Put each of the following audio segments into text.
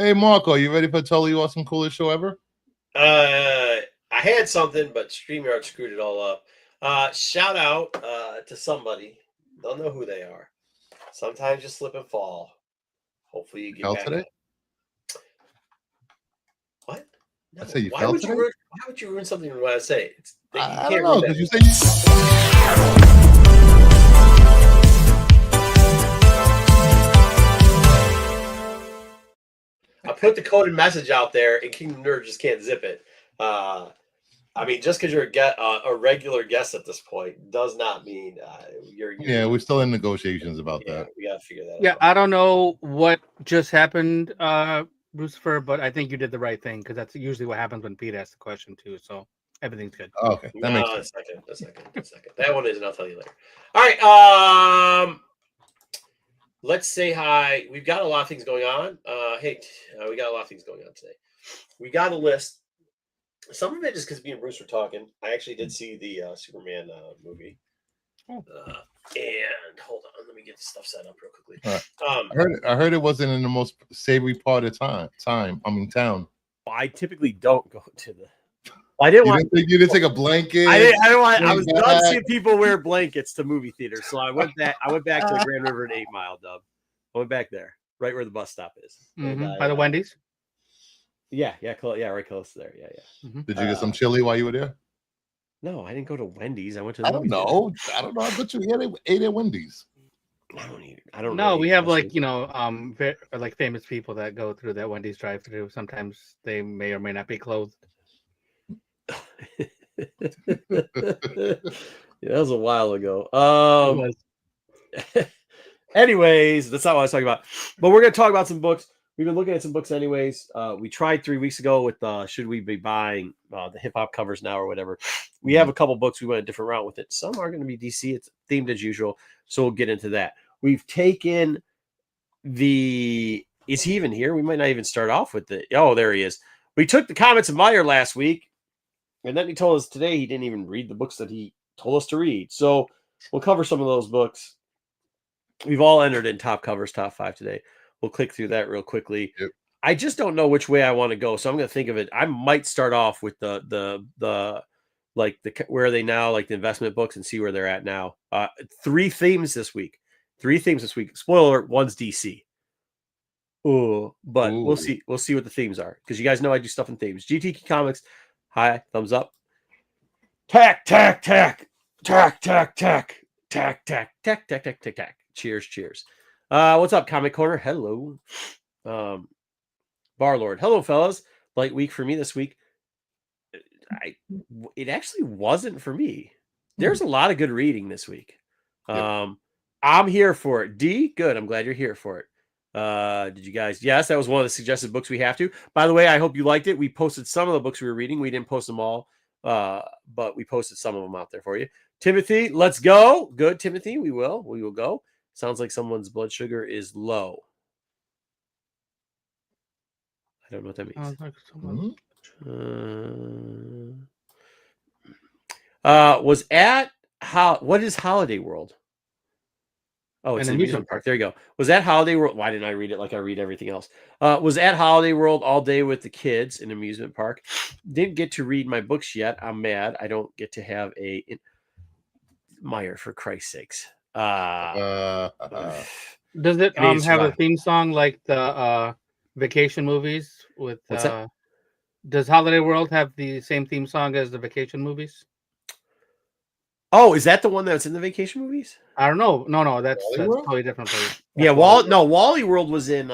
Hey, Marco, you ready for Totally Awesome Coolest Show Ever? I had something, but StreamYard screwed it all up. Shout out to somebody. Don't know who they are. Sometimes you slip and fall. Hopefully you get Fell back today? up. What? No. I say you why fell would today? why would you ruin something when I say it? I don't know, because you said I put the coded message out there, and Kingdom Nerd just can't zip it. I mean, just because you're a regular guest at this point does not mean you're. Yeah, we're still in negotiations about that. We gotta figure that out. Yeah, I don't know what just happened, Lucifer, but I think you did the right thing because that's usually what happens when Pete asks the question too. So everything's good. Oh, okay, that makes sense. A second. That one isn't. I'll tell you later. All right. Let's say hi. We've got a lot of things going on. We got a lot of things going on today. We got a list. Some of it is because me and Bruce were talking. I actually did see the Superman movie. And hold on, let me get the stuff set up real quickly. I heard it wasn't in the most savory part of town. I typically don't go to the. I didn't want. You didn't take a blanket. I didn't want. I was done seeing people wear blankets to movie theaters, so I went back. I went back to the Grand River and 8 Mile, Dub. I went back there, right where the bus stop is. By the Wendy's. Yeah, right close there. Yeah. Mm-hmm. Did you get some chili while you were there? No, I didn't go to Wendy's. I went to. The I don't know. I bet you ate at Wendy's. I don't know. know. We have like like famous people that go through that Wendy's drive-through. Sometimes they may or may not be closed. Yeah, that was a while ago. Anyways, that's not what I was talking about. But we're going to talk about some books. We've been looking at some books anyways. We tried 3 weeks ago with should we be buying the hip hop covers now or whatever. We have a couple books. We went a different route with it. Some are going to be DC. It's themed as usual. So we'll get into that. We've taken is he even here? We might not even start off with it. Oh, there he is. We took the Comments of Meyer last week. And then he told us today he didn't even read the books that he told us to read. So we'll cover some of those books. We've all entered in top covers, top 5 today. We'll click through that real quickly. Yep. I just don't know which way I want to go. So I'm going to think of it. I might start off with the where are they now, like the investment books, and see where they're at now. 3 themes this week. Spoiler, one's DC. But we'll see. We'll see what the themes are. Because you guys know I do stuff in themes. GTK Comics. Hi, thumbs up. Tack. Cheers. What's up, Comic Corner? Hello. Barlord. Hello, fellas. Light week for me this week. It actually wasn't for me. There's a lot of good reading this week. I'm here for it. D, good. I'm glad you're here for it. Did you guys? Yes, that was one of the suggested books we have to. By the way, I hope you liked it. We posted some of the books we were reading. We didn't post them all, but we posted some of them out there for you. Timothy, let's go. Good, Timothy. We will go. Sounds like someone's blood sugar is low. I don't know what that means. What is Holiday World? Oh, it's an amusement park. There you go. Was at Holiday World. Why didn't I read it like I read everything else? Was at Holiday World all day with the kids in amusement park. Didn't get to read my books yet. I'm mad. I don't get to have Meyer, for Christ's sakes. Does it have a theme song like the vacation movies? With does Holiday World have the same theme song as the vacation movies? Oh, is that the one that's in the vacation movies? I don't know. No, that's totally different place. Yeah, Wally World was in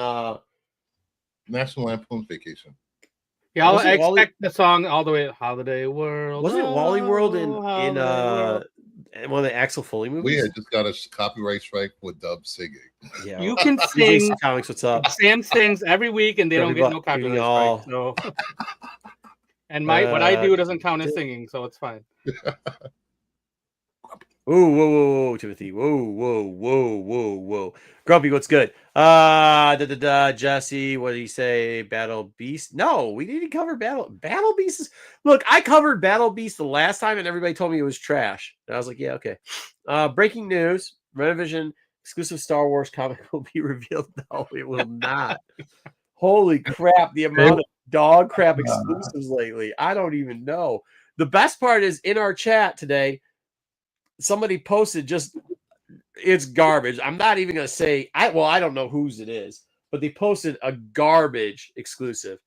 National Lampoon's Vacation. Yeah, I expect the song all the way Holiday World. Wasn't it Wally World in one of the Axel Foley movies? We had just got a copyright strike with Dub singing. Yeah, you can sing. Comics, what's up? Sam sings every week, and they don't get no copyright strike. So. And what I do doesn't count as singing, so it's fine. Whoa, Timothy. Whoa. Grumpy, what's good? Jesse, what did he say? Battle Beast? No, we didn't cover Battle Beast. Look, I covered Battle Beast the last time, and everybody told me it was trash. And I was like, yeah, okay. Breaking news: Rennavision exclusive Star Wars comic will be revealed. No, it will not. Holy crap, the amount of dog crap exclusives lately. I don't even know. The best part is in our chat today, somebody posted it's garbage. I'm not even going to say, I don't know whose it is, but they posted a garbage exclusive.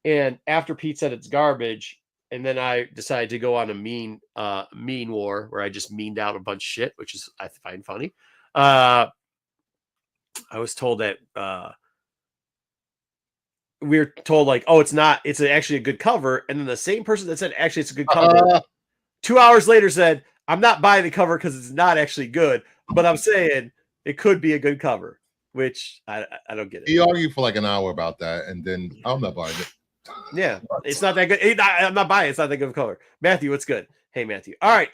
And after Pete said it's garbage, and then I decided to go on a mean war where I just meaned out a bunch of shit, which is I find funny. I was told that we were told like, oh, it's not. It's actually a good cover, and then the same person that said actually it's a good cover, 2 hours later said, I'm not buying the cover because it's not actually good, but I'm saying it could be a good cover, which I don't get it. He argued for like an hour about that, and then I'm not buying it. Yeah, it's not that good. I'm not buying it. It's not that good of a color. Matthew, what's good? Hey, Matthew. All right.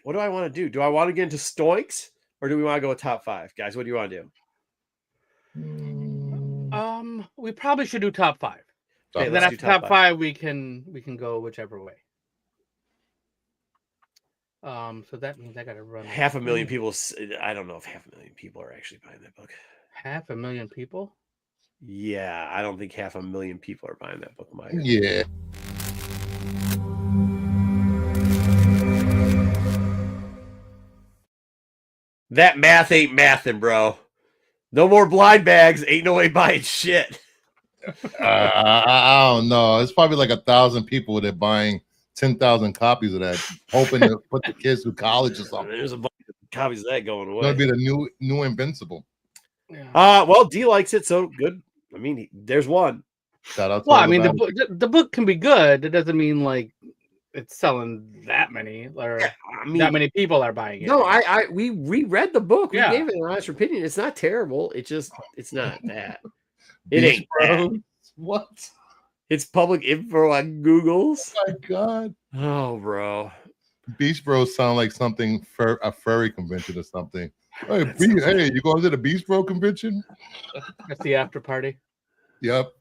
What do I want to do? Do I want to get into stoics or do we want to go with top 5? Guys, what do you want to do? We probably should do top 5. Okay, and then after top 5, we can go whichever way. So that means I got to run. 500,000 people. I don't know if 500,000 people are actually buying that book. 500,000 people? Yeah, I don't think 500,000 people are buying that book, Mike. Yeah. That math ain't mathing, bro. No more blind bags. Ain't no way buying shit. I don't know. It's probably like 1,000 people that are buying 10,000 copies of that, hoping to put the kids through college or something. There's a bunch of copies of that going away. It's gonna be the new Invincible. Yeah. Well, D likes it, so good. I mean, there's one. Shout out to well, I mean, the book can be good. It doesn't mean like it's selling that many or that many people are buying it. No, we reread the book. We gave it an honest opinion. It's not terrible. It's not that. It ain't bad. What? It's public info on Google's. Oh my God. Oh, bro. Beast Bros sound like something a furry convention or something. Hey, you going to the Beast Bro convention? That's the after party. Yep.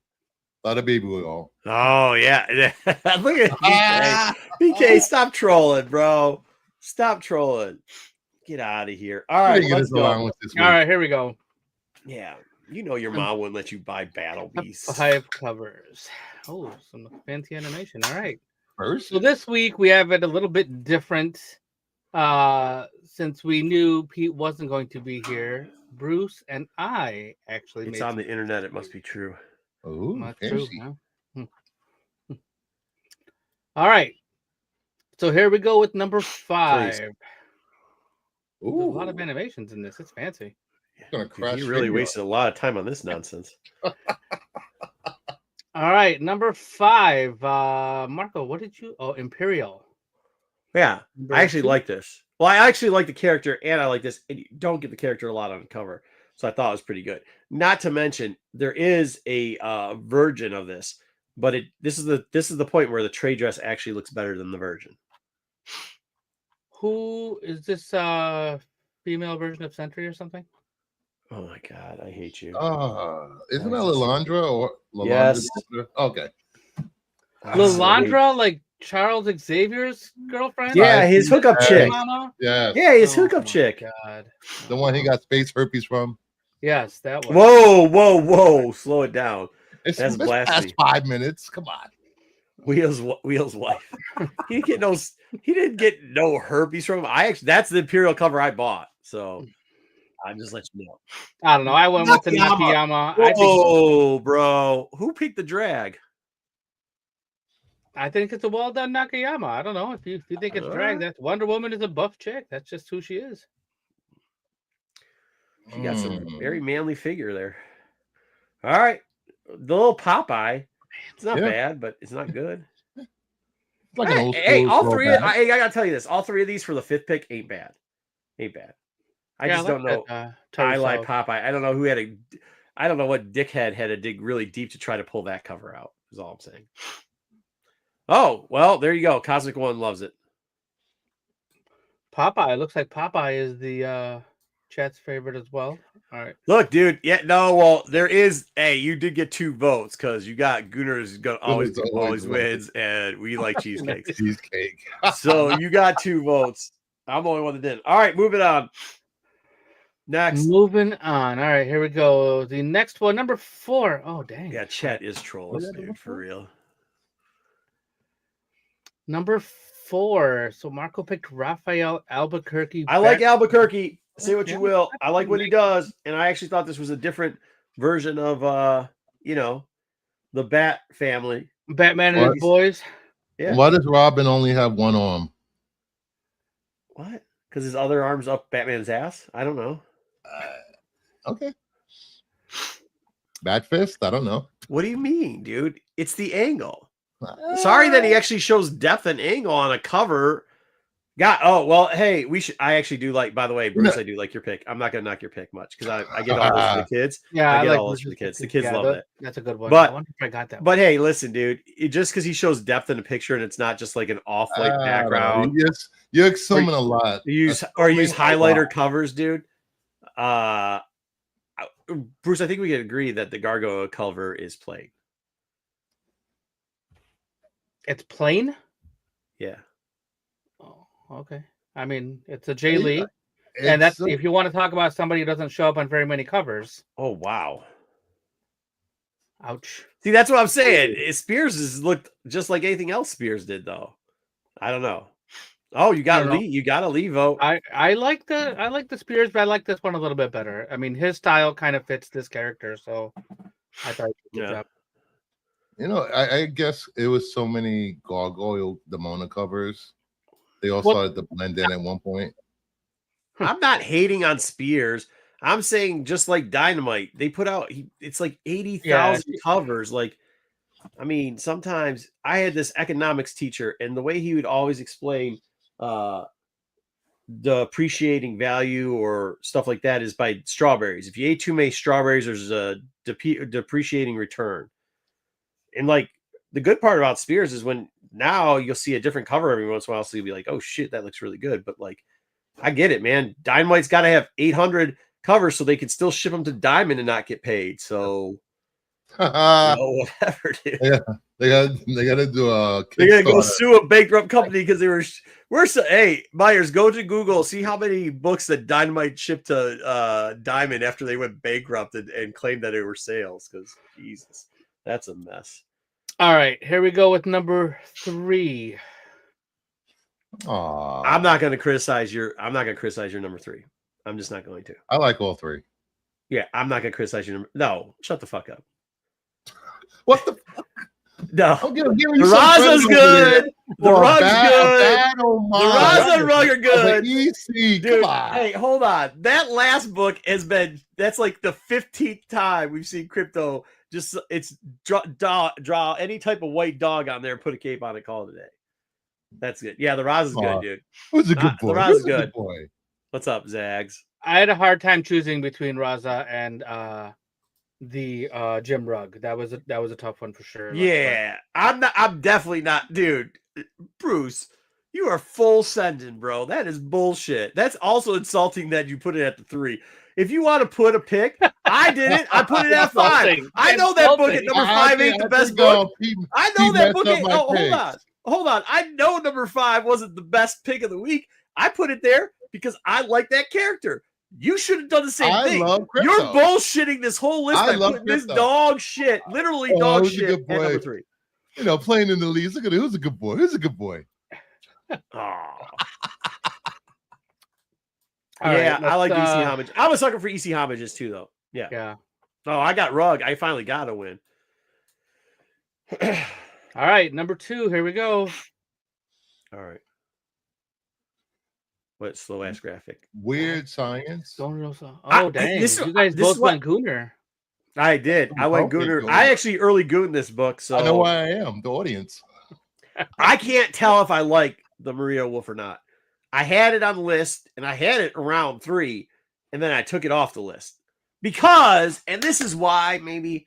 A lot of baby oil. Oh, yeah. Look at BK. BK, stop trolling, bro. Stop trolling. Get out of here. All right, let's go. All right, here we go. Yeah. You know your mom wouldn't let you buy Battle Beasts. 5 covers. Oh, some fancy animation. All right. First? So this week we have it a little bit different. Since we knew Pete wasn't going to be here, Bruce and I actually it's on the internet. It must be true. Oh, true. Huh? All right. So here we go with number 5. There's a lot of animations in this. It's fancy. Gonna crash. You really wasted a lot of time on this nonsense. All right, number 5. Marco, what did you? Oh, Imperial. Yeah, I actually like this. Well, I actually like the character, and I like this. And you don't get the character a lot on the cover, so I thought it was pretty good. Not to mention, there is a version of this, but this is the point where the trade dress actually looks better than the version. Who is this? Female version of Sentry or something? Oh my God, I hate you. Isn't that Lilandra or Lilandra? Yes. Okay. Lilandra, like Charles Xavier's girlfriend? Yeah, his hookup chick. Yeah. Yeah, his hookup chick. God. The one he got space herpes from. Yes, that one. Whoa. Slow it down. That's blasphemy. Past 5 minutes. Come on. Wheels wife. He didn't get no herpes from him. That's the Imperial cover I bought. So I'm just letting you know. I don't know. I went with the Nakayama. Oh, bro. Who picked the drag? I think it's a well done Nakayama. I don't know. If you think it's drag, that's Wonder Woman is a buff chick. That's just who she is. She got some very manly figure there. All right. The little Popeye. It's not bad, but it's not good. Like all three. I gotta tell you this. All 3 of these for the 5th pick ain't bad. I just don't know. I like Popeye. I don't know who I don't know what dickhead had to dig really deep to try to pull that cover out. Is all I'm saying. Oh well, there you go. Cosmic One loves it. Popeye. Looks like Popeye is the chat's favorite as well. All right. Look, dude. Yeah, no. Well, there is. Hey, you did get 2 votes because you got Gunner's gonna always wins, and we like cheesecakes. Cheesecake. So you got 2 votes. I'm the only one that didn't. All right, moving on. Next. Moving on. All right, here we go. The next one, number 4. Oh, dang. Yeah, Chet is trolls, Yeah, dude, for real. Number 4. So Marco picked Raphael Albuquerque. I like Albuquerque. Say what you will. I like what he does. And I actually thought this was a different version of the Bat family. Batman and his boys. Yeah. Why does Robin only have one arm? What? Because his other arm's up Batman's ass? I don't know. Okay. Bat fist? I don't know. What do you mean, dude? It's the angle. Sorry that he actually shows depth and angle on a cover. Hey, I actually do like, by the way, Bruce, I do like your pick. I'm not going to knock your pick much because I get all this for the kids. Yeah, I get all this for the kids. The kids love it. That's a good one. But, I wonder if I got that but hey, listen, dude, just because he shows depth in a picture and it's not just like an off-white background. You're assuming a lot. Use highlighter covers, dude. Bruce, I think we can agree that the Gargoyle cover is plain. It's plain? Yeah. Oh, okay. I mean, it's a Jay Lee. And that's if you want to talk about somebody who doesn't show up on very many covers. Oh, wow. Ouch. See, that's what I'm saying. Spears has looked just like anything else Spears did, though. I don't know. Oh, you got Lee. You got a Lee vote. I like the Spears, but I like this one a little bit better. I mean, his style kind of fits this character, so I thought he did a good job. You know, I guess it was so many Gargoyle Demona covers. They all started to blend in at one point. I'm not hating on Spears. I'm saying just like Dynamite, they put out it's like 80,000 covers. Like, I mean, sometimes I had this economics teacher, and the way he would always explain the appreciating value or stuff like that is by strawberries. If you ate too many strawberries, there's a depreciating return. And like the good part about Spears is when now you'll see a different cover every once in a while, so you'll be like, oh shit, that looks really good. But like, I get it, man. Dynamite's got to have 800 covers so they can still ship them to Diamond and not get paid. So whatever, dude. Yeah, they got to do a. They're gonna go sue a bankrupt company because hey, Myers, go to Google, see how many books that Dynamite shipped to Diamond after they went bankrupt and claimed that they were sales. Because Jesus, that's a mess. All right, here we go with number 3. Aww. I'm not going to criticize your number 3. I'm just not going to. I like all 3. Yeah, I'm not going to criticize your number. No, shut the fuck up. What the fuck? No. The Raza's good. The Rug's good. The Raza and Rug are good. Dude, come on. Hey, hold on. That last book that's like the 15th time we've seen Crypto it's draw any type of white dog on there and put a cape on it, call it a day. That's good. Yeah, the Raza's good, dude. Who's a good boy? The Raza's good. Boy. What's up, Zags? I had a hard time choosing between Raza and the Jim Rugg. That was a tough one for sure. Yeah, I'm definitely not, dude. Bruce, you are full sending, bro. That is bullshit. That's also insulting that you put it at the 3. If you want to put a pick, I did it. I put it at 5. I know that book at number 5 ain't the best book. I know that book ain't. Oh, hold on. I know number 5 wasn't the best pick of the week. I put it there because I like that character. You should have done the same thing. You're bullshitting this whole list. I love this dog shit, literally dog shit at number 3. You know, playing in the leagues. Look at it. Who's a good boy? Who's a good boy? Yeah, I like EC Homage. I was sucker for EC Homages too, though. Yeah. Yeah. Oh, I got Rug. I finally got a win. All right, number 2. Here we go. All right. What slow ass graphic? Weird Science. Dang! You guys both went Gooner. I did. I went Gooner. I actually early gooned this book, so I know why I am the audience. I can't tell if I like the Maria Wolf or not. I had it on the list, and I had it around 3, and then I took it off the list because, and this is why, maybe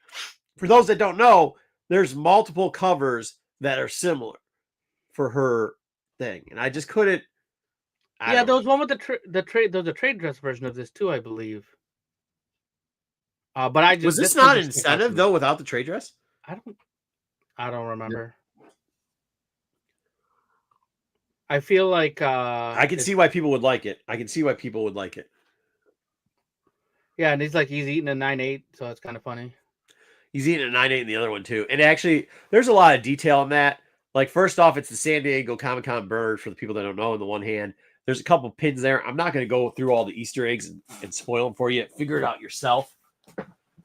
for those that don't know, there's multiple covers that are similar for her thing, and I just couldn't. There was one with the trade. There's a trade dress version of this too, I believe. But I just was this not an incentive though without the trade dress? I don't remember. Yeah. I feel like I can see why people would like it. Yeah, and he's eating a 9.8, so it's kind of funny. He's eating a 9.8 in the other one too. And actually, there's a lot of detail in that. Like, first off, it's the San Diego Comic-Con bird for the people that don't know. On the one hand, there's a couple pins there. I'm not going to go through all the Easter eggs and spoil them for you. Figure it out yourself.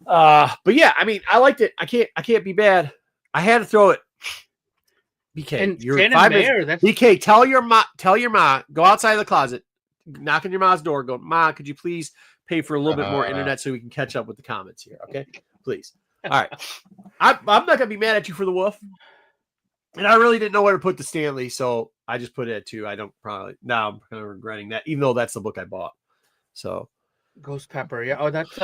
But yeah, I mean, I liked it. I can't be bad. I had to throw it. BK, And you're Shannon 5 Mayer, minutes. BK, tell your mom, go outside of the closet, knock on your mom's door, go, Ma, could you please pay for a little bit more internet so we can catch up with the comments here? Okay, please. All right. I'm not going to be mad at you for the wolf. And I really didn't know where to put the Stanley, so I just put it at 2. Now I'm kind of regretting that, even though that's the book I bought. So Ghost Pepper. Yeah. Oh, that's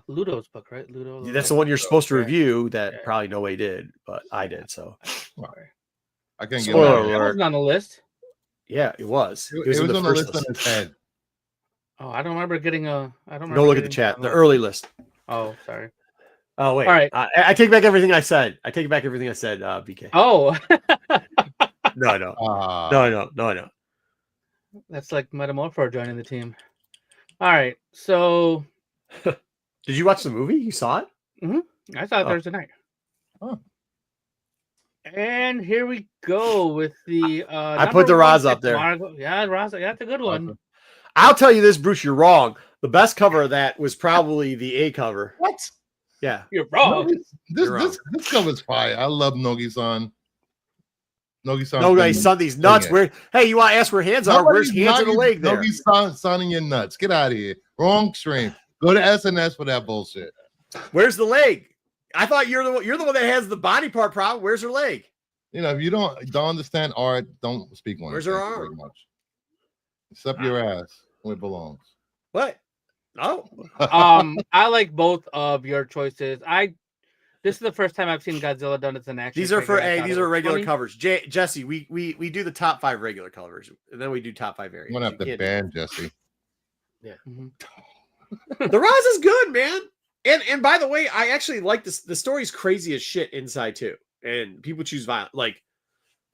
Ludo's book, right? Ludo. that's the one you're supposed to review that probably nobody did, but I did. So I can't get Spoiler it. That wasn't on the list. Yeah, it was. It was on the list on his head. Oh, I don't remember getting a. I don't remember. Go look at the chat. The early list. Oh, sorry. Oh, wait. All right. I take back everything I said. BK. Oh. No, I don't. No, I don't. That's like Metamorpho joining the team. All right. So. Did you watch the movie? You saw it? Mm-hmm. I saw it Thursday night. Oh. And here we go with the. I put the Roz up there. Yeah, Roz. Yeah, that's a good one. I'll tell you this, Bruce. You're wrong. The best cover of that was probably the A cover. What? Yeah, you're wrong. This cover's fire. I love Nogi-san. Nogi-san, these nuts. Hey, you want to ask where hands are? Where's hands in the leg there? Nogi-san in your nuts. Get out of here. Wrong stream. Go to SNS for that bullshit. Where's the leg? I thought you're the one that has the body part problem. Where's her leg? You know, if you don't understand art, don't speak on it. Where's her arm? Except your ass where it belongs. What? Oh. I like both of your choices. This is the first time I've seen Godzilla done as an action. These are these are regular covers. Jesse, we do the top 5 regular covers, and then we do top 5 variants. I'm gonna have to ban Jesse. Yeah. Mm-hmm. The Roz is good, man. And by the way, I actually like this. The story's crazy as shit inside too, and people choose violent.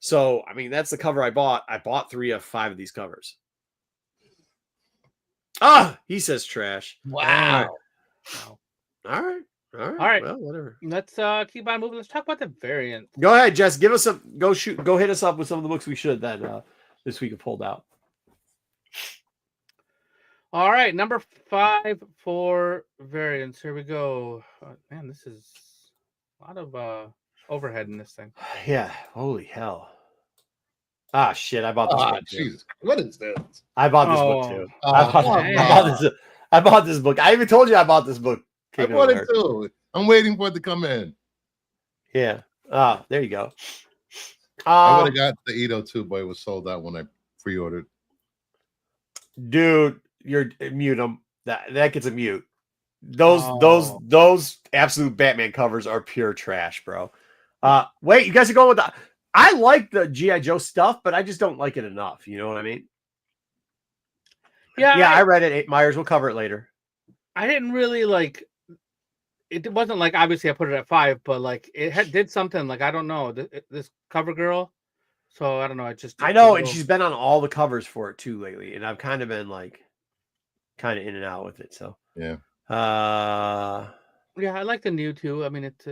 So I mean, that's the cover I bought. I bought 3 of 5 of these covers. He says trash. Wow. All right. Well, whatever. Let's keep on moving. Let's talk about the variant. Go ahead, Jess. Give us go hit us up with some of the books we should that this week have pulled out. All right, number 5 for variants. Here we go. Man, this is a lot of overhead in this thing. Yeah. Holy hell. Shit! I bought this book too. Jesus. What is this? I bought this book too. I bought this book. I even told you I bought this book. I bought it too. I'm waiting for it to come in. Yeah. There you go. I would have got the Edo too, but it was sold out when I pre-ordered. Dude, you're mute them. That gets a mute. Those absolute Batman covers are pure trash, bro. Wait, you guys are going with the. I like the G.I. Joe stuff, but I just don't like it enough. You know what I mean? Yeah. I read it. Myers will cover it later. I didn't really like. It wasn't like obviously I put it at 5, but it did something. I don't know this cover girl. So I don't know. I know, and she's been on all the covers for it too lately, and I've kind of been kind of in and out with it. So yeah. Yeah, I like the new too. I mean, it's.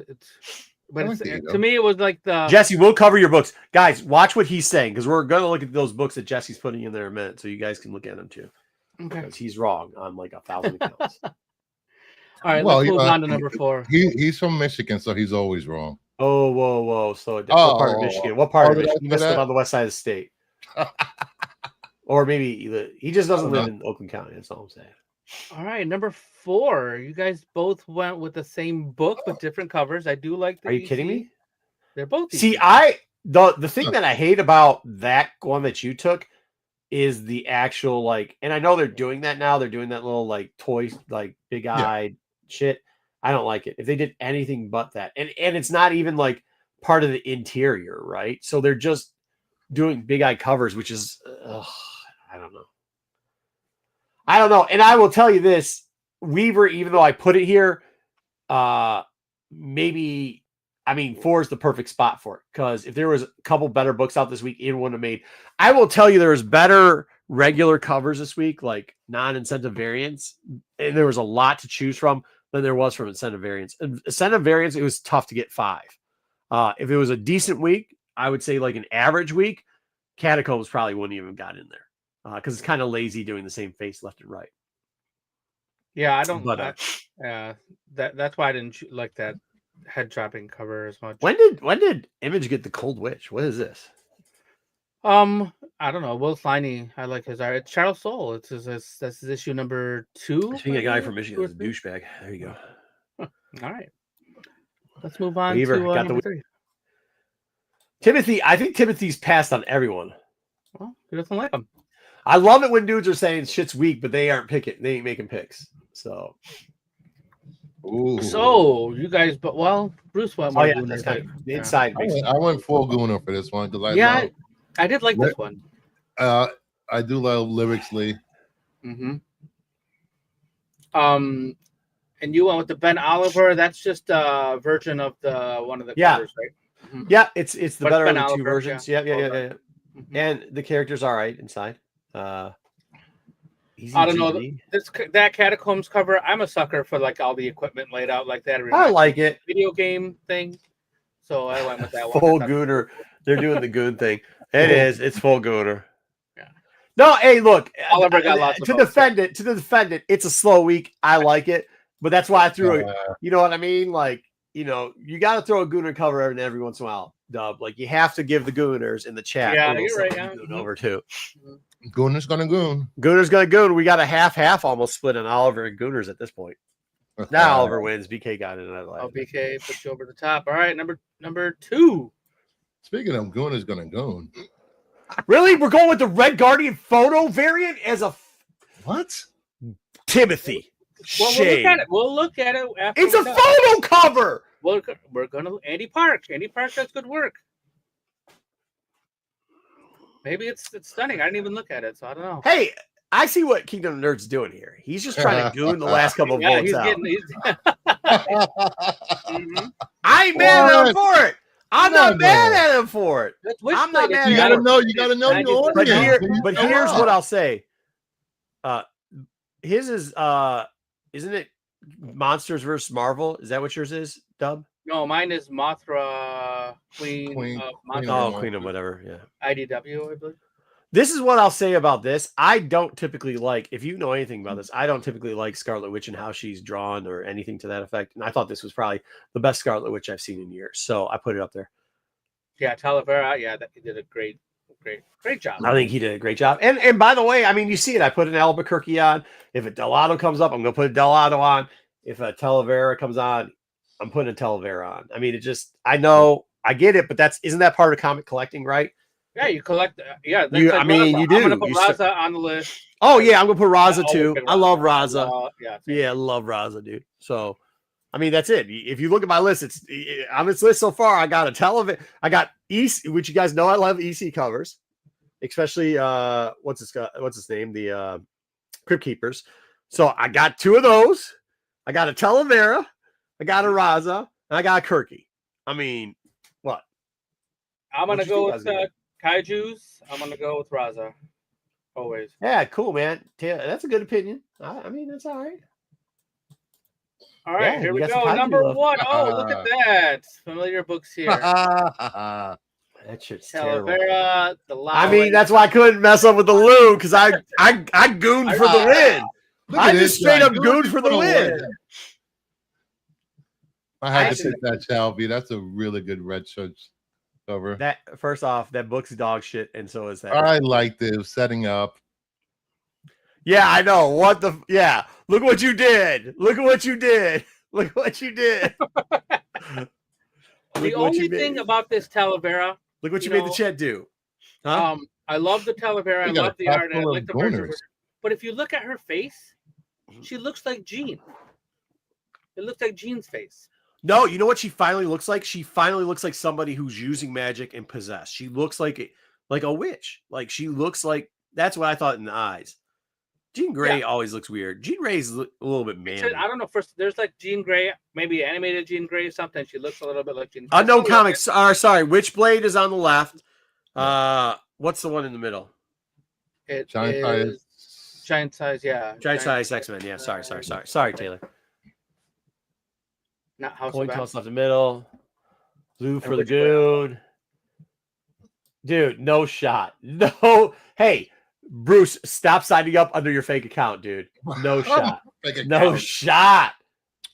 But to me, it was like the Jesse. We'll cover your books, guys. Watch what he's saying because we're going to look at those books that Jesse's putting in there in a minute, so you guys can look at them too. Okay, because he's wrong on 1,000 accounts. All right, let's move on to number 4. He's from Michigan, so he's always wrong. Oh, whoa! Slow it down. What part of Michigan? What part of Michigan? You must live on the west side of the state, or maybe he just doesn't live in Oakland County. That's all I'm saying. All right, number 4. You guys both went with the same book with different covers. I do like. Are you kidding me? They're both. See, the thing that I hate about that one that you took is the actual and I know they're doing that now. They're doing that little toy big eyed shit. I don't like it. If they did anything but that, and it's not even part of the interior, right? So they're just doing big eye covers, which is I don't know. And I will tell you this, Weaver, even though I put it here, maybe I mean, 4 is the perfect spot for it because if there was a couple better books out this week, it wouldn't have made. I will tell you, there was better regular covers this week, like non-incentive variants, and there was a lot to choose from than there was from incentive variants. And incentive variants, it was tough to get 5. If it was a decent week, I would say like an average week, Catacombs probably wouldn't even got in there because it's kind of lazy doing the same face left and right. Yeah, I don't. But that's why I didn't like that head chopping cover as much. When did Image get the Cold Witch? What is this? I don't know. Will Sliney, I like his art. It's Charles Soule. That's his issue number 2. I think a guy from Michigan is a douchebag. There you go. All right. Let's move on Weaver, to got number 3. Timothy. I think Timothy's passed on everyone. Well, he doesn't like him. I love it when dudes are saying shit's weak, but they aren't picking. They ain't making picks. So. Ooh. So you guys, but well, Bruce went. Oh yeah, that's kind of inside. I went full Gooner for this one because I did like this one. I do love lyrically. Mm-hmm. And you went with the Ben Oliver. That's just a version of the one of the covers, right? Mm-hmm. Yeah, it's the better of the Oliver, 2 versions. Yeah. Mm-hmm. And the character's all right inside. I don't know that Catacombs cover. I'm a sucker for like all the equipment laid out like that. I like it. Video game thing. So I went with that one. Full Gooner. They're doing the goon thing. It is. It's full Gooner. Yeah. No, hey, look. Oliver got lots to defend it. It's a slow week. I like it, but that's why I threw it. You know what I mean? Like, you got to throw a Gooner cover every once in a while. Dub. Like you have to give the Gooners in the chat. Yeah, you're right. Yeah. Over too. Gooner's gonna goon. Gooner's gonna goon. We got a half almost split on Oliver and Gooners at this point. Now Oliver wins. BK got it. BK puts you over the top. All right, number 2. Speaking of Gooner's gonna goon. Really, we're going with the Red Guardian photo variant as a what? Timothy. Well, we'll look at it. After it's a photo cover. Well, we're gonna Andy Park. Andy Park does good work. Maybe it's stunning. I didn't even look at it, so I don't know. Hey, I see what Kingdom of Nerd's doing here. He's just trying to goon the last couple of votes out. Mm-hmm. I ain't mad at him for it. I'm not mad at him for it. I'm not mad at him. You gotta know your audience. But here's what I'll say. His is isn't it Monsters versus Marvel? Is that what yours is, Dub? No, mine is Mothra, Queen of whatever. Yeah. IDW, I believe. This is what I'll say about this. I don't typically like, if you know anything about this, I don't typically like Scarlet Witch and how she's drawn or anything to that effect. And I thought this was probably the best Scarlet Witch I've seen in years. So I put it up there. Yeah, Talavera. Yeah, he did a great job. I think he did a great job. And by the way, I mean, you see it. I put an Albuquerque on. If a Delado comes up, I'm going to put a Delado on. If a Talavera comes on, I'm putting a Talavera on. I mean, it just, I know, I get it, but isn't that part of comic collecting, right? Yeah, you collect. Yeah, you do. I'm gonna put Raza on the list. Oh yeah, I'm gonna put Raza too. I love Raza. Yeah, I love Raza, dude. So, I mean, that's it. If you look at my list, it's on this list so far. I got a television. I got EC, which you guys know I love EC covers, especially what's his name, the Crypt Keepers. So I got 2 of those. I got a Talavera. I got a Raza, and I got a Kirky. I mean, what? I'm gonna go with Kaiju's. I'm gonna go with Raza. Always. Yeah, cool, man. That's a good opinion. I mean, that's all right. All right, here we go. Number 1. Oh, look at that. Familiar books here. That shit's terrible. I mean, that's why I couldn't mess up with the Lou, because I gooned for the win. I just straight up gooned for the win. I had to pick that Shelby. That's a really good red shirt cover. That first off, that book's dog shit, and so is that. I like this setting up. Yeah, I know. What the? Yeah, look what you did. Look at what you did. Look what you did. The only thing about this Talavera. Look what you made the chat do. Huh? I love the Talavera. I love the art. I like the version. But if you look at her face, she looks like Jean. It looks like Jean's face. No, you know what she finally looks like? She finally looks like somebody who's using magic and possessed. She looks like a witch. Like she looks like, that's what I thought in the eyes. Jean Grey always looks weird. Jean Grey's a little bit manly. I don't know. First, there's like Jean Grey, maybe animated Jean Grey or something. She looks a little bit like Jean Grey. Unknown Comics. Sorry, Witchblade is on the left. What's the one in the middle? It Giant is Giant Size, yeah. Giant Size X-Men. Yeah, sorry, Taylor. Not House Point of toss X. left the middle. Blue for Lagoon. Dude, no shot. No. Hey, Bruce, stop signing up under your fake account, dude. No shot. No shot.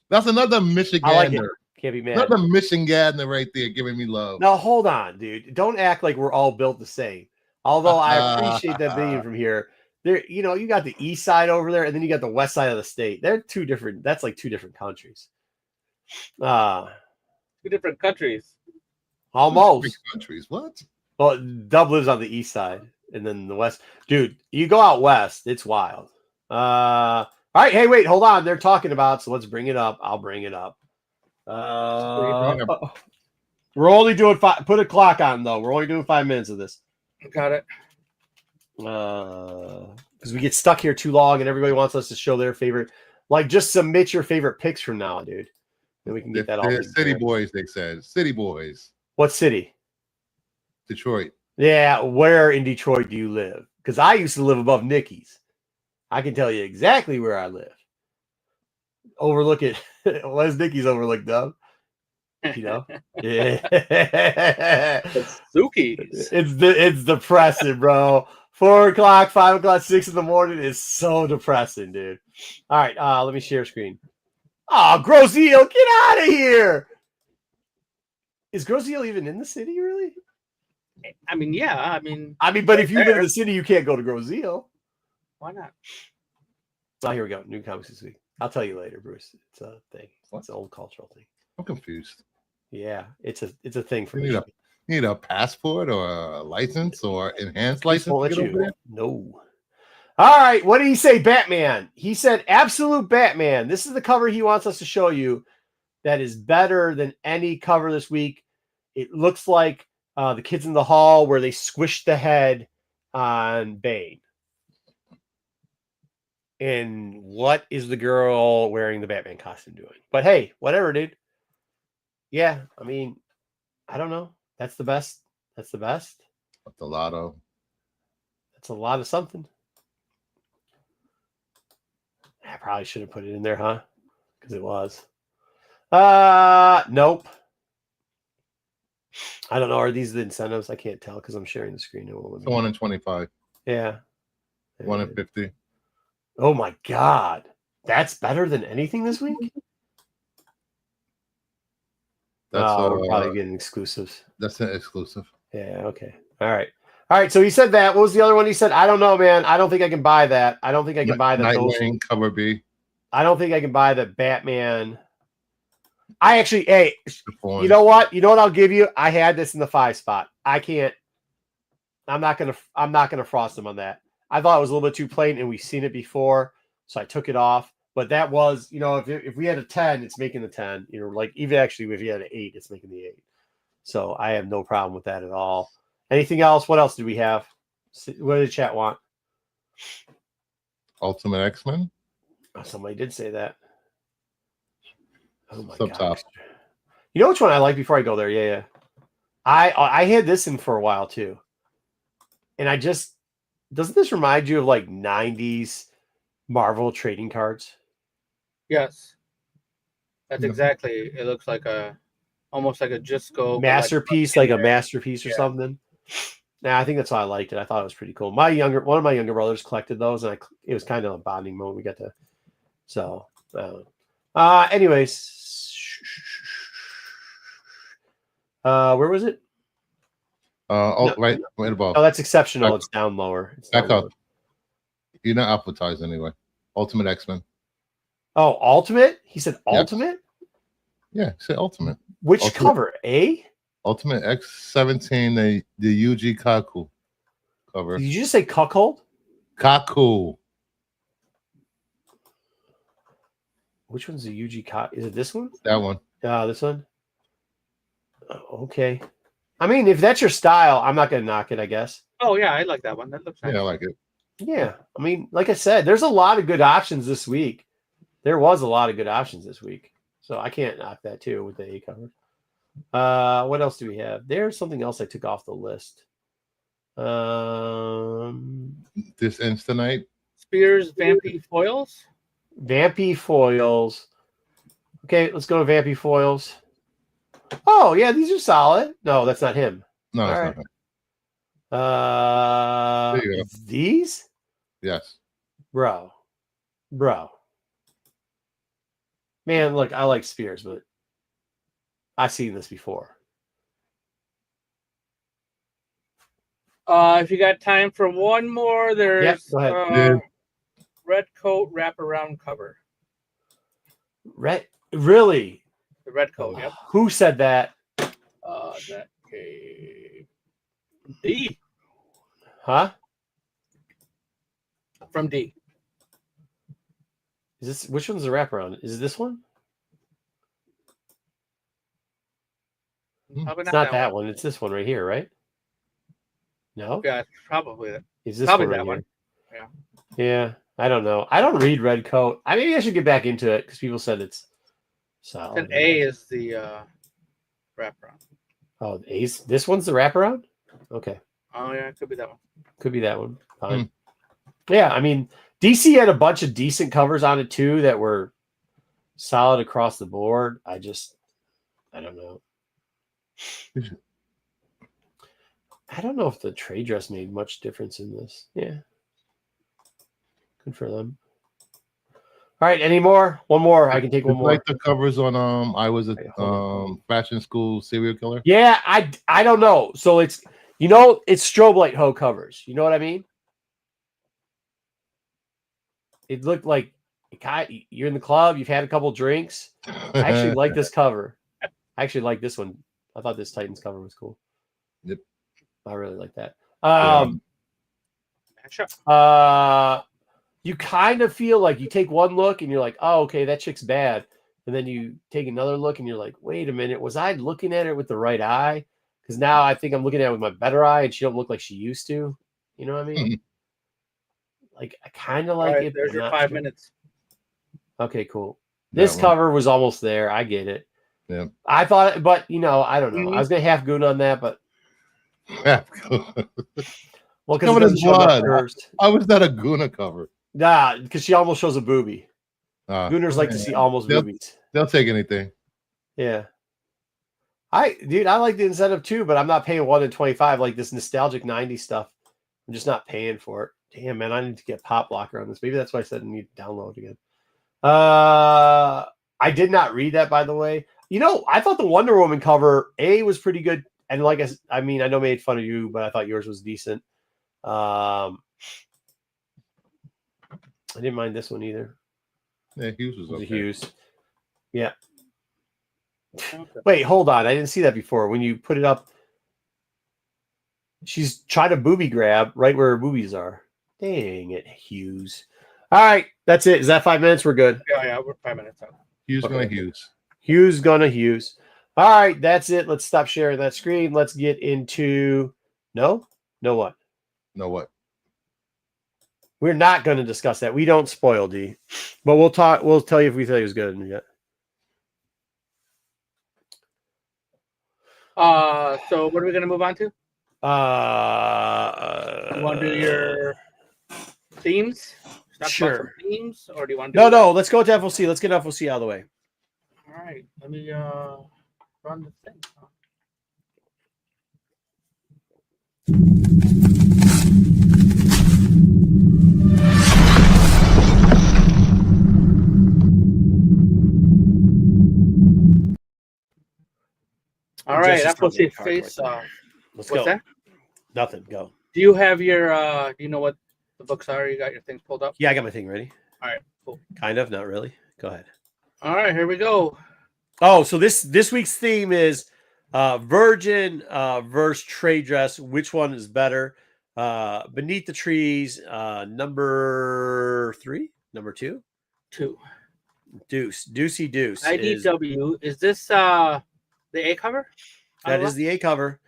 That's another Michigander. I like it. Can't be mad. Another Michigander right there giving me love. Now, hold on, dude. Don't act like we're all built the same. Although I appreciate that being from here. There, you got the east side over there, and then you got the west side of the state. They're two different. That's like two different countries. Two different countries. Almost. Countries. What? Well, Dub lives on the east side, and then the west. Dude, you go out west, it's wild. All right, hey, wait, hold on. They're talking about, so let's bring it up. I'll bring it up. We're only doing 5. Put a clock on though. We're only doing 5 minutes of this. Got it. Because we get stuck here too long, and everybody wants us to show their favorite. Like, just submit your favorite picks from now, dude. Then we can get that all. City boys, they said. City boys. What city? Detroit. Yeah, where in Detroit do you live? Because I used to live above Nicky's. I can tell you exactly where I live. Overlook it. What is Nicky's overlooked, Dub? You know? Yeah. It's Suki's. It's depressing, bro. 4 o'clock, 5 o'clock, 6 in the morning is so depressing, dude. All right, let me share screen. Oh, Gross Eel, get out of here. Is Gross Eel even in the city, really? I mean, yeah. But if you live in the city, you can't go to Gross Eel. Why not? Oh, here we go. New comics this week. I'll tell you later, Bruce. It's a thing. It's an old cultural thing. I'm confused. Yeah, it's a thing for me. You need a passport or a license or enhanced license? Won't let you. No. All right. What did he say? Batman. He said absolute Batman. This is the cover he wants us to show you that is better than any cover this week. It looks like the Kids in the Hall where they squished the head on Bane. And what is the girl wearing the Batman costume doing? But hey, whatever, dude. Yeah, I mean, I don't know. That's the best. That's the best. The lotto. That's a lot of something. I probably should have put it in there, huh? Because it was. Nope. I don't know. Are these the incentives? I can't tell because I'm sharing the screen. It's 1 in 25. Yeah. 1 in 50. Oh my God. That's better than anything this week? That's we're probably getting exclusives. That's an exclusive. Yeah, okay. All right. So he said that. What was the other one he said? I don't know, man. I don't think I can buy that. I don't think I can buy that. Nightwing cover B. I don't think I can buy the Batman. I actually, hey, you know what? You know what I'll give you? I had this in the 5 spot. I can't. I'm not gonna frost him on that. I thought it was a little bit too plain, and we've seen it before, so I took it off. But that was, if we had a 10, it's making the 10. Like even actually if you had an 8, it's making the 8. So I have no problem with that at all. Anything else? What else do we have? What did the chat want? Ultimate X-Men. Oh, somebody did say that. Oh my God. gosh. You know which one I like before I go there? Yeah. I had this in for a while too. And doesn't this remind you of like 90s Marvel trading cards? Yes. That's exactly. It looks like almost like a Jisco masterpiece, like a masterpiece or something. Nah, I think that's why I liked it. I thought it was pretty cool. One of my younger brothers collected those, and it was kind of a bonding moment. We got to. So, anyways, where was it? Right above. Oh, that's exceptional. It's down lower. Back up. You're not advertised anyway. Ultimate X-Men. Oh, Ultimate? He said Ultimate? Yeah, he said Ultimate. Which cover? A? Ultimate X-17, the UG Kaku cover. Did you just say cuckold? Kaku. Which one's the UG Kaku? Is it this one? That one. This one? Okay. I mean, if that's your style, I'm not going to knock it, I guess. Oh, yeah, I like that one. That looks nice. Yeah, I like it. Yeah, I mean, like I said, there's a lot of good options this week. There was a lot of good options this week, so I can't knock that too with the A cover. What else do we have? There's something else I took off the list. This ends tonight. Spears, Vampy foils. Vampy foils. Okay, let's go to Vampy foils. Oh yeah, these are solid. No, that's not him. No, it's right. not him. There you go. These? Yes. Bro. Man, look, I like Spears, but I've seen this before. If you got time for one more, there's go ahead. red coat wraparound cover. Red, really? The red coat, yep. Who said that? That came from D. Huh? From D. Is this which one's the wraparound? Is it this one? Probably it's not that one. It's this one right here, right? No? Yeah, probably that. Is this probably one right that here? one. Yeah. Yeah, I don't know. I don't read red coat. Maybe I should get back into it because people said it's solid. And A is the wraparound. Oh, A's. This one's the wraparound? Okay. Oh yeah, it could be that one. Could be that one. Fine. Yeah, I mean, DC had a bunch of decent covers on it too that were solid across the board. I don't know. I don't know if the trade dress made much difference in this. Yeah. Good for them. All right, any more? One more. I can take one more. Like the covers on I was a fashion school serial killer. Yeah, I don't know. So it's it's strobe light hoe covers. You know what I mean? It looked like you're in the club, you've had a couple drinks. I actually like this cover. I actually like this one. I thought this Titans cover was cool. Yep. I really like that. You kind of feel like you take one look and you're like, oh, okay, that chick's bad. And then you take another look and you're like, wait a minute, was I looking at it with the right eye? Because now I think I'm looking at it with my better eye and she don't look like she used to. You know what I mean? Like, I kind of like it. There's your 5 minutes. Okay, cool. This cover was almost there. I get it. Yeah. I thought, but, I don't know. I was going to half goon on that, but. Well, because it doesn't show up first. How was that a Guna cover? Nah, because she almost shows a boobie. Gooners like to see almost boobies. They'll take anything. Yeah. I like the incentive too, but I'm not paying 1 in 25 like this nostalgic 90s stuff. I'm just not paying for it. Damn, man, I need to get pop blocker on this. Maybe that's why I said I need to download again. I did not read that, by the way. I thought the Wonder Woman cover A was pretty good, and like I mean, I know I made fun of you, but I thought yours was decent. I didn't mind this one either. Yeah, Hughes was okay. Hughes. Yeah. Okay. Wait, hold on. I didn't see that before. When you put it up, she's trying to booby grab right where her boobies are. Dang it, Hughes. All right, that's it. Is that 5 minutes? We're good. Yeah, we're 5 minutes out. Hughes gonna Hughes. Hughes gonna Hughes. All right, that's it. Let's stop sharing that screen. Let's get into what? No what? We're not going to discuss that. We don't spoil D, but we'll talk. We'll tell you if we think it was good. Yeah. So what are we going to move on to? You want to do your themes? Sure. Themes, or do you want to? No. Let's go to FOC. Let's get FOC out of the way. All right. Let me run the thing. All right, FOC Faceoff. What's go. That? Nothing. Go. Do you have your? Do you know what the books are? You got your things pulled up? Yeah, I got my thing ready. All right, cool. Kind of, not really. Go ahead. All right, here we go. Oh, so this week's theme is Virgin versus Trade Dress. Which one is better? Beneath the Trees, number 3, number 2, Deucey Deuce. IDW. Is this the A cover? That is the A cover.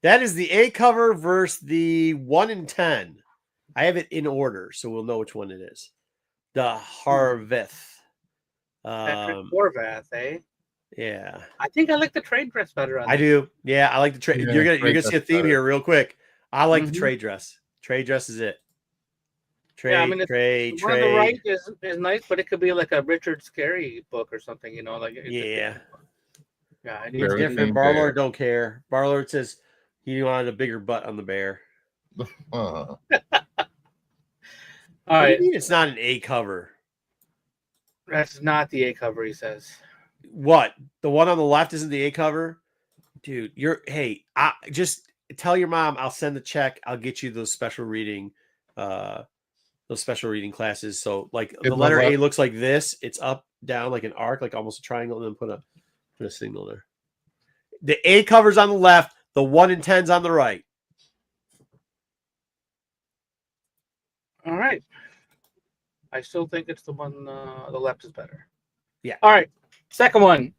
That is the A cover versus the 1 in 10. I have it in order, so we'll know which one it is. The Harveth. Patrick Horvath, eh? Yeah. I think I like the trade dress better. I do. Yeah, I like the trade. Yeah, you're gonna see a theme better. here real quick. I like the trade dress. Trade dress is it. Trade, yeah, I mean, trade. One on the right is nice, but it could be like a Richard Scarry book or something, you know, like yeah. Yeah, It's different. Barlord don't care. Barlord says he wanted a bigger butt on the bear. All What right. do you mean it's not an A cover? That's not the A cover, he says. What? The one on the left isn't the A cover? Dude, I just tell your mom I'll send the check. I'll get you those special reading classes. So like the letter A looks like this. It's up, down like an arc, like almost a triangle, and then put a signal there. The A cover's on the left, the 1 and 10's on the right. All right. I still think it's the one the left is better. Yeah. All right. Second one.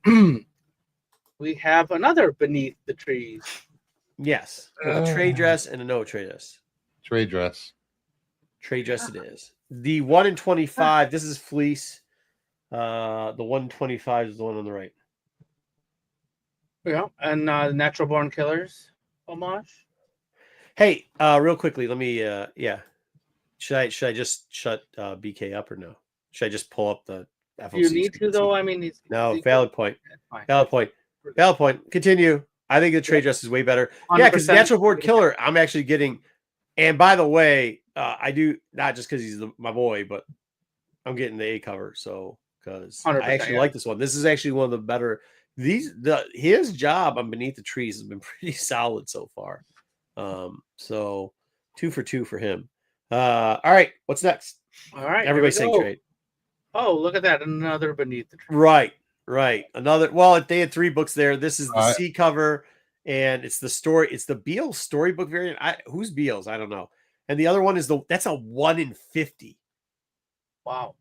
We have another Beneath the Trees. Yes. A trade dress and a no trade dress. Trade dress. Trade dress it is. The 1 in 25, this is fleece. The 1 in 25 is the one on the right. Yeah. And Natural Born Killers homage. Hey, real quickly, let me Should I just shut BK up or no? Should I just pull up the FOC? You need to though. I mean, valid point. Valid point. Continue. I think the trade dress is way better. 100%. Yeah, because Natural Born Killer, I'm actually getting. And by the way, I do not just because he's my boy, but I'm getting the A cover. So because I actually like this one. This is actually one of the better. His job on Beneath the Trees has been pretty solid so far. So 2 for 2 for him. All right, what's next? All right, everybody saying trade. Oh, look at that! Another Beneath the Trees. Right. Another. Well, they had 3 books there. This is the C cover, and it's the story. It's the Beals storybook variant. Who's Beals? I don't know. And the other one is that's a 1 in 50. Wow.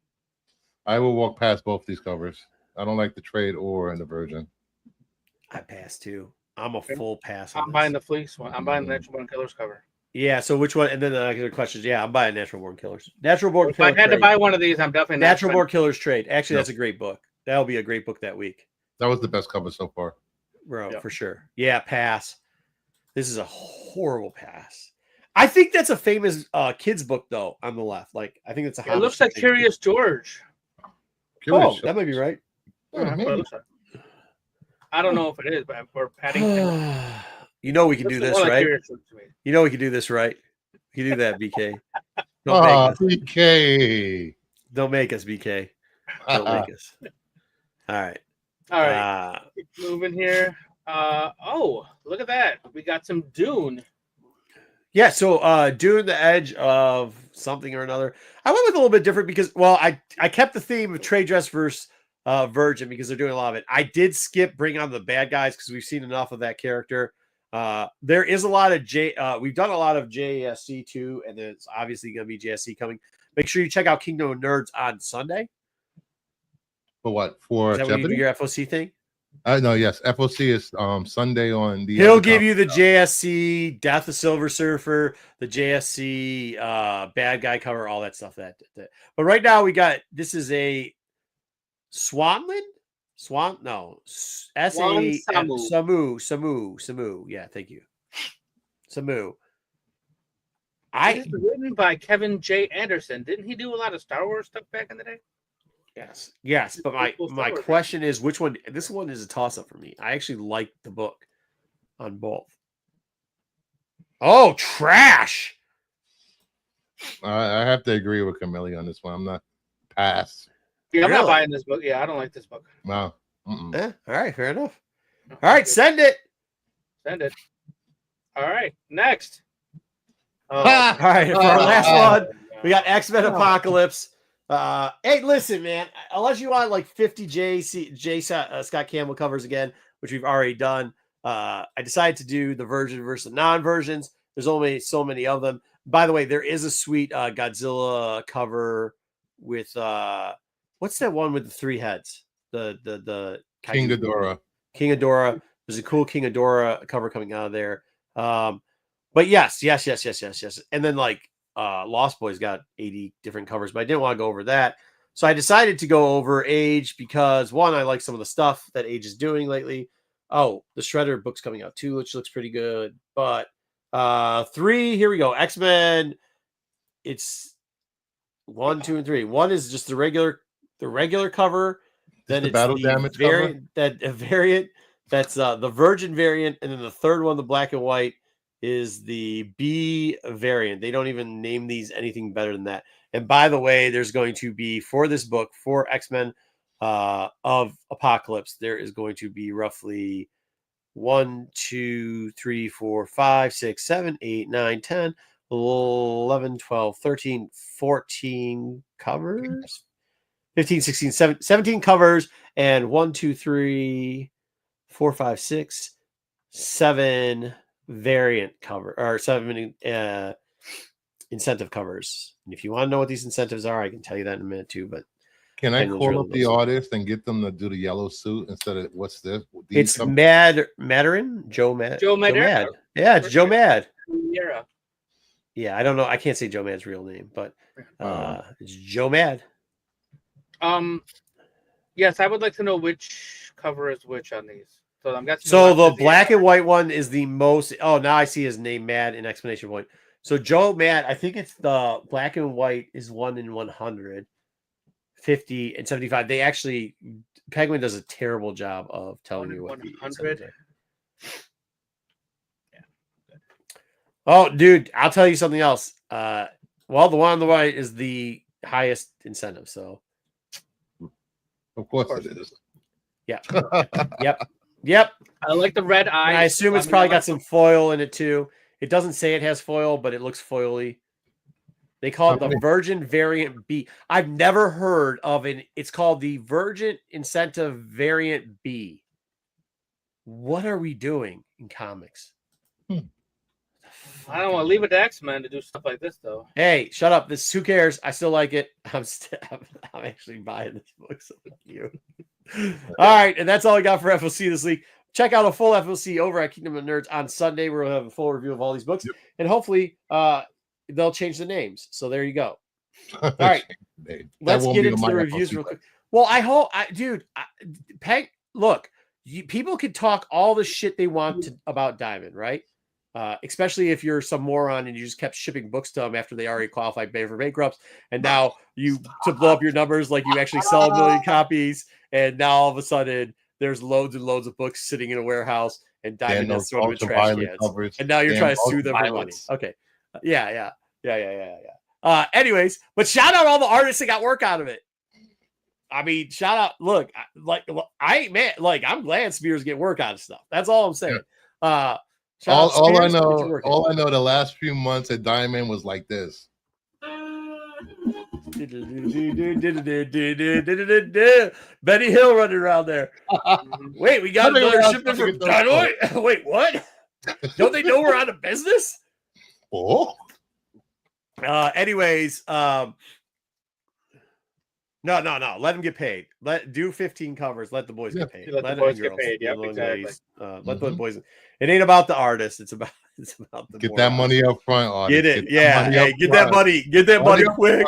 I will walk past both these covers. I don't like the trade or in the version. I pass too. I'm a full pass. I'm buying the fleece one. I'm buying the Natural Born Killers cover. Yeah. So which one? And then the question is, yeah, I'm buying Natural Born Killers. Natural Born. If I had to buy one of these, I'm definitely Natural Born Killers trade. Actually, that's a great book. That'll be a great book that week. That was the best cover so far, bro, for sure. Yeah, pass. This is a horrible pass. I think that's a famous kids book though on the left. Like I think it's a. It looks like Curious George. That might be right. I don't know if it is, but we're Paddington. You know we can do this, right? You know we can do this, right? You do that, BK. BK. Don't make us, BK. Don't make us. All right. Keep moving here. Look at that. We got some Dune. Yeah, so Dune, the edge of something or another. I went with a little bit different because, well, I kept the theme of trade dress versus Virgin because they're doing a lot of it. I did skip Bring on the Bad Guys because we've seen enough of that character. There is a lot of we've done a lot of JSC too, and there's obviously going to be JSC coming. Make sure you check out Kingdom of Nerds on Sunday. For what? For is that when you do your FOC thing? No, yes. FOC is Sunday on the. He'll give you the JSC Death of Silver Surfer, the JSC Bad Guy cover, all that stuff. That. But right now we got this is a Samu. Yeah, thank you. Samu. It's written by Kevin J. Anderson. Didn't he do a lot of Star Wars stuff back in the day? Yes. But my question is, which one? This one is a toss up for me. I actually like the book on both. Oh, trash! I have to agree with Camille on this one. I'm not pass. Yeah, I'm not buying this book. Yeah, I don't like this book. No. All right, fair enough. All right, send it. All right, next. All right, for our last one, we got X-Men Apocalypse. Hey, listen, man. Unless you want like 50 Scott Campbell covers again, which we've already done, I decided to do the version versus the non-versions. There's only so many of them. By the way, there is a sweet Godzilla cover with what's that one with the 3 heads? The King Ghidorah. King Ghidorah. There's a cool King Ghidorah cover coming out of there. But yes. And then like Lost Boys got 80 different covers, but I didn't want to go over that. So I decided to go over Age because, one, I like some of the stuff that Age is doing lately. Oh, the Shredder book's coming out too, which looks pretty good. But 3, here we go. X-Men. It's 1, 2, and 3. 1 is just the regular cover. Then the it's battle the damage variant, variant that's the Virgin variant, and then the third one, the black and white, is the B variant. They don't even name these anything better than that. And by the way, there's going to be, for this book, for X-Men of Apocalypse, there is going to be roughly 1, 2, 3, 4, 5, 6, 7, 8, 9, 10, 11, 12, 13, 14 covers. 15, 16, 17 covers, and 1, 2, 3, 4, 5, 6, 7 variant cover, or 7 incentive covers. And if you want to know what these incentives are, I can tell you that in a minute too. But can I call up the artist and get them to do the yellow suit instead of what's this? It's Madarin, Joe Mad. Yeah, it's Joe Mad. Yeah, I don't know. I can't say Joe Mad's real name, but it's Joe Mad. Yes, I would like to know which cover is which on these. So I'm guessing. So the black and white one is the most. Oh, now I see his name, Mad, in exclamation point. So Joe Mad, I think it's the black and white is 1 in 100, 50 and 75. They actually, Penguin does a terrible job of telling you what 100. Yeah. Oh, dude, I'll tell you something else. Well, the one on the right is the highest incentive. So. Of course it is. Yeah. Yep. I like the red eye. I assume it's probably got some foil in it too. It doesn't say it has foil, but it looks foily. They call it the Virgin Variant B. I've never heard of it's called the Virgin Incentive Variant B. What are we doing in comics? I don't want to leave it to X-Men to do stuff like this, though. Hey, shut up. Who cares? I still like it. I'm actually buying this book. So thank you. All right, and that's all I got for FOC this week. Check out a full FOC over at Kingdom of Nerds on Sunday. We'll have a full review of all these books, and hopefully they'll change the names. So there you go. All right, let's get into the reviews real quick. Well, I hope, Peg, look, people can talk all the shit they want about Diamond, right? Especially if you're some moron and you just kept shipping books to them after they already qualified for bankrupts, and now you to blow up your numbers like you actually sell 1 million copies, and now all of a sudden there's loads and loads of books sitting in a warehouse, and Diamond has thrown them in trash cans, and now you're trying to sue them for money. Okay, yeah. Anyways, but shout out all the artists that got work out of it. I mean, shout out. Look, I'm glad Spears get work out of stuff. That's all I'm saying. All I know, the last few months at Diamond was like this. Benny Hill running around there. Wait, we got another shipment from Dynamite. Wait, what? Don't they know we're out of business? Oh. Anyways, no. Let them get paid. Do 15 covers. Let the boys get paid. Let the boys get paid. Yep, exactly. Let the boys. It ain't about the artist. It's about the get that money up front. Artist. Get it. Get that money. Get that money quick.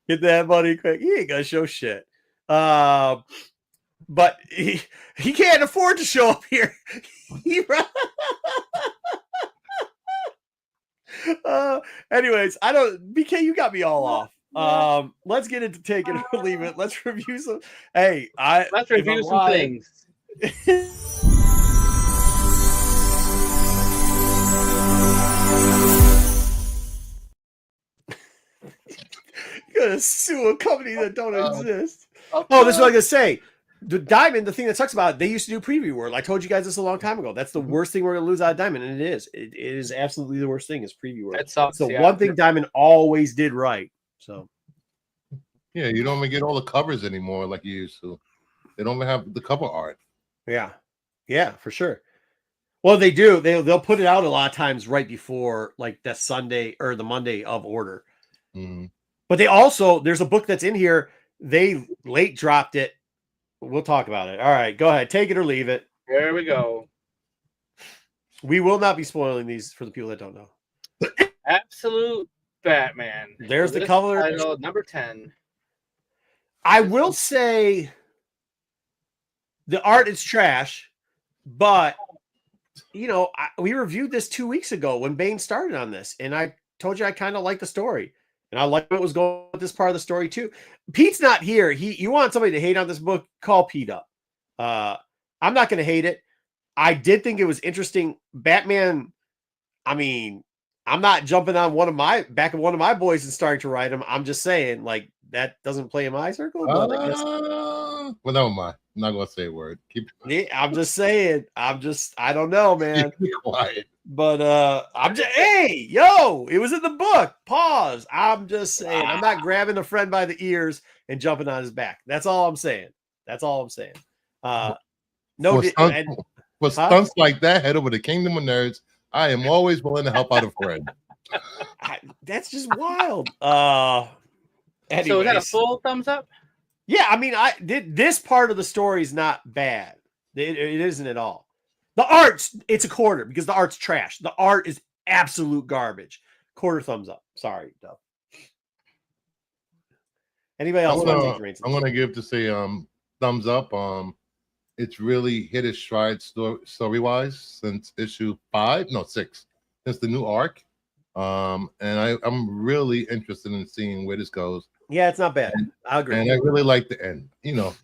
Get that money quick. He ain't gonna show shit. But he can't afford to show up here. Anyways, BK, you got me all off. Let's get into take it or leave it. Let's review some. Let's review some things. You're gonna sue a company that don't exist. Oh, this is what I'm gonna say. The Diamond, the thing that sucks about it, they used to do preview world. I told you guys this a long time ago. That's the worst thing we're gonna lose out of Diamond, and it is. It is absolutely the worst thing is preview world. It's the one thing Diamond always did right. So yeah, you don't even get all the covers anymore like you used to. They don't even have the cover art. Yeah, for sure. Well, they do. They'll put it out a lot of times right before like that Sunday or the Monday of order. Mm-hmm. But they also, there's a book that's in here. They late dropped it. We'll talk about it. All right, go ahead. Take it or leave it. There we go. We will not be spoiling these for the people that don't know. Absolute Batman. There's the cover. Title, number 10. I will say the art is trash, but we reviewed this 2 weeks ago when Bane started on this, and I told you I kind of like the story, and I like what was going on with this part of the story too. Pete's not here. You want somebody to hate on this book? Call Pete up. I'm not going to hate it. I did think it was interesting. Batman. I mean, I'm not jumping on one of my boys and starting to write him. I'm just saying, like, that doesn't play in my circle. But I guess, well, never mind. I'm not gonna say a word. I'm just saying. I don't know, man. Keep quiet. But hey, yo, it was in the book. Pause. I'm just saying. I'm not grabbing a friend by the ears and jumping on his back. That's all I'm saying. For stunts like that, head over to Kingdom of Nerds. I am always willing to help out a friend. That's just wild. Anyways. So is that a full thumbs up? Yeah, I mean, this part of the story is not bad. It isn't at all. The art's it's a quarter because the art's trash. The art is absolute garbage. Quarter thumbs up. Sorry, Dub. Anybody else? I'm gonna give to say thumbs up. It's really hit its stride story-wise since issue 6, since the new arc. And I'm really interested in seeing where this goes. Yeah, it's not bad. I agree. And I really like the end. You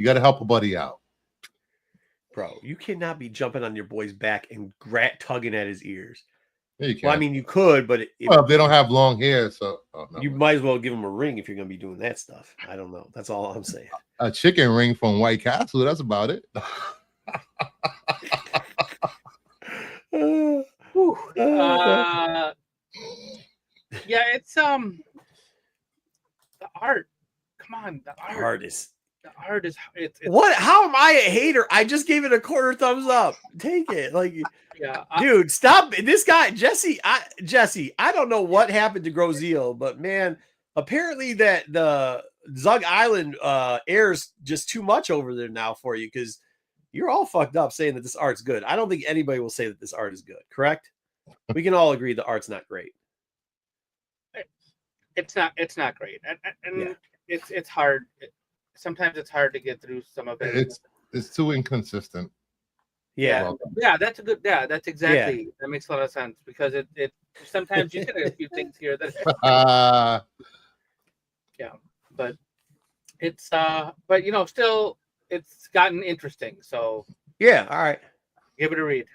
got to help a buddy out. Bro, you cannot be jumping on your boy's back and tugging at his ears. Yeah, you can. Well, I mean, you could, but if they don't have long hair, so you might as well give them a ring if you're going to be doing that stuff. I don't know. That's all I'm saying. A chicken ring from White Castle. That's about it. Yeah, it's the art. Come on, the art is it's what? How am I a hater? I just gave it a quarter thumbs up. Take it, like, yeah, dude. Stop this guy, Jesse. I don't know what happened to Grozeal, but man, apparently that the Zug Island airs just too much over there now for you because you're all fucked up saying that this art's good. I don't think anybody will say that this art is good. Correct? We can all agree the art's not great. It's not great, and yeah. It's hard. Sometimes it's hard to get through some of it. It's too inconsistent. Yeah. Yeah, that's a good. Yeah, that's exactly. Yeah. That makes a lot of sense because it sometimes you get a few things here that. Yeah, but it's but still it's gotten interesting. So yeah, all right, give it a read.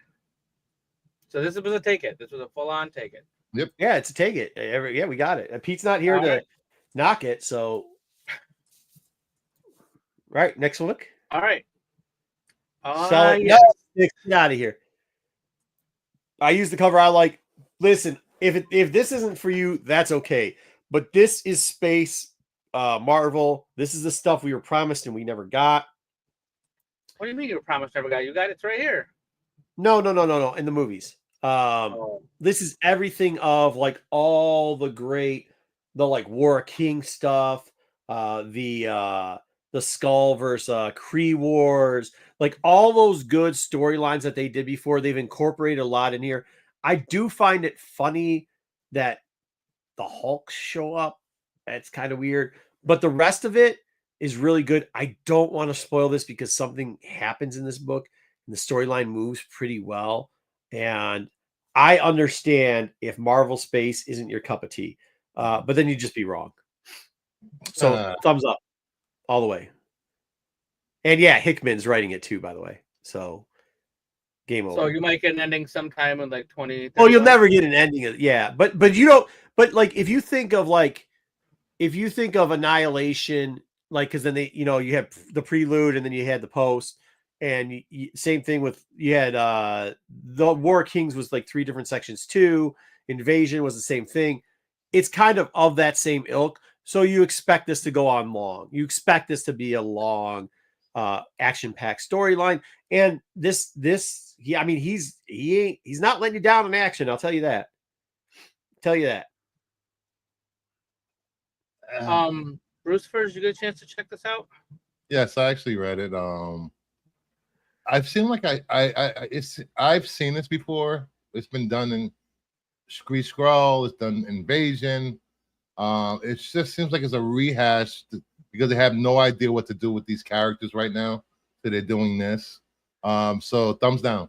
So this was a take it. This was a full on take it. Yep. Yeah, it's a take it. Yeah, we got it. Pete's not here to knock it, so. Right, next look. All right. Yes. Get out of here. I use the cover I like. Listen, if this isn't for you, that's okay. But this is space Marvel. This is the stuff we were promised and we never got. What do you mean you were promised never got? You got it. It's right here. No. In the movies. This is everything of like all the like War King stuff, the Skull versus Kree Wars, like all those good storylines that they did before. They've incorporated a lot in here. I do find it funny that the Hulks show up. It's kind of weird, but the rest of it is really good. I don't want to spoil this because something happens in this book and the storyline moves pretty well. And I understand if Marvel space isn't your cup of tea, but then you'd just be wrong. So thumbs up all the way. And yeah, Hickman's writing it too, by the way. So game over. So you might get an ending sometime in like 20. Oh, you'll never get an ending. Yeah, but you don't. But like if you think of Annihilation, like because then you have the prelude and then you had the post, and same thing with you had the War Kings was like 3 different sections too. Invasion was the same thing. It's kind of that same ilk. So you expect this to go on long. You expect this to be a long, action-packed storyline. And he's not letting you down in action. I'll tell you that. Bruce, first, you get a chance to check this out? Yes, I actually read it. I've seen I've seen this before. It's been done in Scree Scroll. It's done Invasion. It just seems like it's a rehash because they have no idea what to do with these characters right now. So they're doing this. So thumbs down.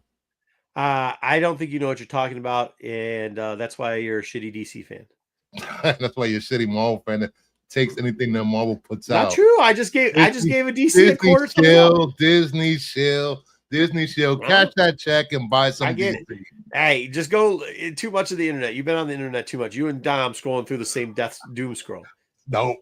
I don't think you know what you're talking about, and that's why you're a shitty DC fan. That's why you're a shitty Marvel fan that takes anything that Marvel puts Not out. true. I just gave a DC a quarter. Disney Shield. Cash that check and buy some. I get DC. it. Hey, just go too much of the internet. You've been on the internet too much. You and Dom scrolling through the same doom scroll. Nope.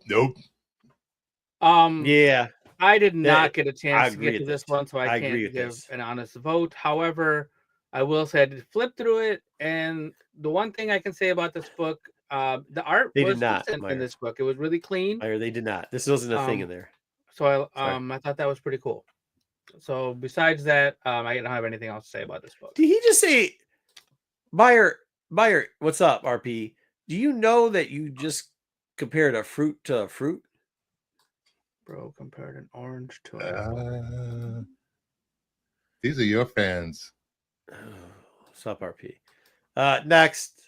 Yeah. I did not get a chance to get to this one, so I can't give an honest vote. However, I will say I did flip through it, and the one thing I can say about this book, the art was decent in this book. It was really clean. They did not. This wasn't a thing in there. So I thought that was pretty cool. So besides that, I don't have anything else to say about this book. Did he just say, Meyer, what's up, RP? Do you know that you just compared a fruit to a fruit? Bro, compared an orange to a... These are your fans. What's up, RP? Next.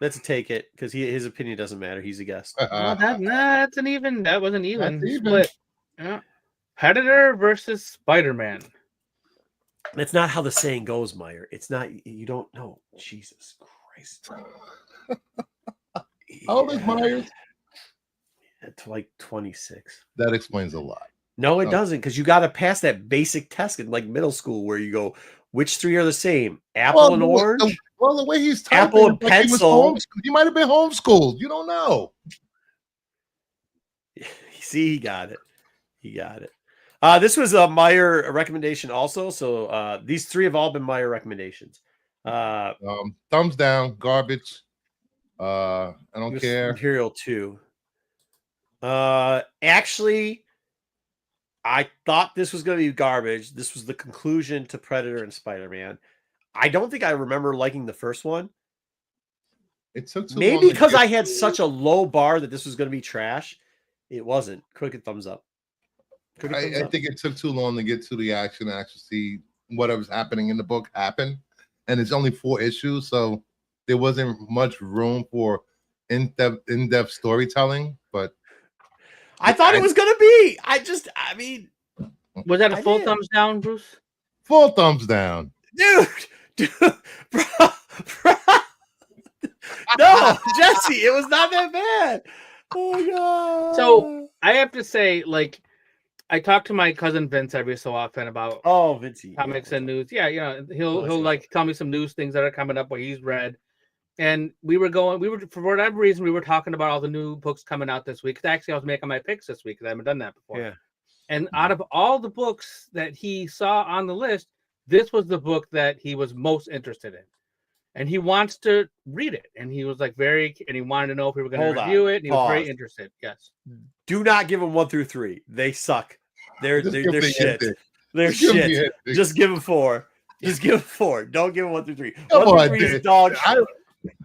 Let's take it because his opinion doesn't matter. He's a guest. That's an even. That wasn't even. Split. Yeah. Predator versus Spider-Man. That's not how the saying goes, Meyer. It's not. You don't know. Jesus Christ. How old is Myers? It's like 26. That explains a lot. No, it doesn't, because you got to pass that basic test in like middle school where you go, which three are the same? Apple and orange? The way he's typing, apple and pencil. He might have been homeschooled. You don't know. See, he got it. This was a Meyer recommendation also. So these three have all been Meyer recommendations. Thumbs down, garbage. I don't care. Imperial 2. Actually, I thought this was going to be garbage. This was the conclusion to Predator and Spider-Man. I don't think I remember liking the first one. It took too maybe because I had such a low bar that this was going to be trash. It wasn't. Quick thumbs up. I think it took too long to get to the action and actually see whatever's happening in the book happen. And it's only 4 issues, so there wasn't much room for in-depth storytelling. But I thought it was going to be. Was that a full thumbs down, Bruce? Full thumbs down. Dude, bro. No, Jesse, it was not that bad. Oh god. So I have to say, like, I talk to my cousin Vince every so often about Vincey comics and news. Yeah, he'll like tell me some news things that are coming up what he's read. And we were for whatever reason we were talking about all the new books coming out this week. Actually, I was making my picks this week because I haven't done that before. Yeah. And out of all the books that he saw on the list, this was the book that he was most interested in. And he wants to read it. And he was like and he wanted to know if we were going to review it. And he was very interested. Yes. Do not give them 1 through 3. They suck. They're shit. They're shit. Just give them 4. Just give them 4. Don't give them 1 through 3. Come 1 through 3 is dog shit.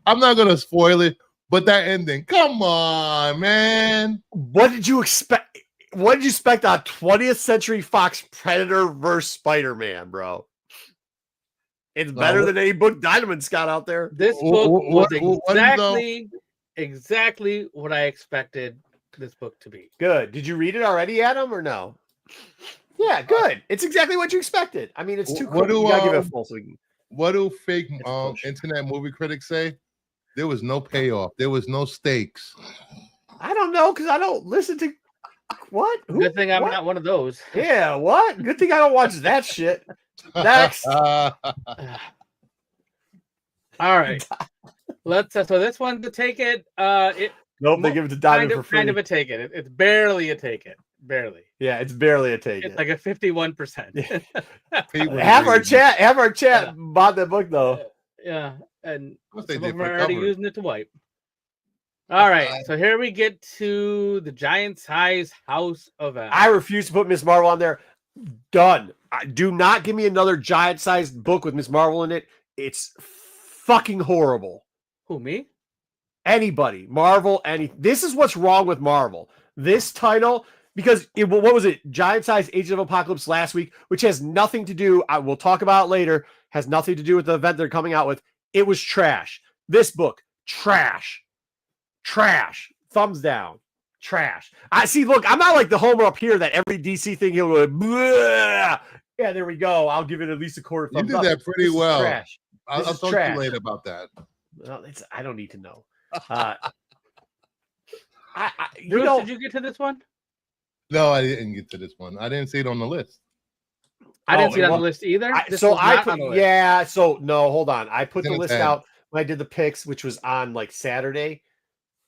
I'm not going to spoil it, but that ending, come on, man. What did you expect? What did you expect on 20th Century Fox Predator versus Spider-Man, bro? It's better than any book Dynaman's got out there. This book was exactly what I expected this book to be. Good. Did you read it already, Adam, or no? Yeah, good. It's exactly what you expected. I mean, it's too quick. You gotta give it a full. What do fake internet movie critics say? There was no payoff. There was no stakes. I don't know because I don't listen to what. Good thing I'm not one of those. Yeah, what? Good thing I don't watch that shit. Next. All right. Let's. So this one to take it. Nope, they give it to Diamond for free. Kind of a take it. It's barely a take it. Barely. Yeah, it's barely a take. It's like a 51%. Have our chat bought that book though. Yeah, and some of them are already using it to wipe. All right, so here we get to the giant size House of M. I refuse to put Miss Marvel on there. Done. Do not give me another giant sized book with Miss Marvel in it. It's fucking horrible. Who, me? Anybody. Marvel, this is what's wrong with Marvel. This title, because what was it? Giant size Agent of Apocalypse last week, which has nothing to do, we'll talk about it later, has nothing to do with the event they're coming out with. It was trash. This book, trash. Thumbs down. Trash. I see. Look, I'm not like the homer up here that every DC thing he'll go, bleh. Yeah, there we go. I'll give it at least a quarter thumbs You up. did that pretty This is well. trash. I'll talk to you later about that. Well, I don't need to know. Bruce, did you get to this one? No, I didn't get to this one. I didn't see it on the list. I didn't see it on the list either. So hold on. I put the list out when I did the picks, which was on like Saturday,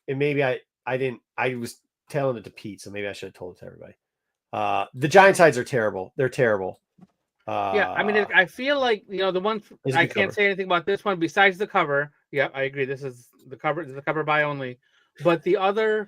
and maybe I didn't. I was telling it to Pete, so maybe I should have told it to everybody. The Giant sides are terrible. They're terrible. Yeah, I mean, I feel like the one I can't say anything about this one besides the cover. Yeah, I agree. This is the cover. The cover by only, but the other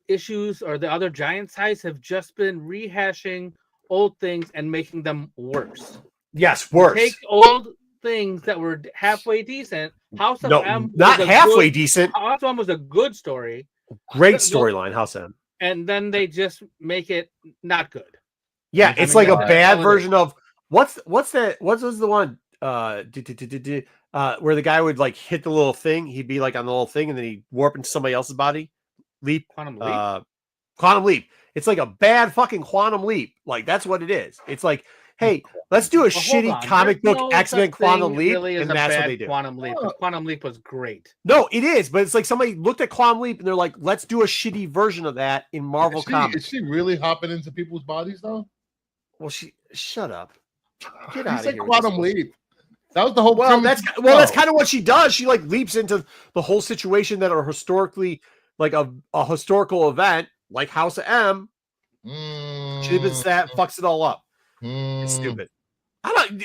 issues or the other Giant sides have just been rehashing old things and making them worse. Yes, worse. Take old things that were halfway decent. House of M, not halfway decent. House of M was a good story. Great storyline, House of M. And then they just make it not good. Yeah, it's like a bad version of what's that? What was the one? Where the guy would like hit the little thing, he'd be like on the little thing, and then he'd warp into somebody else's body. Quantum Leap. Quantum Leap. It's like a bad fucking Quantum Leap. Like that's what it is. It's like, hey, let's do a shitty comic book X-Men Quantum Leap, and that's what they do. Quantum Leap. Quantum Leap was great. No, it is, but it's like somebody looked at Quantum Leap and they're like, let's do a shitty version of that in Marvel Comics. Is she really hopping into people's bodies though? Well, shut up. Get out of here. Quantum Leap. That was the whole. That's kind of what she does. She like leaps into the whole situation that are historically like a historical event, like House of M. She leaps that, fucks it all up. It's stupid.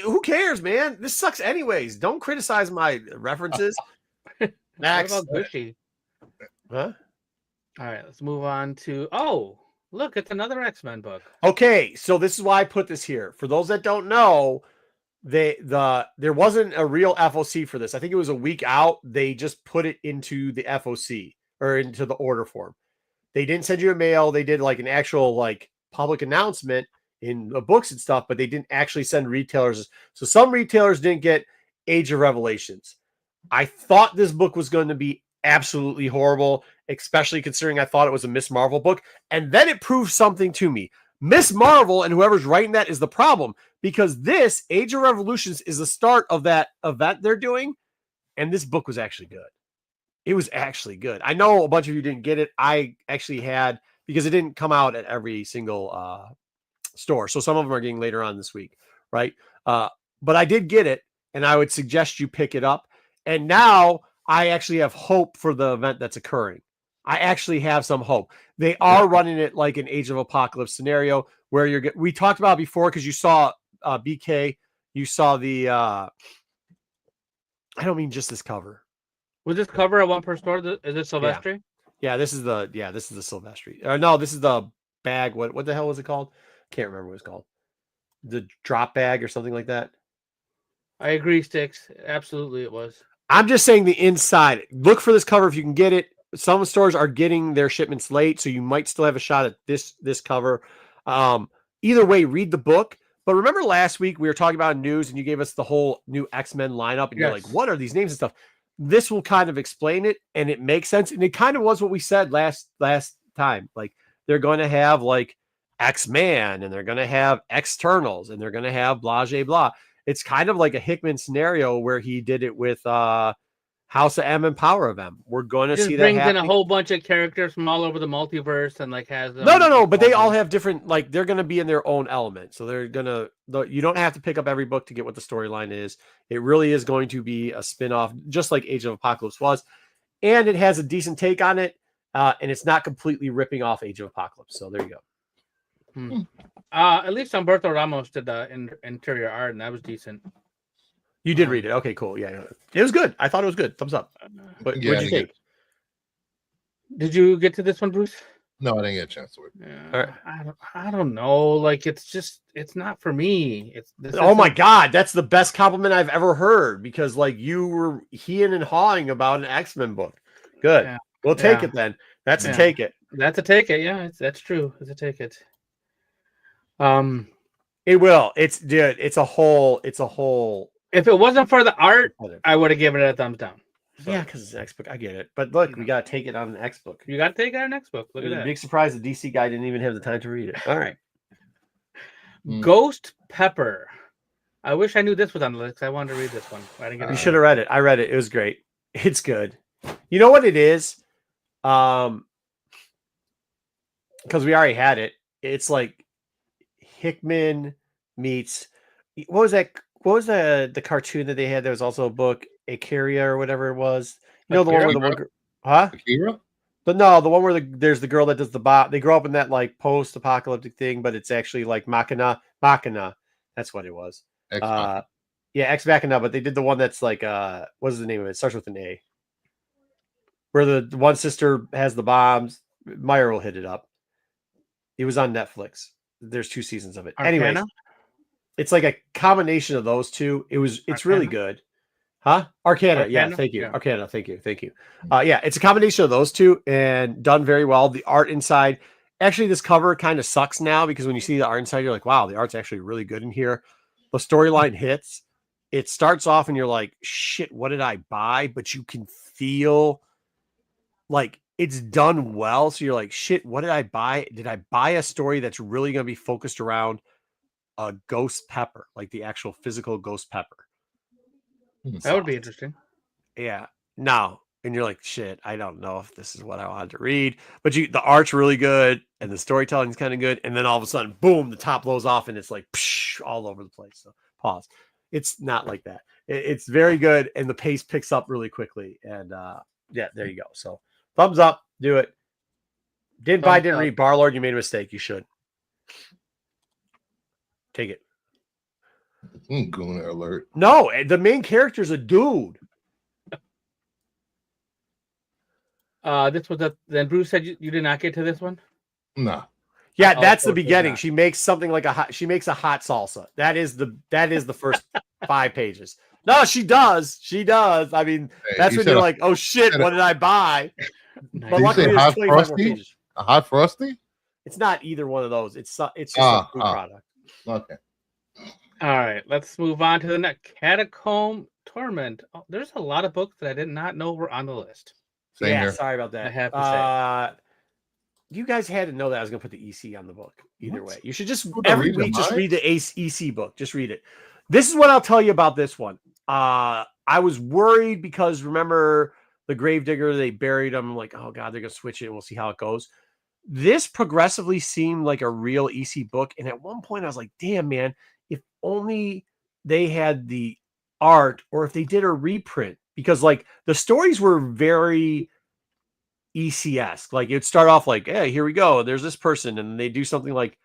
Who cares, man? This sucks anyways. Don't criticize my references. Next. What about Gushy? Huh? All right, let's move on to. Oh, look, it's another X-Men book. Okay, so this is why I put this here. For those that don't know, there wasn't a real FOC for this. I think it was a week out. They just put it into the FOC or into the order form. They didn't send you a mail. They did like an actual like public announcement in the books and stuff, but they didn't actually send retailers. So some retailers didn't get Age of Revelations. I thought this book was going to be absolutely horrible, especially considering I thought it was a Miss Marvel book. And then it proved something to me. Miss Marvel and whoever's writing that is the problem, because this Age of Revolutions is the start of that event they're doing. And this book was actually good. It was actually good. I know a bunch of you didn't get it. I actually had, because it didn't come out at every single store. So some of them are getting later on this week, right? But I did get it, and I would suggest you pick it up. And now I actually have hope for the event that's occurring. I actually have some hope. They are running it like an Age of Apocalypse scenario where we talked about it before, because you saw BK, you saw the I don't mean just this cover. Was this cover at one per store? Is it Silvestri? Yeah, this is the Silvestri. No, this is the bag. What the hell was it called? Can't remember what it's called. The drop bag or something like that. I agree, Sticks. Absolutely, it was. I'm just saying the inside. Look for this cover if you can get it. Some stores are getting their shipments late, so you might still have a shot at this cover. Either way, read the book. But remember last week we were talking about news, and you gave us the whole new X-Men lineup, and you're like, what are these names and stuff? This will kind of explain it, and it makes sense. And it kind of was what we said last time. Like, they're going to have like X-Man, and they're going to have Externals, and they're going to have blah, blah, blah. It's kind of like a Hickman scenario where he did it with House of M and Power of M. We're going to see that brings in a whole bunch of characters from all over the multiverse and like has no, but they all have different, like they're going to be in their own element. So they're going to, you don't have to pick up every book to get what the storyline is. It really is going to be a spin-off, just like Age of Apocalypse was. And it has a decent take on it. And it's not completely ripping off Age of Apocalypse. So there you go. At least Humberto Ramos did the interior art, and that was decent. You did read it. Okay, cool. Yeah, it was good. I thought it was good. Thumbs up. But what did you think? Did you get to this one, Bruce? No, I didn't get a chance to it. Yeah, all right. I don't know. Like, it's not for me. Oh my God, that's the best compliment I've ever heard, because like you were heeing and hawing about an X-Men book. Good. Yeah. We'll take it then. That's a take it. That's a take it. Yeah, that's true. It's a take it. It will. It's a whole. If it wasn't for the art, I would have given it a thumbs down. So. Yeah, because it's an X book. I get it. But look, we got to take it on an X book. You got to take it on an X book. Look at a that. big surprise. The DC guy didn't even have the time to read it. All right. Ghost Pepper. I wish I knew this was on the list. I wanted to read this one. I didn't get You should have read it. I read it. It was great. It's good. You know what it is? Because we already had it. It's like Hickman meets what was that? What was the cartoon that they had? There was also a book, Akaria or whatever it was. You know, the one where the one, huh? Akira? But no, the one where there's the girl that does the bot. They grow up in that like post-apocalyptic thing, but it's actually like Machina. That's what it was. X-Machina. Yeah, Ex Machina. But they did the one that's like what is the name of it? It starts with an A. Where the one sister has the bombs. Meyer will hit it up. It was on Netflix. There's 2 seasons of it. Anyway, it's like a combination of those two. It's really good. Huh? Arcana. Yeah, thank you. Yeah. Arcana, thank you. Yeah, it's a combination of those two and done very well. The art inside. Actually, this cover kind of sucks now because when you see the art inside, you're like, wow, the art's actually really good in here. The storyline hits. It starts off and you're like, shit, what did I buy? But you can feel like it's done well. So you're like, shit, what did I buy? Did I buy a story that's really going to be focused around a ghost pepper, like the actual physical ghost pepper? That would be interesting. Yeah. No. And you're like, shit, I don't know if this is what I wanted to read. But the art's really good and the storytelling's kind of good. And then all of a sudden, boom, the top blows off and it's like psh, all over the place. So pause. It's not like that. It's very good. And the pace picks up really quickly. And yeah, there you go. So thumbs up. Do it. Didn't read Barlord. You made a mistake. You should. Take it. Gooner alert. No, the main character's a dude. This was then Bruce said you did not get to this one? No. Yeah, that's the beginning. She makes something like she makes a hot salsa. That is the first 5 pages. No, she does. She does. I mean, that's when you're like, oh shit, what did I buy? But luckily hot frosty? A hot frosty? It's not either one of those. It's just a food product. Okay. All right, let's move on to the next Catacomb Torment. Oh, there's a lot of books that I did not know were on the list. Same here. Sorry about that. I have to say. You guys had to know that I was going to put the EC on the book. Either way, you should just every week just read the EC book. Just read it. This is what I'll tell you about this one. I was worried because remember the Gravedigger, they buried him. Like, oh god, they're going to switch it and we'll see how it goes. This progressively seemed like a real EC book, and at one point I was like, damn man, if only they had the art or if they did a reprint, because like the stories were very EC-esque. Like it'd start off like, hey, here we go. There's this person. And they do something like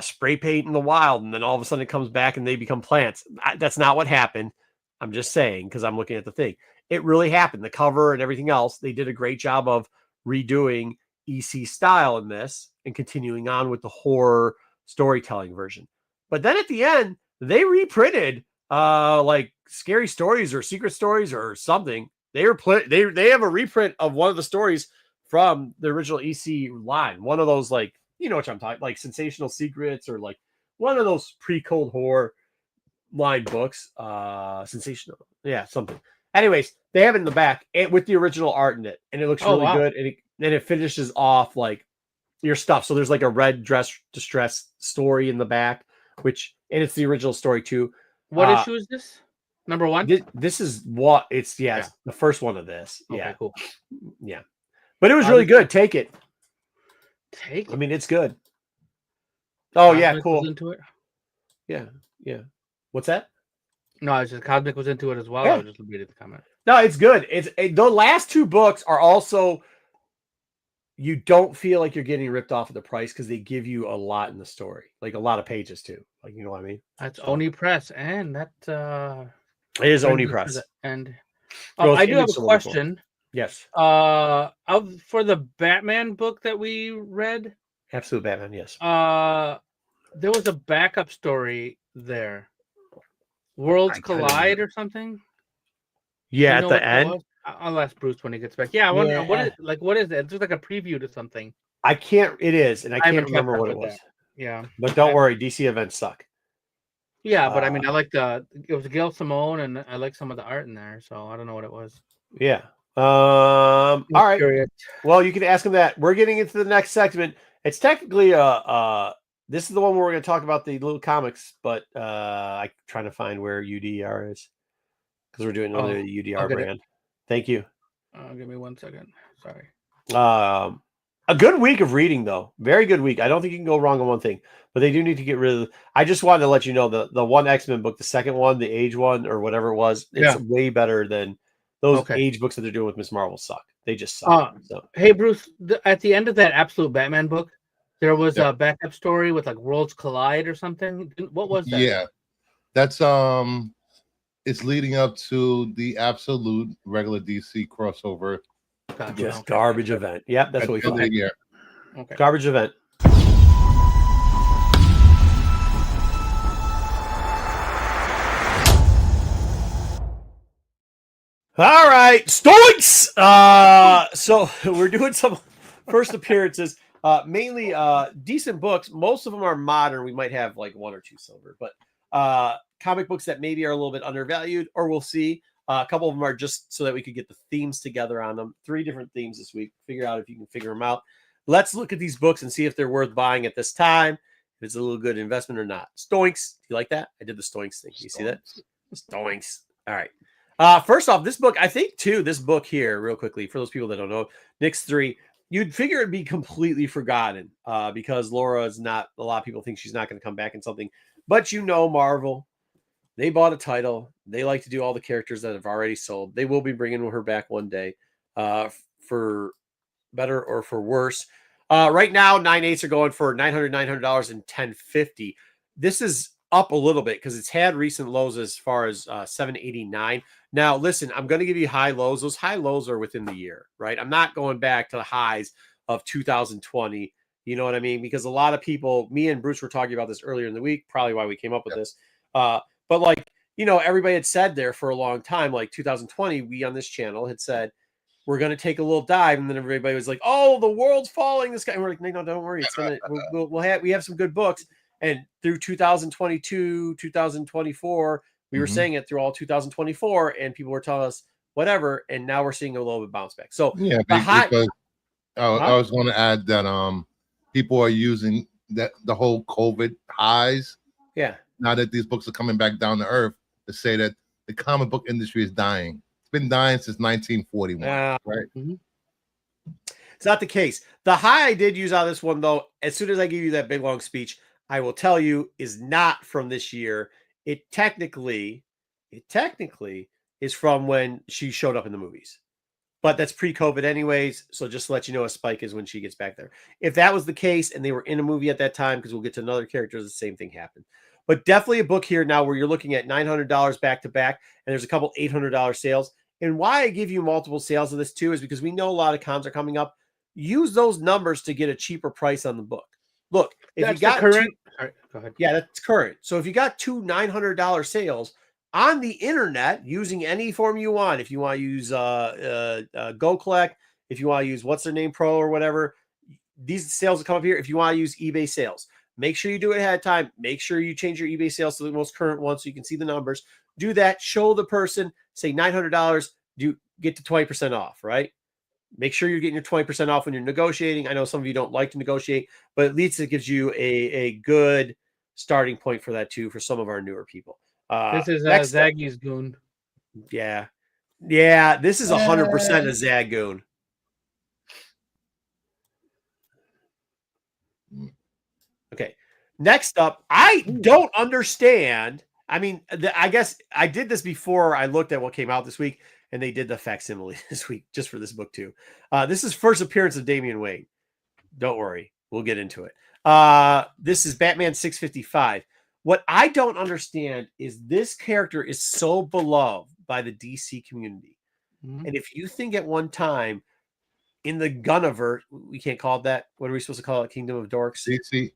spray paint in the wild. And then all of a sudden it comes back and they become plants. That's not what happened. I'm just saying, because I'm looking at the thing. It really happened. The cover and everything else. They did a great job of redoing EC style in this and continuing on with the horror storytelling version. But then at the end, they reprinted like scary stories or secret stories or something. They have a reprint of one of the stories from the original EC line. One of those, like, you know what I'm talking, like Sensational Secrets or like one of those pre-Cold Horror line books. Sensational, yeah, something. Anyways, they have it in the back with the original art in it, and it looks really good. And it finishes off like your stuff. So there's like a red dress distress story in the back, and it's the original story too. What issue is this? Number 1? This is what it's the first one of this. Okay, yeah, cool. Yeah, but it was really good. Take it. Take it. I mean, it's good. Oh yeah, cool. Into it. Yeah. What's that? No, I was just Cosmic was into it as well. Yeah. I was just reading the comment. No, it's good. The last 2 books are also. You don't feel like you're getting ripped off of the price because they give you a lot in the story, like a lot of pages too. Like, you know what I mean? That's Oni Press, and that it is Oni Press. And I do have a question. Yes. For the Batman book that we read, Absolute Batman. Yes. there was a backup story there. Worlds Collide or something. Yeah, at the end. I'll ask Bruce when he gets back. Yeah, I wonder what is that? It's just like a preview to something. I can't. It is, and I can't remember what it was. Yeah, but don't worry, DC events suck. Yeah, but I mean, I like it was Gail Simone, and I like some of the art in there. So I don't know what it was. Yeah. All right. Curious. Well, you can ask him that. We're getting into the next segment. It's technically this is the one where we're going to talk about the little comics, but I'm trying to find where UDR is because we're doing another UDR brand. Thank you. Give me 1 second. Sorry. A good week of reading, though. Very good week. I don't think you can go wrong on one thing, but they do need to get rid of. I just wanted to let you know the one X-Men book, the second one, the Age one or whatever it was. It's way better than those Age books that they're doing with Miss Marvel. Suck. They just suck. Hey, Bruce. At the end of that Absolute Batman book, there was a backup story with like Worlds Collide or something. What was that? Yeah, that's it's leading up to the Absolute regular DC crossover. Just garbage event. Yep, that's what we call it. Yeah. Okay. Garbage event. All right, Stoics. So we're doing some first appearances. Mainly decent books. Most of them are modern. We might have like one or two silver, but comic books that maybe are a little bit undervalued, or we'll see. A couple of them are just so that we could get the themes together on them. 3 different themes this week. Figure out if you can figure them out. Let's look at these books and see if they're worth buying at this time. If it's a little good investment or not. Stoinks. Do you like that? I did the Stoinks thing. You see that? Stoinks. All right. First off, this book, I think, too, this book here, real quickly, for those people that don't know, Nyx 3, you'd figure it'd be completely forgotten because Laura is not, a lot of people think she's not going to come back in something. But you know Marvel. They bought a title. They like to do all the characters that have already sold. They will be bringing her back one day for better or for worse. Right now, 9/8 are going for $900 and $10.50. This is up a little bit because it's had recent lows as far as $7.89. Now, listen, I'm going to give you high lows. Those high lows are within the year, right? I'm not going back to the highs of 2020. You know what I mean? Because a lot of people, me and Bruce were talking about this earlier in the week, probably why we came up with this. But like, you know, everybody had said there for a long time, like 2020, we on this channel had said, we're going to take a little dive. And then everybody was like, oh, the world's falling. This guy. And we're like, no, don't worry. It's going to, we have some good books. And through 2022, 2024, we were saying it through all 2024 and people were telling us whatever. And now we're seeing a little bit bounce back. So yeah, because I was going to add that people are using that the whole COVID highs. Yeah. Now that these books are coming back down to earth to say that the comic book industry is dying. It's been dying since 1941, right? Mm-hmm. It's not the case. The high I did use on this one, though, as soon as I give you that big, long speech, I will tell you is not from this year. It technically is from when she showed up in the movies. But that's pre-COVID anyways, so just to let you know, a spike is when she gets back there. If that was the case and they were in a movie at that time, because we'll get to another character, the same thing happened. But definitely a book here now where you're looking at $900 back to back, and there's a couple $800 sales. And why I give you multiple sales of this too is because we know a lot of cons are coming up. Use those numbers to get a cheaper price on the book. Look, if you got current, all right, go ahead. Yeah, that's current. So if you got 2 $900 sales on the internet using any form you want, if you want to use Go Collect, if you want to use What's Their Name Pro or whatever, these sales will come up here. If you want to use eBay sales, make sure you do it ahead of time. Make sure you change your eBay sales to the most current one so you can see the numbers. Do that. Show the person, say $900, do get to 20% off, right? Make sure you're getting your 20% off when you're negotiating. I know some of you don't like to negotiate, but at least it gives you a good starting point for that too, for some of our newer people. This is Zaggy's goon. Yeah. Yeah, this is 100% a Zag goon. Okay. Next up, I don't understand. I mean, I guess I did this before I looked at what came out this week, and they did the facsimile this week just for this book too. This is first appearance of Damian Wayne. Don't worry. We'll get into it. This is Batman 655. What I don't understand is this character is so beloved by the DC community. Mm-hmm. And if you think at one time in the Gunniverse, we can't call it that. What are we supposed to call it? Kingdom of Dorks? DCU.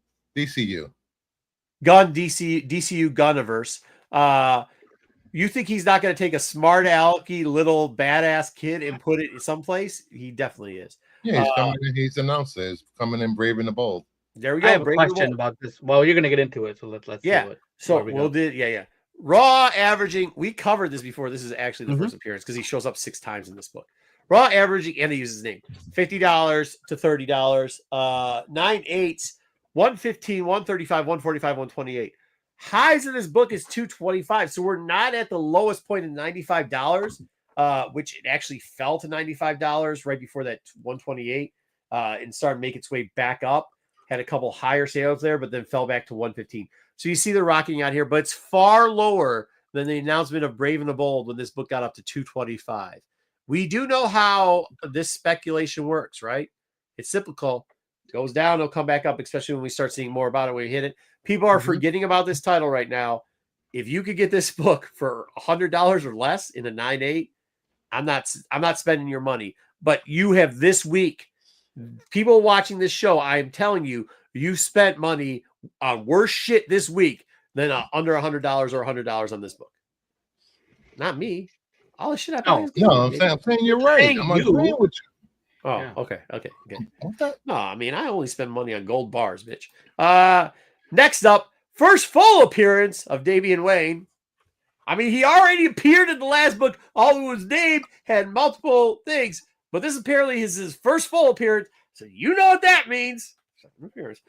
DCU Gunniverse. You think he's not going to take a smart alecky little badass kid and put it in someplace? He definitely is. Yeah, he's coming in. He's announced it. He's coming in brave and the bold. There we go. I have a question about this. Well, you're going to get into it, so let's see what. So we'll do. Yeah. Raw averaging. We covered this before. This is actually the first appearance because he shows up 6 times in this book. Raw averaging, and he uses his name. $50 to $30. 9/8, 115, 135, 145, 128. Highs in this book is $225. So we're not at the lowest point in $95, which it actually fell to $95 right before that 128 and started making its way back up. Had a couple higher sales there, but then fell back to 115. So you see the rocking out here, but it's far lower than the announcement of Brave and the Bold when this book got up to 225. We do know how this speculation works, right? It's cyclical. It goes down, it'll come back up, especially when we start seeing more about it when we hit it. People are forgetting about this title right now. If you could get this book for $100 or less in a 9/8, I'm not spending your money. But you have this week. People watching this show, I am telling you, you spent money on worse shit this week than under $100 or $100 on this book. Not me. All the shit I buy. No, I'm saying you're right. I'm agreeing with you. Oh, yeah. Okay. No, I mean, I only spend money on gold bars, bitch. Next up, first full appearance of Damian Wayne. I mean, he already appeared in the last book. All who was named had multiple things, but this apparently is his first full appearance. So you know what that means.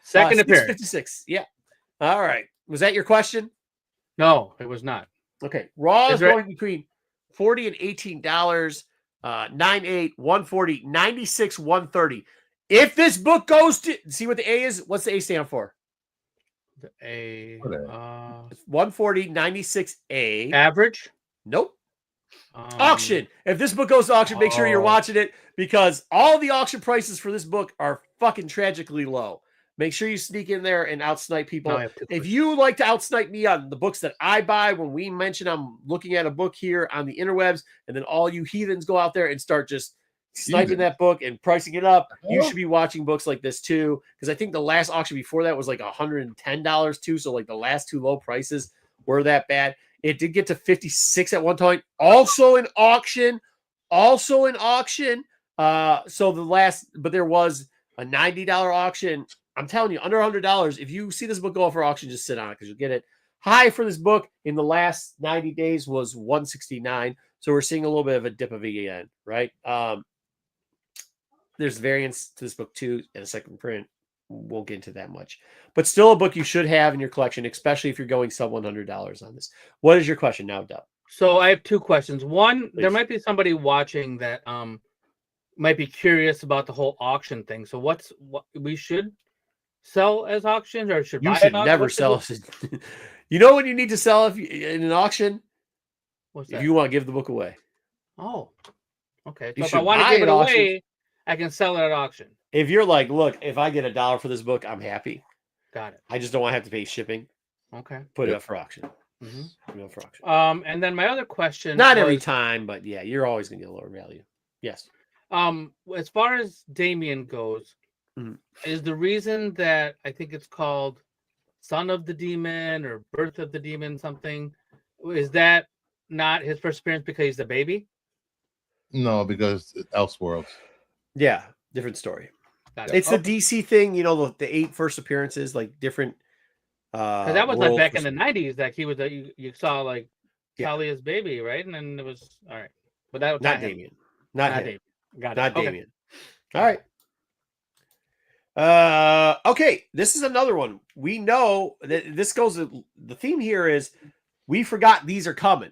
Second appearance. 56. Yeah. All right. Was that your question? No, it was not. Okay. Raw is going between $40 and $18. 9/8, 140, 96, 130. If this book goes to see what the A is, what's the A stand for? The A 140, 96 A. Average? Nope. Auction. If this book goes to auction, make sure you're watching it because all the auction prices for this book are fucking tragically low. Make sure you sneak in there and outsnipe people. If you like to outsnipe me on the books that I buy, when we mention I'm looking at a book here on the interwebs, and then all you heathens go out there and start just sniping that book and pricing it up, you should be watching books like this too. Because I think the last auction before that was like $110 too. So like the last 2 low prices were that bad. It did get to 56 at one point. Also in auction. So the last, but there was a $90 auction. I'm telling you, under $100, if you see this book go up for auction, just sit on it because you'll get it. High for this book in the last 90 days was 169. So we're seeing a little bit of a dip of again, right? There's variants to this book too in a second print. Won't get into that much. But still a book you should have in your collection, especially if you're going sub $100 on this. What is your question now, Dub? So I have 2 questions. One, there might be somebody watching that might be curious about the whole auction thing. So what we should sell as auctions, or should you should never sell? You know when you need to sell in an auction? What's that? If you want to give the book away. Oh, okay. So if I want to give it away, I can sell it at auction. If you're like, look, if I get $1 for this book, I'm happy. Got it. I just don't want to have to pay shipping. Okay. Put it up for auction. Mm-hmm. Put it up for auction. And then my other question. Not every time, but yeah, you're always going to get a lower value. Yes. As far as Damian goes, is the reason that I think it's called Son of the Demon or Birth of the Demon something, is that not his first appearance because he's the baby? No, because Elseworlds. Yeah, different story. It's the DC thing, you know, the 8 first appearances, like different. That was like back in the 90s, like he was you saw like Talia's baby, right? And then it was all right, but that was not Damian, not Damian, got it. Not okay. Damian. All right. Okay, this is another one. We know that this goes. The theme here is we forgot these are coming.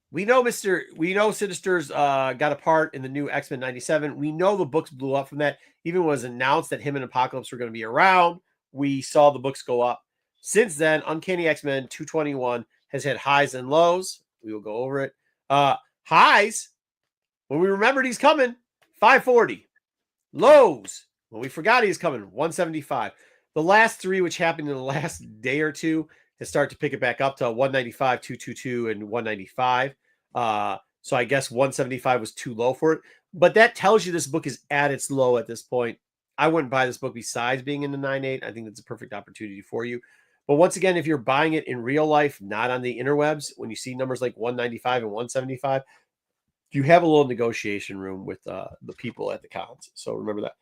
We know Sinister's got a part in the new X-Men 97. We know the books blew up from that. Even when it was announced that him and Apocalypse were going to be around, we saw the books go up. Since then, Uncanny X-Men 221 has had highs and lows. We will go over it. Highs, when we remembered he's coming, 540. Lows, when we forgot he's coming, 175. The last 3, which happened in the last day or two, has started to pick it back up to 195, 222, and 195. So I guess 175 was too low for it. But that tells you this book is at its low at this point. I wouldn't buy this book besides being in the 9.8. I think that's a perfect opportunity for you. But once again, if you're buying it in real life, not on the interwebs, when you see numbers like 195 and 175, you have a little negotiation room with the people at the cons. So remember that.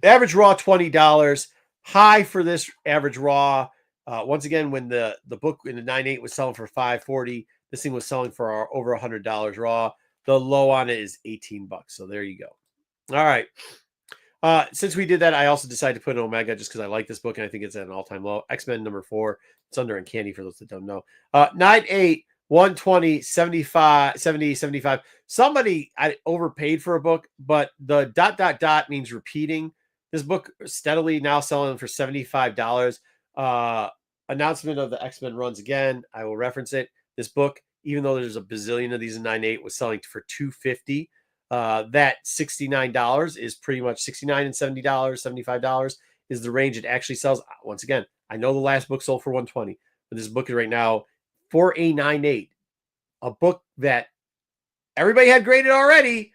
Average raw $20. high for this average raw. Once again, when the book in the 9.8 was selling for $540, this thing was selling for over $100 raw. The low on it is $18. So there you go. All right. Since we did that, I also decided to put an Omega just because I like this book and I think it's at an all-time low. X-Men number 4. It's under Uncanny for those that don't know. 9.8, 120, 75, 70, 75. Somebody I overpaid for a book, but the ... means repeating. This book steadily now selling for $75. Announcement of the X-Men runs again. I will reference it. This book, even though there's a bazillion of these in 9.8, was selling for $250. That $69 is pretty much $69 and $70, $75 is the range it actually sells. Once again, I know the last book sold for $120, but this book is right now for a 9.8, a book that everybody had graded already,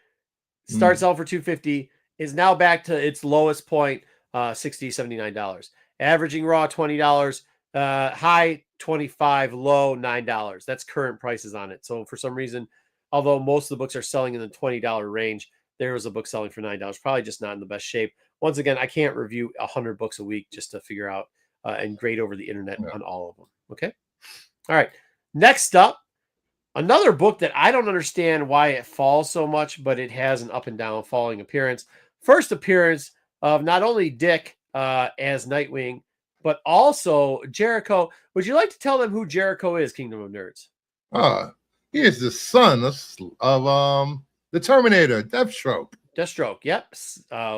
starts out for $250, is now back to its lowest point, $60, $79, averaging raw $20, high $25, low $9. That's current prices on it. So for some reason, although most of the books are selling in the $20 range, there was a book selling for $9, probably just not in the best shape. Once again, I can't review 100 books a week just to figure out and grade over the internet on all of them. Okay. All right. Next up, another book that I don't understand why it falls so much, but it has an up and down falling appearance. First appearance of not only Dick as Nightwing, but also Jericho. Would you like to tell them who Jericho is, Kingdom of Nerds? He is the son of the Terminator, Deathstroke. Deathstroke, yep.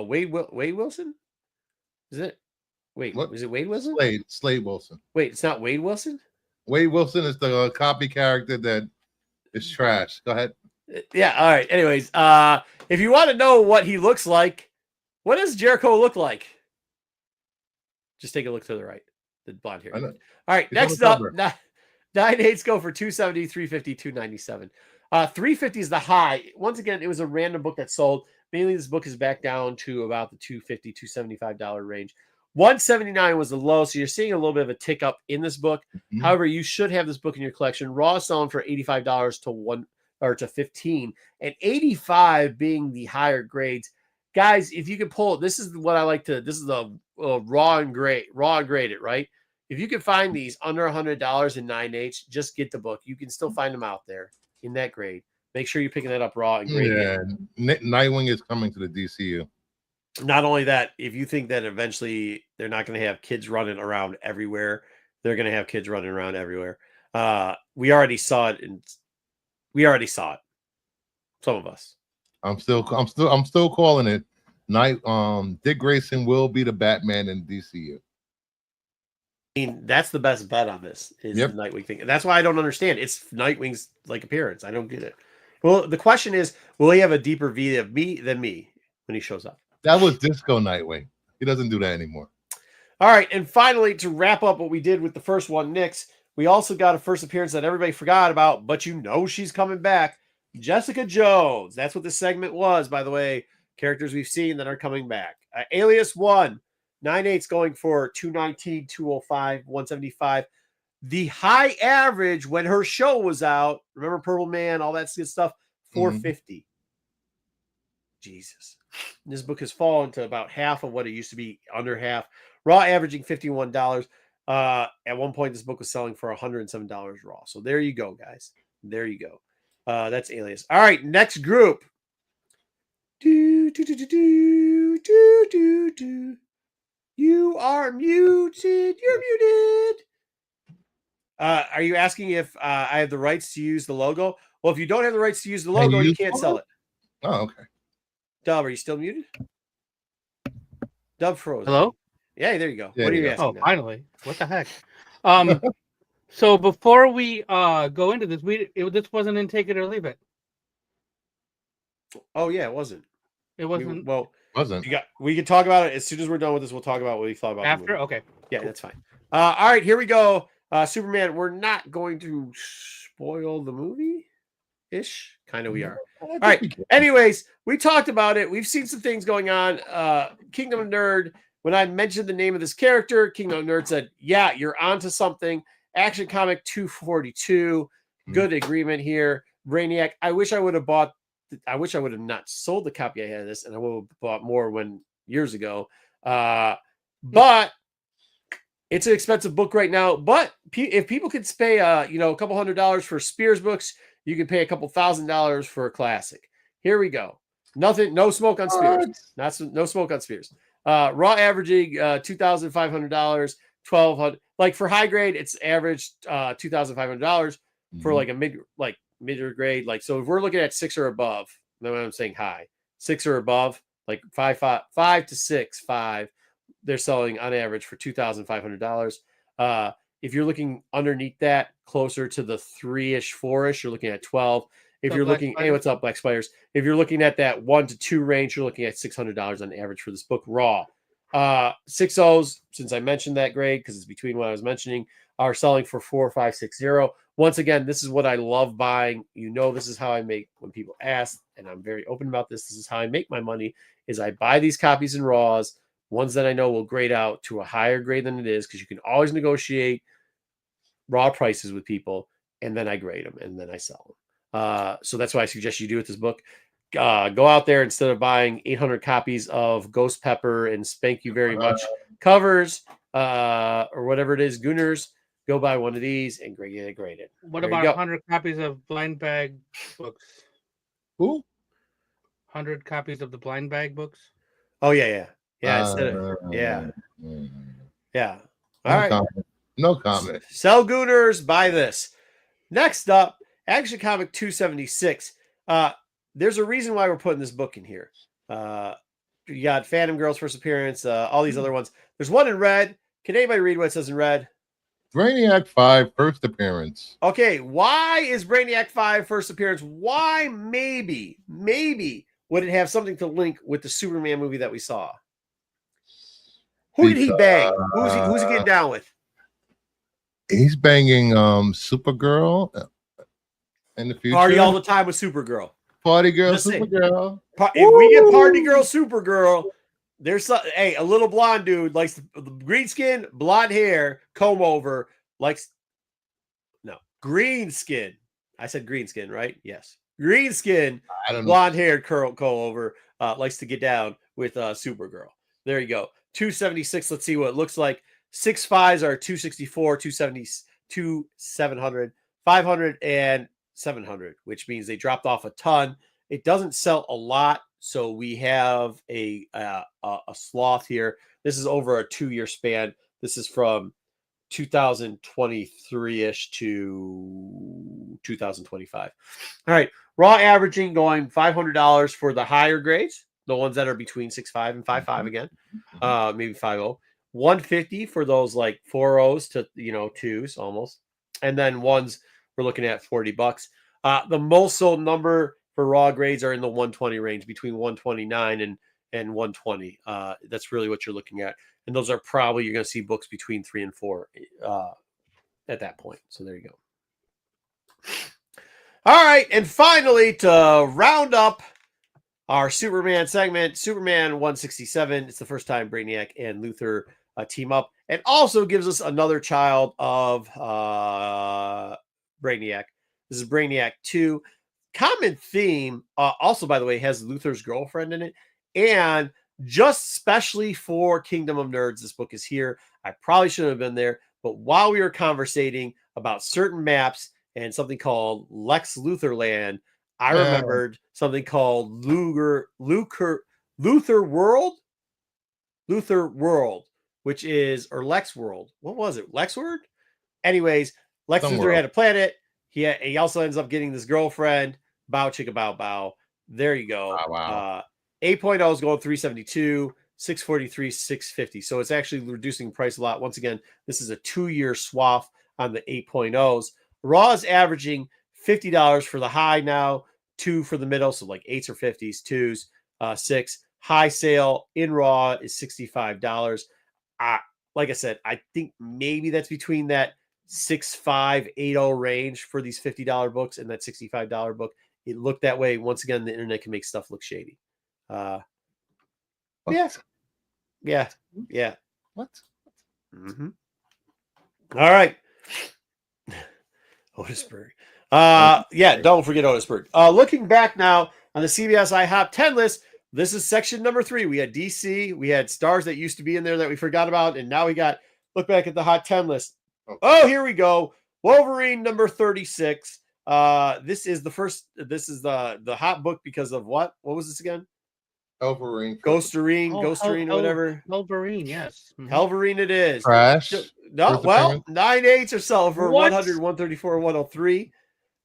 Wade Wilson? Is it? Wait, What? is it Wade Wilson? Slade Wilson. Wait, it's not Wade Wilson? Wade Wilson is the copy character that is trash. Go ahead. Yeah, all right. Anyways, if you want to know what he looks like, what does Jericho look like? Just take a look to the right. The blonde hair. All right, next up, 9.8s go for $270, $350, $297. $350 is the high. Once again, it was a random book that sold. Mainly this book is back down to about the $250, $275 range. $179 was the low, so you're seeing a little bit of a tick up in this book. Mm-hmm. However, you should have this book in your collection. Raw is selling for $85 to $15, and $85 being the higher grades. Guys, if you can pull, this is what I like to. This is the raw and graded, right? If you can find these under $100 in 9.8, just get the book. You can still find them out there in that grade. Make sure you're picking that up raw and graded. Yeah, Nightwing is coming to the DCU. Not only that, if you think that eventually they're not going to have kids running around everywhere, they're going to have kids running around everywhere. We already saw it, Some of us. I'm still calling it. Dick Grayson will be the Batman in DCU. I mean, that's the best bet on this is the Nightwing thing. And that's why I don't understand. It's Nightwing's appearance. I don't get it. Well, the question is, will he have a deeper V of me than me when he shows up? That was Disco Nightwing. He doesn't do that anymore. All right. And finally, to wrap up what we did with the first one, Knicks, we also got a first appearance that everybody forgot about, but she's coming back. Jessica Jones. That's what this segment was, by the way. Characters we've seen that are coming back. Alias 1. 9.8's going for $219, $205, $175. The high average when her show was out, remember Purple Man, all that good stuff, $450. Jesus. This book has fallen to about half of what it used to be, under half. Raw averaging $51. At one point, this book was selling for $107 raw. So there you go, guys. There you go. That's Alias. All right, next group. You are muted. You're muted. Are you asking if I have the rights to use the logo? Well, if you don't have the rights to use the logo, you can't sell it. Oh, okay. Dub, are you still muted? Dub froze. Hello? Yeah, there you go. Yeah, what are you asking? Oh, now? Finally. What the heck? So before we go into this, this wasn't in Take It or Leave It. Oh, yeah, it wasn't. It wasn't. Wasn't. We can talk about it as soon as we're done with this. We'll talk about what we thought about after. Okay. Yeah, that's fine. All right, here we go. Superman. We're not going to spoil the movie-ish. Kind of we are. All right. Anyways, we talked about it. We've seen some things going on. Kingdom of Nerd. When I mentioned the name of this character, Kingdom of Nerd said, "Yeah, you're onto something." Action Comic 242. Good agreement here. Brainiac. I wish I would have not sold the copy I had of this, and I would have bought more years ago. but it's an expensive book right now. But if people could pay, a couple $100 for Spears books, you can pay a couple $1,000 for a classic. Here we go. Nothing, no smoke on Spears. No smoke on Spears. Raw averaging $2,500, $1,200. Like for high grade, it's averaged $2,500 for like a mid grade. Like, so if we're looking at 6 or above, then I'm saying high 6 or above, like 5 to 6, 5, they're selling on average for $2,500. If you're looking underneath that, closer to the 3-ish, 4-ish, you're looking at 12. If you're looking, hey, what's up, Black Spiders? If you're looking at that 1 to 2 range, you're looking at $600 on average for this book raw. 6.0s, since I mentioned that grade, because it's between what I was mentioning, are selling for 4,560. Once again, this is what I love buying. This is how I make when people ask, and I'm very open about this. This is how I make my money, is I buy these copies in raws, ones that I know will grade out to a higher grade than it is, because you can always negotiate raw prices with people, and then I grade them, and then I sell them. So that's why I suggest you do with this book. Go out there, instead of buying 800 copies of Ghost Pepper and Spank You Very Much covers, or whatever it is, Gooners, go buy one of these and get it graded. What about 100 copies of Blind Bag books? Who? 100 copies of the Blind Bag books? Oh, yeah. Yeah. Yeah. All right. No comment. Sell Gooners, buy this. Next up, Action Comic 276. There's a reason why we're putting this book in here. You got Phantom Girl's first appearance, all these other ones. There's one in red. Can anybody read what it says in red? Brainiac 5 first appearance. Okay, why is Brainiac 5 first appearance? Why maybe would it have something to link with the Superman movie that we saw? Who did he bang? Who's he getting down with? He's banging Supergirl in the future. Party all the time with Supergirl. Party girl, Supergirl. If we get Party Girl, Supergirl, there's a little blonde dude likes the green skin, blonde hair, comb over, green skin. I said green skin, right? Yes. Green skin, blonde haired comb over, likes to get down with Supergirl. There you go. 276. Let's see what it looks like. 6.5s are 264, 270, 700, 500, and 700, which means they dropped off a ton. It doesn't sell a lot, so we have a sloth here. This is over a 2-year span. This is from 2023-ish to 2025. All right, raw averaging going $500 for the higher grades, the ones that are between 6.5 and 5.5 again, maybe 5.0. 150 for those like 4.0s to 2s almost, and then ones we're looking at $40. The most sold number for raw grades are in the 120 range, between 129 and 120. That's really what you're looking at, and those are probably, you're going to see books between 3 and 4 at that point. So there you go. All right, and finally, to round up our Superman segment, Superman 167. It's the first time Brainiac and Luthor team up, and also gives us another child of Brainiac. This is Brainiac 2. Common theme, also, by the way, has Luthor's girlfriend in it. And just specially for Kingdom of Nerds, this book is here. I probably shouldn't have been there, but while we were conversating about certain maps and something called Lex Luthor Land, I remembered something called Luthor World, which is, or Lex World. What was it? Lex World? Anyways, Lex Luthor had a planet. He also ends up getting this girlfriend. Bow chicka bow bow. There you go. Wow. 8.0 is going 372, 643, 650. So it's actually reducing price a lot. Once again, this is a 2-year swath on the 8.0s. Raw is averaging $50 for the high now, 2 for the middle, so like 8s or 50s, 2s, 6. High sale in raw is $65. Like I said, I think maybe that's between that 6.5, 8.0 range for these $50 books and that $65 book. It looked that way. Once again, the internet can make stuff look shady. Yeah. What? Mm-hmm. All right. Otisburg. Don't forget Otisburg. Looking back now on the CBS iHop 10 list, this is section number 3. We had DC. We had stars that used to be in there that we forgot about. And now we got, look back at the hot 10 list. Oh, here we go. Wolverine number 36. This is the hot book because of what? What was this again? Wolverine. Ghosterine, whatever. Wolverine, yes. Wolverine it is. Crash. No, well, 9/8 or so for 100, 134, 103.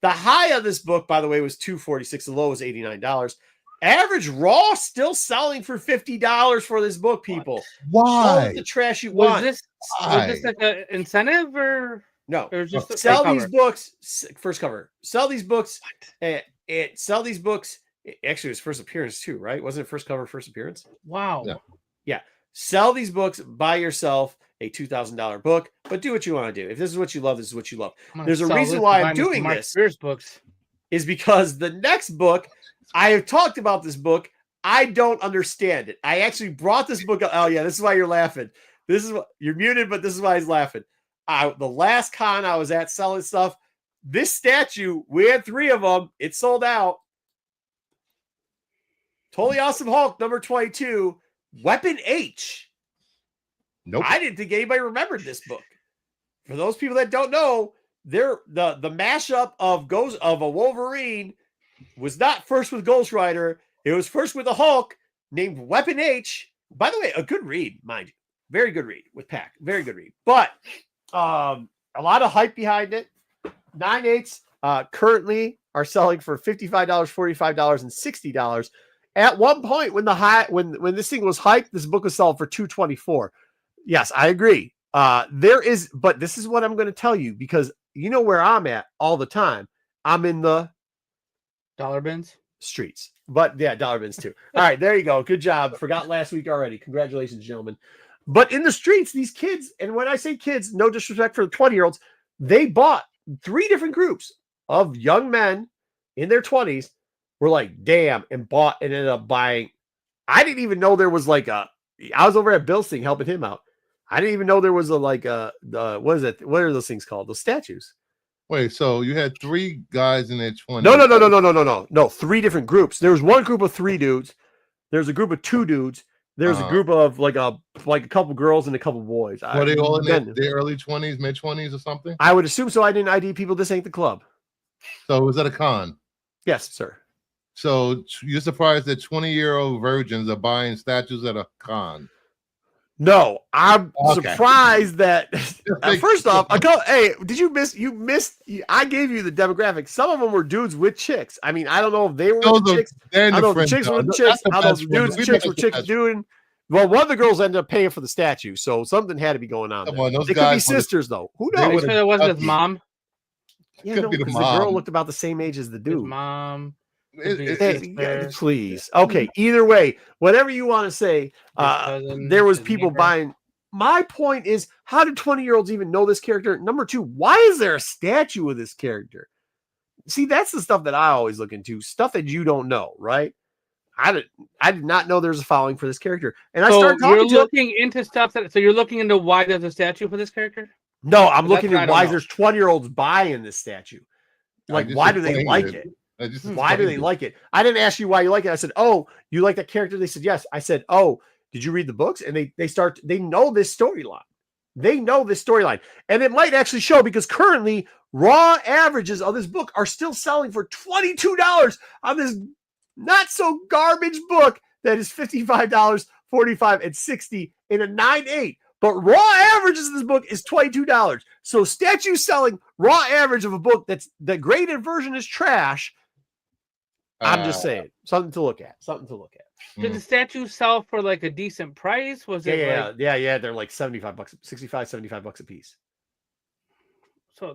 The high of this book, by the way, was $246. The low was $89. Average raw still selling for $50 for this book, people. Why? The trash you want. Was this like an incentive or no? Or just sell these books. First cover. Sell these books. Sell these books. Actually, it was first appearance too, right? Wasn't it first cover, first appearance? Wow. Yeah. Sell these books. Buy yourself a $2,000 book, but do what you want to do. If this is what you love, this is what you love. There's a reason why I'm doing this. Books is because the next book, I have talked about this book. I don't understand it. I actually brought this book up. Oh yeah, this is why you're laughing. This is what you're muted, but this is why he's laughing. The last con I was at selling stuff, this statue, we had 3 of them. It sold out. Totally Awesome Hulk, number 22, Weapon H. Nope. I didn't think anybody remembered this book. For those people that don't know, the mashup of a Wolverine was not first with Ghost Rider. It was first with a Hulk named Weapon H. By the way, a good read, mind you. Very good read with Pack. Very good read. But a lot of hype behind it. 9/8 currently are selling for $55, $45, and $60. At one point, when this thing was hyped, this book was sold for $224. Yes, I agree. But this is what I'm going to tell you because you know where I'm at all the time. I'm in the dollar bins streets, but yeah, dollar bins too. All right, there you go. Good job. Forgot last week already. Congratulations, gentlemen. But in the streets, these kids, and when I say kids, no disrespect for the 20-year-olds, they bought 3 different groups of young men in their 20s were like, damn, and bought and ended up buying. I didn't even know there was I was over at Bill's thing helping him out. I didn't even know there was what is it? What are those things called? Those statues. Wait, so you had 3 guys in their 20s? No, 3 different groups. There was one group of 3 dudes. There's a group of 2 dudes. There's a group of like a couple girls and a couple boys. Were they all in their early 20s, mid 20s, or something? I would assume so. I didn't ID people. This ain't the club. So was that a con? Yes, sir. So you're surprised that 20-year-old virgins are buying statues at a con? No, I'm surprised that. First off, hey, did you miss? You missed. I gave you the demographic. Some of them were dudes with chicks. I mean, I don't know if they were with chicks. I don't know if the chicks were with chicks. I don't know if the dudes and chicks were chicks doing. Well, one of the girls ended up paying for the statue, so something had to be going on. They could be sisters, though. Who knows? It wasn't his mom. Yeah, no, because the girl looked about the same age as the dude. His mom. Please. Okay. Either way, whatever you want to say, there was people buying. My point is, how did 20-year-olds even know this character? Number 2, why is there a statue of this character? See, that's the stuff that I always look into. Stuff that you don't know, right? I did not know there's a following for this character. And I started talking you're looking into stuff so you're looking into why there's a statue for this character? No, I'm looking at why there's 20-year-olds buying this statue. Like, why do they like it? Why do they like it? I didn't ask you why you like it. I said, oh, you like that character? They said, yes. I said, oh, did you read the books? And they know this storyline. They know this storyline. And it might actually show because currently raw averages of this book are still selling for $22 on this not so garbage book that is $55, $45, and $60 in a 9/8. But raw averages of this book is $22. So statue selling raw average of a book that's the graded version is trash. I'm just saying, something to look at. Did the statue sell for like a decent price? Was it? Yeah. They're like $75, $65, $75 a piece. So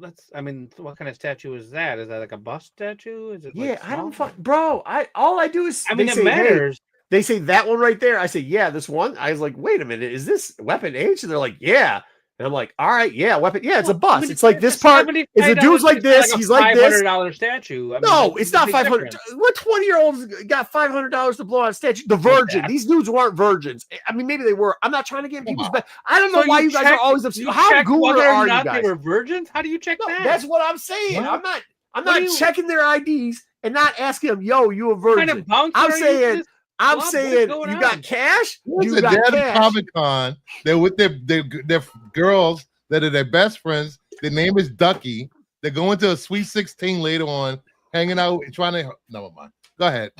what kind of statue is that? Is that like a bust statue? Is it? I don't find, bro. All I do is it matters. They say that one right there. I say, yeah, this one. I was like, wait a minute, is this Weapon H? And they're like, yeah. And I'm like, all right, yeah, Weapon. Yeah, it's a bust. It's like this part is the dude's like this. He's like this. $500 statue. No, it's not 500. What 20-year-olds got $500 to blow on a statue? The virgin. These dudes weren't virgins. I mean, maybe they were. I'm not trying to get people's back. I don't know why you guys are always upset. How good are you guys? They were virgins. How do you check that? That's what I'm saying. What? I'm not checking their IDs and not asking them, yo, you a virgin. What kind of bouncer I'm saying, I'm Bob, saying what's going you got on? cash. You Listen, got they're at a cash. Comic-Con. They're with their girls that are their best friends. Their name is Ducky. They're going to a Sweet 16 later on, hanging out, trying to. Never mind. Go ahead.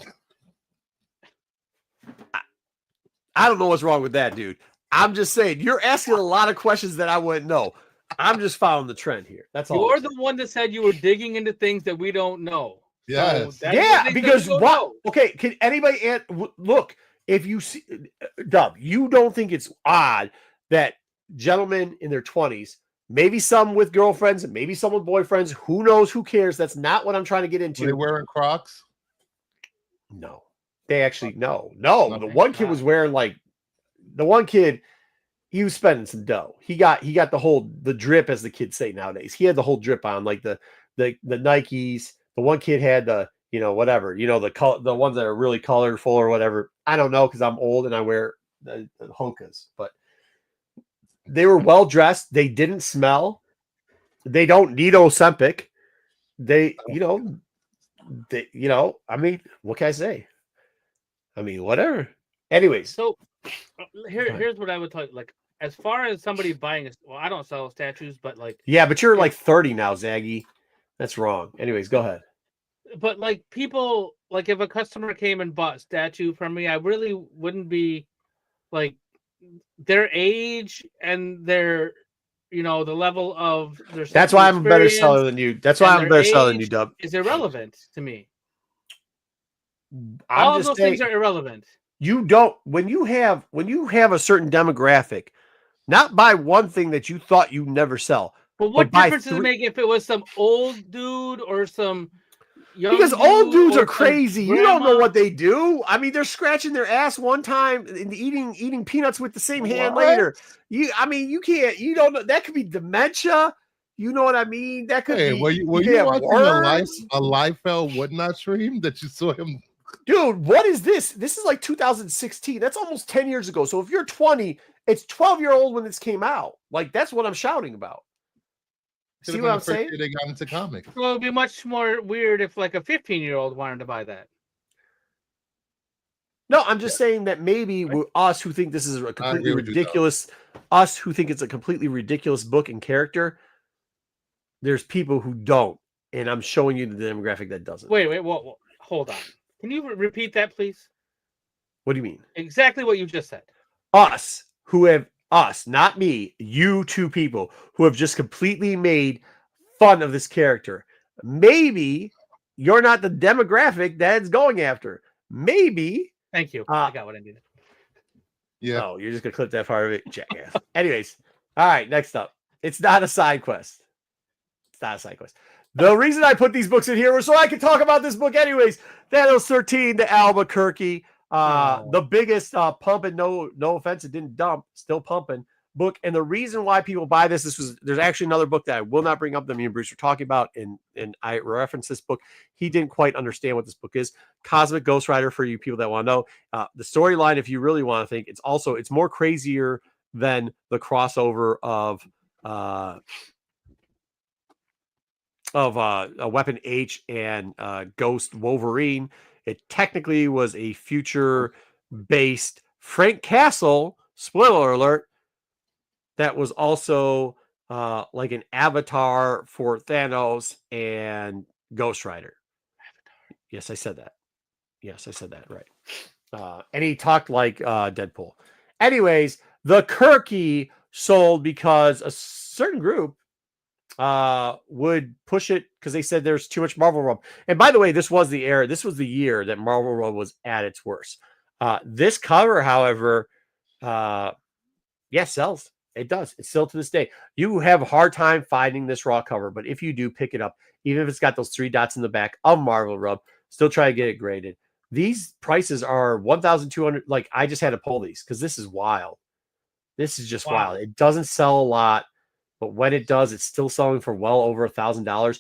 I don't know what's wrong with that, dude. I'm just saying you're asking a lot of questions that I wouldn't know. I'm just following the trend here. That's all. You're the one that said you were digging into things that we don't know. Yes. So Yeah, because what? what? Okay, can anybody look? If you see, Dub, you don't think it's odd that gentlemen in their 20s, maybe some with girlfriends and maybe some with boyfriends, who knows, who cares? That's not what I'm trying to get into. Were they wearing Crocs? No, they actually no. The one kid was wearing the one kid. He was spending some dough. He got the drip, as the kids say nowadays. He had the whole drip on, like the Nikes. The one kid had the whatever, the ones that are really colorful or whatever. I don't know because I'm old and I wear the honkas, but they were well dressed. They didn't smell. They don't need Ozempic. I mean, what can I say? I mean, whatever. Anyways, So here's what I would tell you. Like, as far as somebody buying I don't sell statues, but yeah, but you're like 30 now, Zaggy. That's wrong. Anyways, go ahead. But people, if a customer came and bought a statue from me, I really wouldn't be like their age and their the level of their. That's why I'm a better seller than you. That's why I'm a better seller than you, Dub. Is irrelevant to me. All of those things are irrelevant. You don't when you have a certain demographic, not by one thing that you thought you'd never sell. But what difference does it make if it was some old dude or some young because old dudes are some crazy. You grandma? don't know what they do. I mean, they're scratching their ass one time and eating peanuts with the same hand later. You can't. You don't know. That could be dementia. You know what I mean? That could be. Were you watching a Liefeld Woodnot stream that you saw him? Dude, what is this? This is like 2016. That's almost 10 years ago. So if you're 20, it's 12-year-old when this came out. Like, that's what I'm shouting about. See what I'm saying? They got into comics. Well, it'd be much more weird if like a 15-year-old wanted to buy that. No, I'm just saying that maybe us who think this is a completely ridiculous, us who think it's a completely ridiculous book and character, there's people who don't. And I'm showing you the demographic that doesn't. Wait, hold on. Can you repeat that, please? What do you mean? Exactly what you just said. Us, not me, you two people who have just completely made fun of this character. Maybe you're not the demographic that it's going after. Maybe. Thank you. I got what I needed. Yeah. Oh, you're just going to clip that part of it? Jackass. Anyways. All right, next up. It's not a side quest. The reason I put these books in here was so I could talk about this book anyways. Thanos 13, the Albuquerque, the biggest pump, and no offense, it didn't dump, still pumping book. And the reason why people buy there's actually another book that I will not bring up that me and Bruce were talking about, and I referenced this book. He didn't quite understand what this book is. Cosmic Ghost Rider, for you people that want to know. The storyline, if you really want to think, it's more crazier than the crossover of a Weapon H and Ghost Wolverine. It technically was a future-based Frank Castle, spoiler alert, that was also like an avatar for Thanos and Ghost Rider. Yes, I said that. Right. And he talked like Deadpool. Anyways, the Kirky sold because a certain group would push it because they said there's too much Marvel Rub. And by the way, this was the year that Marvel Rub was at its worst. This cover, however, sells. It does. It's still to this day. You have a hard time finding this raw cover, but if you do, pick it up. Even if it's got those 3 dots in the back of Marvel Rub, still try to get it graded. These prices are $1,200. Like, I just had to pull these because this is wild. This is just wild. It doesn't sell a lot. But when it does, it's still selling for well over $1,000.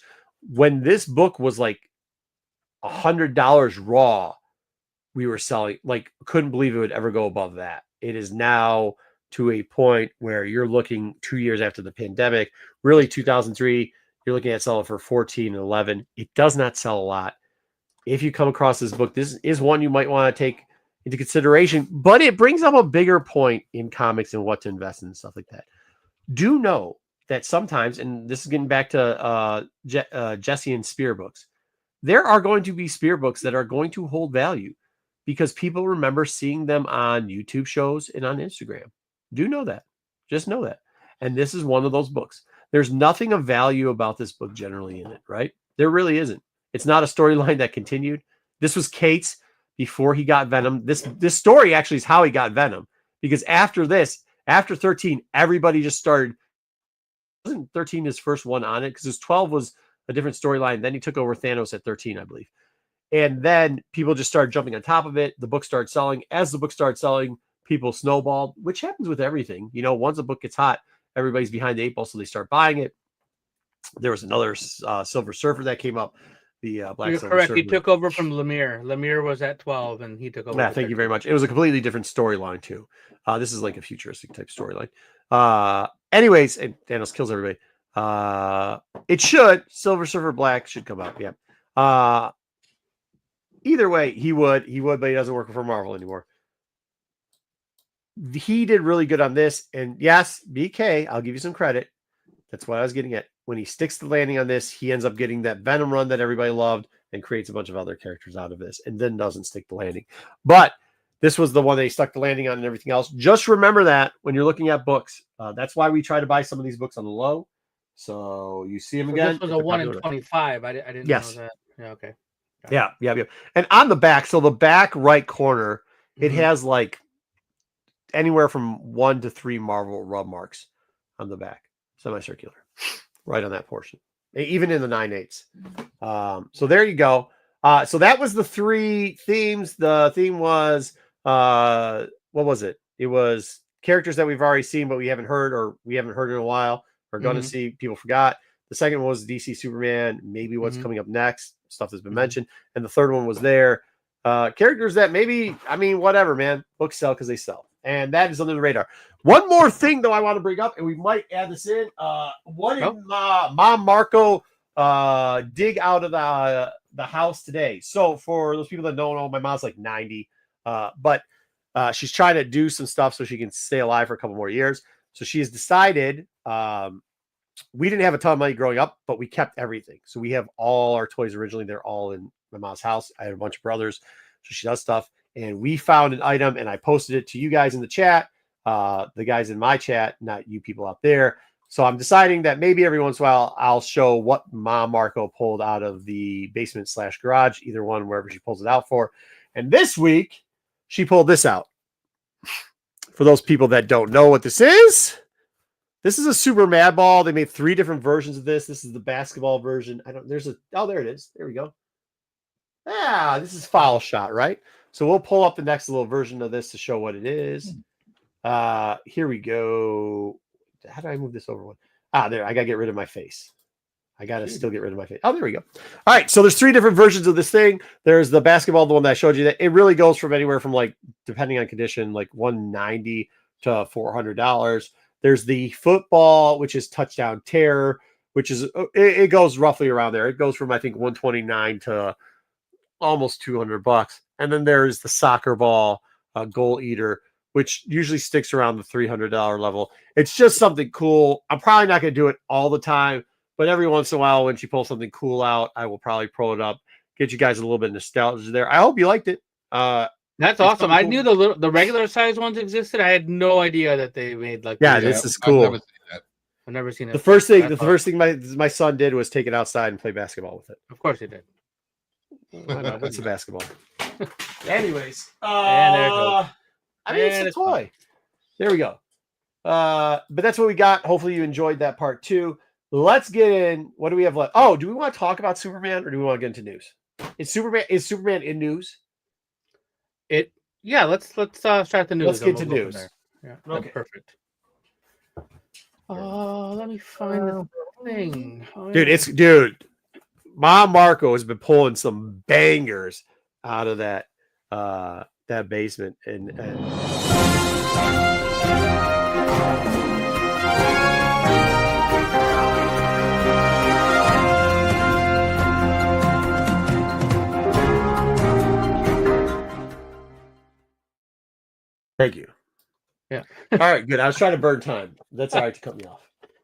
When this book was like $100 raw, we were selling, like, couldn't believe it would ever go above that. It is now to a point where you're looking 2 years after the pandemic, really 2003, you're looking at selling for 14 and 11. It does not sell a lot. If you come across this book, this is one you might want to take, into consideration. But it brings up a bigger point in comics and what to invest in and stuff like that. Do know that sometimes, and this is getting back to Jesse and Spear books, there are going to be Spear books that are going to hold value because people remember seeing them on YouTube shows and on Instagram. Do know that. Just know that. And this is one of those books. There's nothing of value about this book generally in it, right? There really isn't. It's not a storyline that continued. This was Kate's before he got Venom. This story actually is how he got Venom, because after this, after 13, everybody just started. Wasn't 13 his first one on it? Because his 12 was a different storyline. Then he took over Thanos at 13, I believe. And then people just started jumping on top of it. The book started selling. As the book started selling, people snowballed, which happens with everything. You know, once a book gets hot, everybody's behind the eight ball, so they start buying it. There was another Silver Surfer that came up. The Black You're Silver correct. Surfer. He took over from Lemire. Lemire was at 12, and he took over. Yeah, thank you very much. It was a completely different storyline too. This is like a futuristic type storyline. Anyways, and Thanos kills everybody. It should. Silver Surfer Black should come out. Yeah. Either way, he would, but he doesn't work for Marvel anymore. He did really good on this. And yes, BK, I'll give you some credit. That's what I was getting at. When he sticks the landing on this, he ends up getting that Venom run that everybody loved and creates a bunch of other characters out of this, and then doesn't stick the landing. But this was the one that he stuck the landing on and everything else. Just remember that when you're looking at books. That's why we try to buy some of these books on the low. So you see them again. This was a 1 in 25. I didn't know that. Yeah, okay. Yeah. And on the back, so the back right corner, it has like anywhere from 1 to 3 Marvel rub marks on the back, semicircular, right on that portion, even in the 9/8. So there you go. So that was the 3 themes. The theme was what was it? It was characters that we've already seen, but we haven't heard in a while. We're going to see. People forgot. The second one was DC Superman, maybe what's coming up next, stuff that's been mentioned. And the third one was there. Characters that maybe, whatever, man. Books sell because they sell. And that is under the radar. One more thing, though, I want to bring up, and we might add this in. What did Mom Marco dig out of the house today? So for those people that don't know, my mom's like 90. But she's trying to do some stuff so she can stay alive for a couple more years. So she has decided... we didn't have a ton of money growing up, but we kept everything. So we have all our toys originally. They're all in my mom's house. I had a bunch of brothers, so she does stuff. And we found an item, and I posted it to you guys in the chat, the guys in my chat, not you people out there. So I'm deciding that maybe every once in a while I'll show what Mom Marco pulled out of the basement/garage, either one, wherever she pulls it out for. And this week, she pulled this out. For those people that don't know what this is, this is a Super Mad Ball. They made 3 different versions of this. This is the basketball version. There it is. There we go. This is Foul Shot, right? So we'll pull up the next little version of this to show what it is. Here we go. How do I move this over one? There. I got to get rid of my face. I got to still get rid of my face. Oh, there we go. All right. So there's 3 different versions of this thing. There's the basketball, the one that I showed you. That it really goes from anywhere from, like, depending on condition, like $190 to $400. There's the football, which is Touchdown Terror, which is, it goes roughly around there. It goes from, I think, $129 to almost $200. And then there's the soccer ball, Goal Eater, which usually sticks around the $300 level. It's just something cool. I'm probably not going to do it all the time, but every once in a while when she pulls something cool out, I will probably pull it up, get you guys a little bit of nostalgia there. I hope you liked it. That's awesome. I knew the regular size ones existed. I had no idea that they made like. Yeah, this is cool. I've never seen it. The first thing my son did was take it outside and play basketball with it. Of course he did. What's the basketball? Anyways, it's a toy. There we go. But that's what we got. Hopefully you enjoyed that part too. Let's get in. What do we have left? Oh, do we want to talk about Superman or do we want to get into news? Is Superman in news? Let's start the news. Let's get to news. Yeah, okay, perfect. Let me find the thing. Dude, Mom Marco has been pulling some bangers out of that basement and Thank you. Yeah. All right, good. I was trying to burn time. That's all right to cut me off.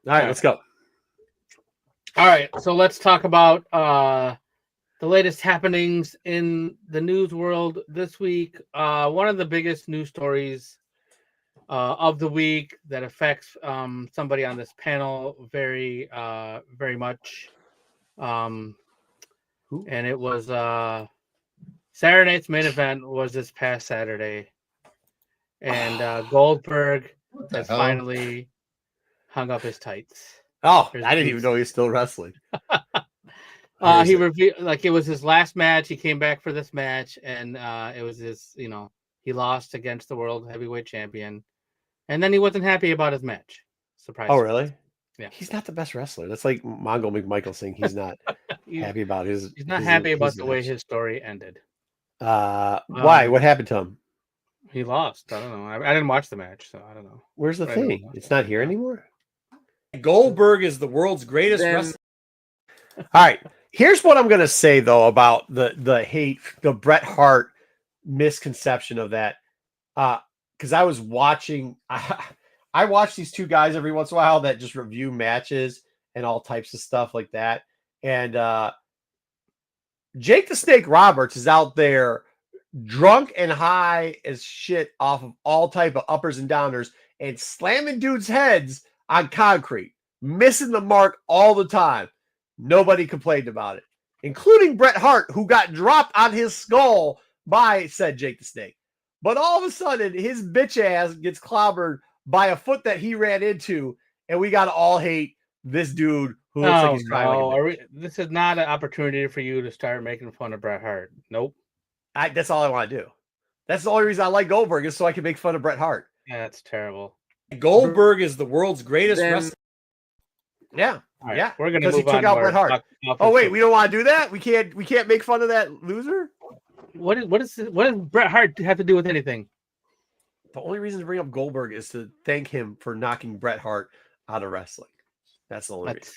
All right, let's go. All right, so let's talk about the latest happenings in the news world this week. One of the biggest news stories of the week that affects somebody on this panel very much. And it was Saturday night's main event was this past Saturday. And Goldberg has finally hung up his tights. Oh, I didn't even know he was still wrestling. He revealed like it was his last match. He came back for this match, and it was his, he lost against the world heavyweight champion, and then he wasn't happy about his match. Surprise! Oh, really? Yeah. He's not the best wrestler. That's like Mongo McMichael saying he's not happy about his. He's not happy about the way his story ended. Why? What happened to him? He lost. I don't know. I didn't watch the match, so I don't know. Where's the thing? It's not here anymore. Goldberg is the world's greatest wrestler. All right. Here's what I'm going to say, though, about the hate, the Bret Hart misconception of that. Because I was watching, I watch these two guys every once in a while that just review matches and all types of stuff like that. And Jake the Snake Roberts is out there drunk and high as shit off of all type of uppers and downers and slamming dudes' heads on concrete, missing the mark all the time. Nobody complained about it, including Bret Hart, who got dropped on his skull by said Jake the Snake. But all of a sudden, his bitch ass gets clobbered by a foot that he ran into, and we got to all hate this dude who looks like he's crying. This is not an opportunity for you to start making fun of Bret Hart. Nope. That's all I want to do. That's the only reason I like Goldberg is so I can make fun of Bret Hart. Yeah, that's terrible. Goldberg is the world's greatest wrestler. Yeah. Right, yeah. We're gonna move he took out Bret Hart. Oh wait, we don't want to do that? We can't make fun of that loser? What does Bret Hart have to do with anything? The only reason to bring up Goldberg is to thank him for knocking Bret Hart out of wrestling. That's the only reason.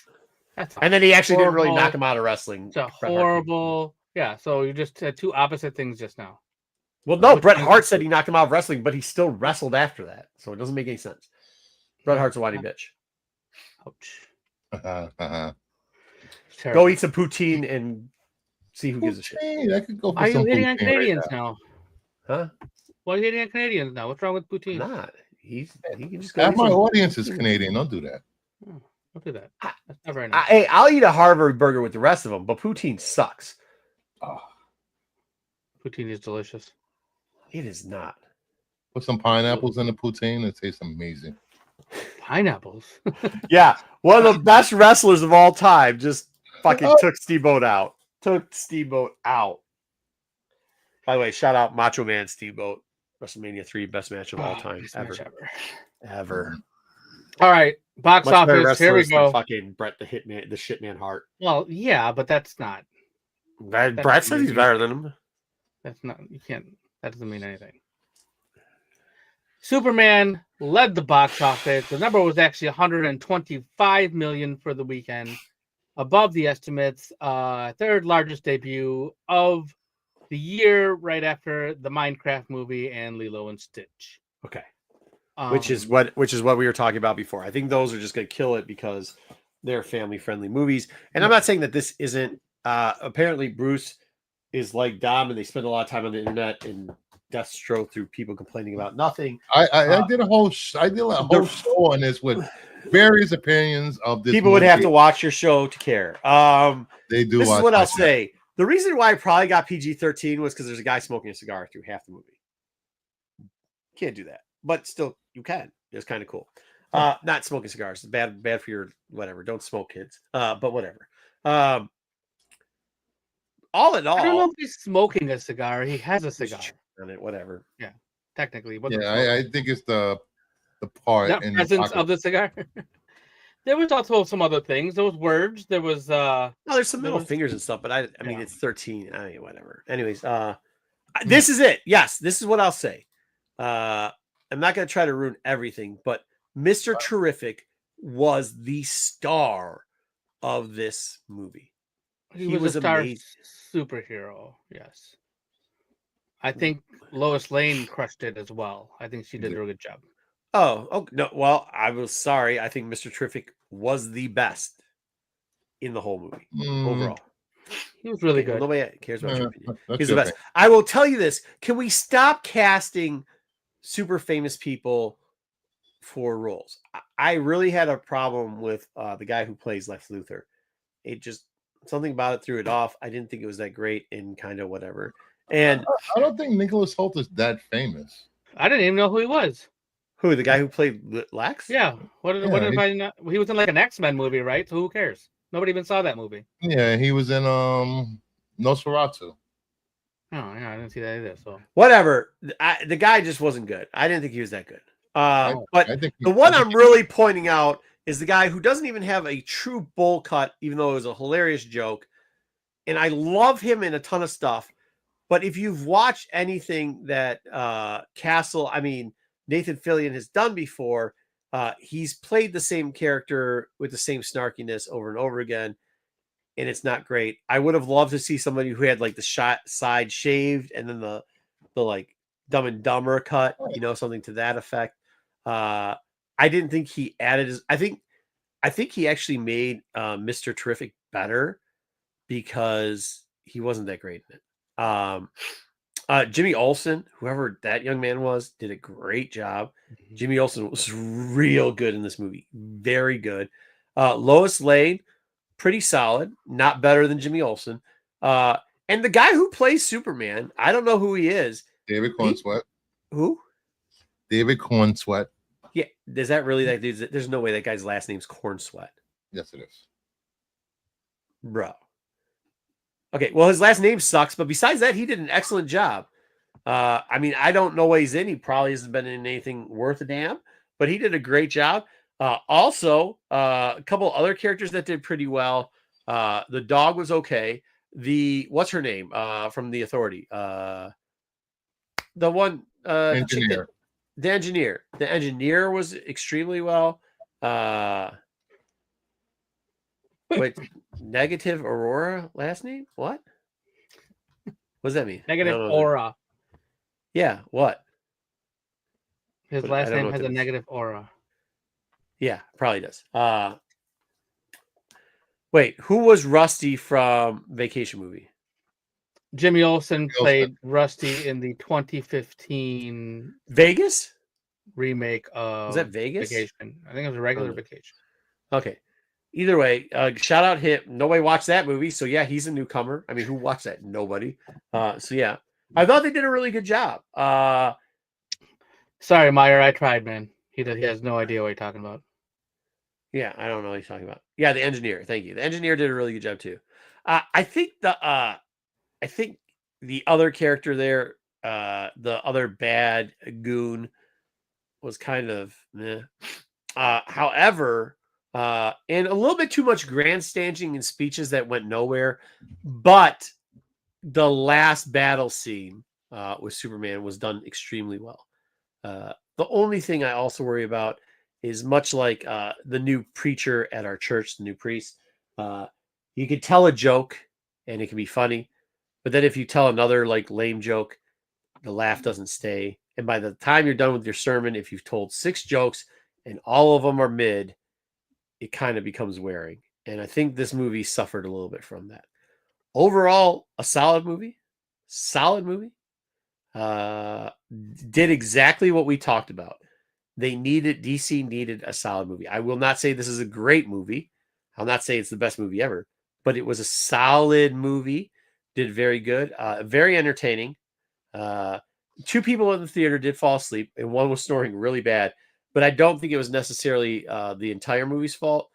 And then he actually didn't really knock him out of wrestling. It's a horrible. Yeah, so you just said two opposite things just now. Well, no, Bret Hart said he knocked him out of wrestling, but he still wrestled after that. So it doesn't make any sense. Bret Hart's a whiny bitch. Ouch. Go eat some poutine and see who gives a shit. I could go for Are you some hitting on poutine Canadians right now? Huh? Why are you hitting on Canadians now? What's wrong with poutine? Not. He can just go. Half my audience is Canadian. Don't do that. Oh, don't do that. That's not very nice. Hey, I'll eat a Harvard burger with the rest of them, but poutine sucks. Oh, poutine is delicious. It is not. Put some pineapples in the poutine. It tastes amazing. Pineapples? Yeah. One of the best wrestlers of all time just fucking took Steamboat out. By the way, shout out Macho Man Steamboat. WrestleMania 3, best match of all time. Ever. All right. Box office. Here we go. Fucking Bret the Hitman, the Shitman Hart. Well, yeah, but that's not. Bret says he's better than him. That's not. You can't. That doesn't mean anything. Superman led the box office. The number was actually 125 million for the weekend, above the estimates. Third largest debut of the year, right after the Minecraft movie and Lilo and Stitch. Okay. Which is what we were talking about before. I think those are just going to kill it because they're family-friendly movies. And I'm not saying that this isn't. Apparently, Bruce is like Dom, and they spend a lot of time on the internet and Deathstroke through people complaining about nothing. I did a whole show on this with various opinions of this. People would have to watch your show to care. They do. This is what I'll say. The reason why I probably got PG-13 was because there's a guy smoking a cigar through half the movie. Can't do that, but still you can. It's kind of cool. Not smoking cigars. It's bad for your whatever. Don't smoke, kids. But whatever. All in all, I don't know if he's smoking a cigar. He has a cigar. Whatever. Yeah, technically. Yeah, I think it's the part the presence of the cigar. There was also some other things. There was words. There was no, there's some middle fingers and stuff, but I mean it's 13. I mean, whatever. Anyways, this is it. Yes, this is what I'll say. I'm not gonna try to ruin everything, but Mr. Terrific was the star of this movie. He was a star superhero. Yes. I think Lois Lane crushed it as well. I think she did a really good job. Oh no. Well, I was sorry. I think Mr. Terrific was the best in the whole movie overall. He was really Okay, well, good. nobody cares about your opinion. That's He's the your best. I will tell you this. Can we stop casting super famous people for roles? I really had a problem with the guy who plays Lex Luthor. It just, something about it threw it off. I didn't think it was that great and kind of whatever. And I don't think Nicholas Hoult is that famous. I didn't even know who he was. who, the guy who played Lex? Yeah. What if I not? He was in like an X-Men movie, right? So who cares? Nobody even saw that movie. Yeah, he was in Nosferatu. Oh, yeah, I didn't see that either. So Whatever. The guy just wasn't good. I didn't think he was that good. But I think the one I'm really pointing out is the guy who doesn't even have a true bowl cut, even though it was a hilarious joke. And I love him in a ton of stuff. But if you've watched anything that Nathan Fillion has done before, he's played the same character with the same snarkiness over and over again. And it's not great. I would have loved to see somebody who had like the side shaved and then the like Dumb and Dumber cut, something to that effect. I didn't think he added I think he actually made Mr. Terrific better because he wasn't that great in it. Jimmy Olsen, whoever that young man was, did a great job. Mm-hmm. Jimmy Olsen was real good in this movie. Very good. Lois Lane, pretty solid. Not better than Jimmy Olsen. And the guy who plays Superman, I don't know who he is. David Cornsweet. Who? David Cornsweet. Yeah. Is that really that dude's? There's no way that guy's last name's Cornsweet. Yes, it is. Bro. Okay, well, his last name sucks, but besides that, he did an excellent job. I don't know what he's in. He probably hasn't been in anything worth a damn, but he did a great job. Also, a couple other characters that did pretty well. The dog was okay. What's her name from The Authority? The one engineer. The engineer. The engineer was extremely well. Wait, Negative Aurora last name? What? What does that mean? Negative aura. Yeah, what? His last name has a negative aura. Yeah, probably does. Wait, who was Rusty from Vacation Movie? Jimmy Olsen played Rusty in the 2015 Vegas remake of Was that Vegas? Vacation. I think it was a regular Vacation. Okay. Either way, shout out him. Nobody watched that movie, so yeah, he's a newcomer. I mean, who watched that? Nobody. So yeah, I thought they did a really good job. Sorry, Meyer, I tried, man. He has no idea what you're talking about. Yeah, I don't know what he's talking about. Yeah, the engineer. Thank you. The engineer did a really good job too. I think the other character there, the other bad goon, was kind of meh. However, and a little bit too much grandstanding and speeches that went nowhere. But the last battle scene with Superman was done extremely well. The only thing I also worry about is much like the new preacher at our church, the new priest. You could tell a joke and it can be funny, but then if you tell another like lame joke, the laugh doesn't stay. And by the time you're done with your sermon, if you've told 6 jokes and all of them are mid, it kind of becomes wearing. And I think this movie suffered a little bit from that. Overall, a solid movie. Did exactly what we talked about. DC needed a solid movie. I will not say this is a great movie. I'll not say it's the best movie ever, but it was a solid movie. Did very good. Very entertaining. 2 people in the theater did fall asleep, and one was snoring really bad. But I don't think it was necessarily the entire movie's fault.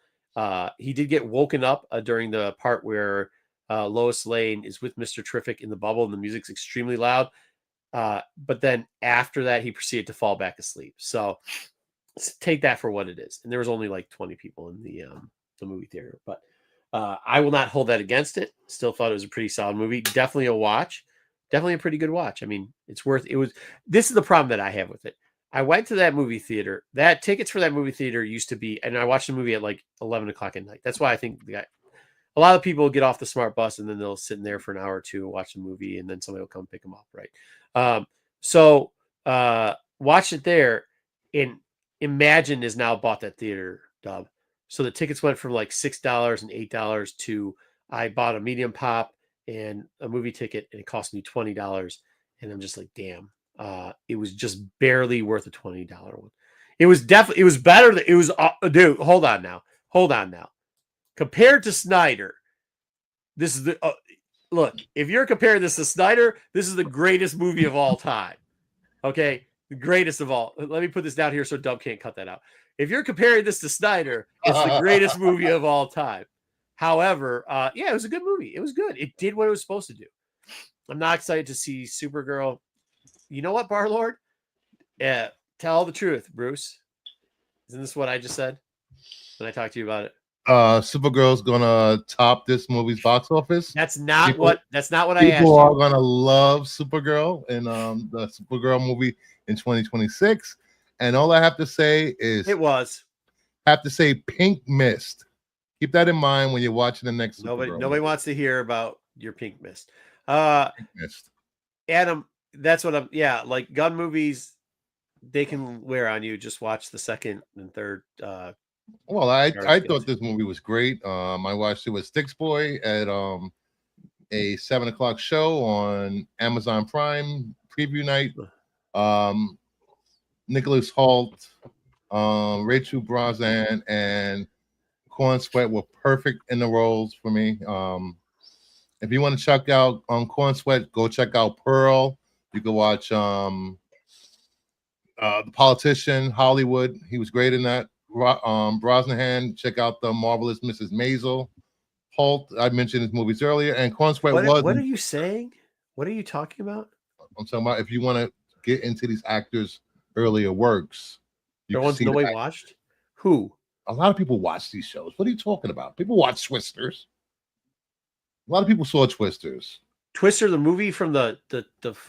He did get woken up during the part where Lois Lane is with Mr. Terrific in the bubble and the music's extremely loud. But then after that, he proceeded to fall back asleep. So take that for what it is. And there was only like 20 people in the movie theater. But I will not hold that against it. Still thought it was a pretty solid movie. Definitely a watch. Definitely a pretty good watch. I mean, it's worth it. This is the problem that I have with it. I went to that movie theater. That tickets for that movie theater used to be, and I watched the movie at like 11 o'clock at night. That's why I think a lot of people get off the smart bus and then they'll sit in there for an hour or two and watch the movie, and then somebody will come pick them up, right? So watched it there, and Imagine is now bought that theater, Dub. So the tickets went from like $6 and $8 to I bought a medium pop and a movie ticket, and it cost me $20. And I'm just like, damn, it was just barely worth a $20 one. It was definitely, it was better. It was, dude, hold on now. Compared to Snyder, this is the, look, if you're comparing this to Snyder, this is the greatest movie of all time. Okay. The greatest of all. Let me put this down here so Dub can't cut that out. If you're comparing this to Snyder, it's the greatest movie of all time. However, yeah, it was a good movie. It was good. It did what it was supposed to do. I'm not excited to see Supergirl. You know what, Barlord? Yeah, tell the truth, Bruce. Isn't this what I just said when I talked to you about it? Supergirl's gonna top this movie's box office. That's not what I asked you. People are gonna love Supergirl and the Supergirl movie in 2026. And all I have to say is have to say Pink Mist. Keep that in mind when you're watching the next Supergirl. Nobody wants to hear about your Pink Mist. Pink Mist. Adam, that's what like gun movies, they can wear on you. Just watch the second and third. Well, I thought this movie was great. I watched it with Sticks Boy at a 7:00 show on Amazon Prime preview night. Nicholas Hoult, Rachel Brosnan, and Corn Sweat were perfect in the roles for me. If you want to check out Corn Sweat, go check out Pearl. You can watch The Politician, Hollywood. He was great in that. Brosnahan, check out The Marvelous Mrs. Maisel. Holt, I mentioned his movies earlier, and Corn Sweat was. What are you saying? What are you talking about? I'm talking about if you want to get into these actors' earlier works. Nobody watched? Who? A lot of people watch these shows. What are you talking about? People watch Twisters. A lot of people saw Twisters. Twister, the movie from the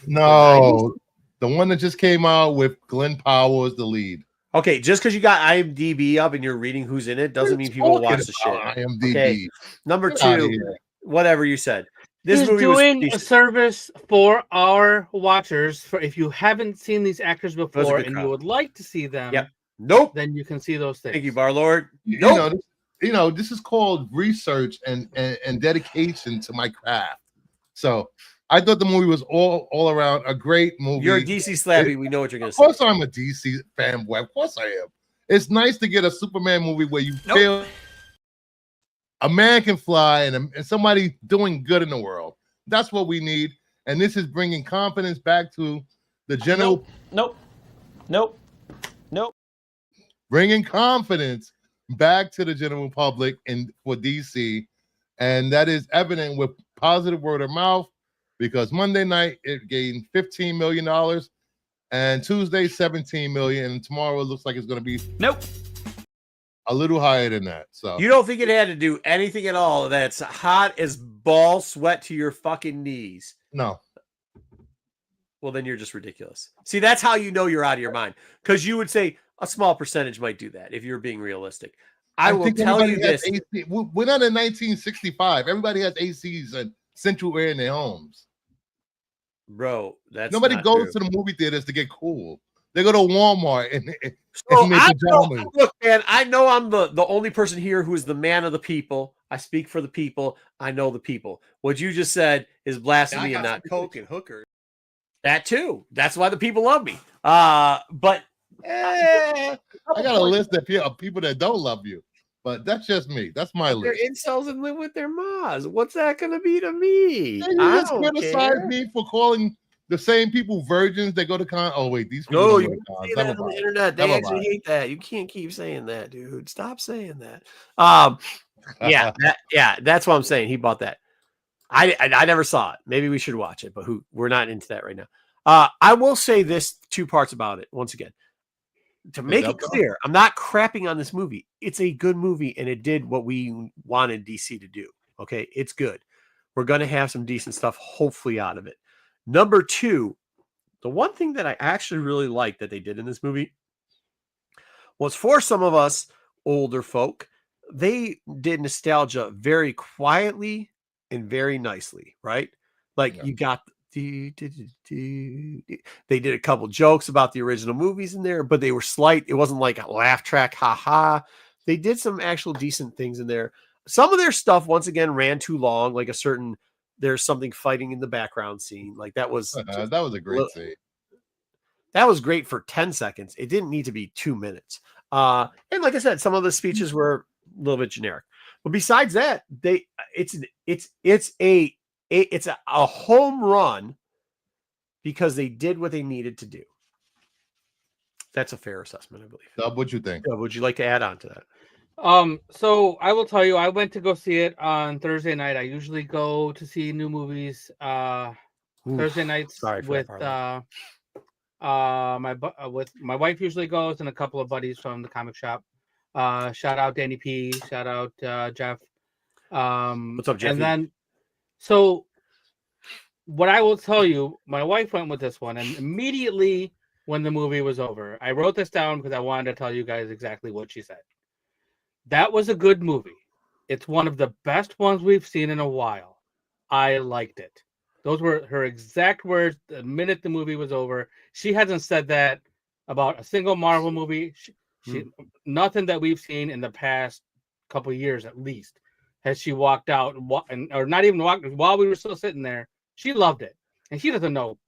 no, the one that just came out with Glenn Powell as the lead. Okay, just because you got IMDb up and you're reading who's in it doesn't mean people watch the shit. IMDb. Okay. Number two, whatever you said. This movie doing a service for our watchers. For if you haven't seen these actors before and you would like to see them, nope, then you can see those things. Thank you, Barlord. Nope. This is called research and dedication to my craft. So I thought the movie was all around a great movie. You're a DC slabby. We know what you're going to say. Of course I'm a DC fanboy. Of course I am. It's nice to get a Superman movie where you feel a man can fly and somebody doing good in the world. That's what we need. And this is bringing confidence back to the general. Nope. Bringing confidence back to the general public for DC. And that is evident with positive word of mouth. Because Monday night it gained $15 million, and Tuesday $17 million, and tomorrow it looks like it's going to be a little higher than that. So you don't think it had to do anything at all that's hot as ball sweat to your fucking knees? No. Well, then you're just ridiculous. See, that's how you know you're out of your mind, because you would say a small percentage might do that if you're being realistic. I will tell you this: we're not in 1965. Everybody has ACs and central air in their homes. Bro, that's nobody goes to the movie theaters to get cool. They go to Walmart and look, man, I know I'm the only person here who is the man of the people. I speak for the people. I know the people. What you just said is blasphemy and not coke and hookers. That too. That's why the people love me. But I got a list of people that don't love you. But that's just me. That's my list. They're incels and live with their moms. What's that going to be to me? You just criticize me for calling the same people virgins that go to con. Oh wait, these people you say that on the internet. They actually hate that. You can't keep saying that, dude. Stop saying that. That's what I'm saying. He bought that. I never saw it. Maybe we should watch it, but we're not into that right now. I will say this: two parts about it. Once again. To make it clear, I'm not crapping on this movie. It's a good movie, and it did what we wanted DC to do. Okay, it's good. We're going to have some decent stuff, hopefully, out of it. Number two, the one thing that I actually really liked that they did in this movie was, for some of us older folk, they did nostalgia very quietly and very nicely, right? Like you got They did a couple jokes about the original movies in there, but they were slight. It wasn't like a laugh track, haha. They did some actual decent things in there. Some of their stuff, once again, ran too long. Like there's something fighting in the background scene. Like that was that was a great scene. That was great for 10 seconds. It didn't need to be 2 minutes. And like I said, some of the speeches were a little bit generic. But besides that, it's a home run because they did what they needed to do. That's a fair assessment, I believe. Dub, what'd you think? Would you like to add on to that? So I will tell you, I went to go see it on Thursday night. I usually go to see new movies Thursday nights with my wife usually goes, and a couple of buddies from the comic shop. Shout out Danny P. Shout out Jeff. What's up, Jeff? And then, so what I will tell you, my wife went with this one, and immediately when the movie was over, I wrote this down because I wanted to tell you guys exactly what she said. That was a good movie. It's one of the best ones we've seen in a while. I liked it. Those were her exact words the minute the movie was over. She hasn't said that about a single Marvel movie. She nothing that we've seen in the past couple of years, at least, has she walked out or not even walked while we were still sitting there. She loved it, and she doesn't know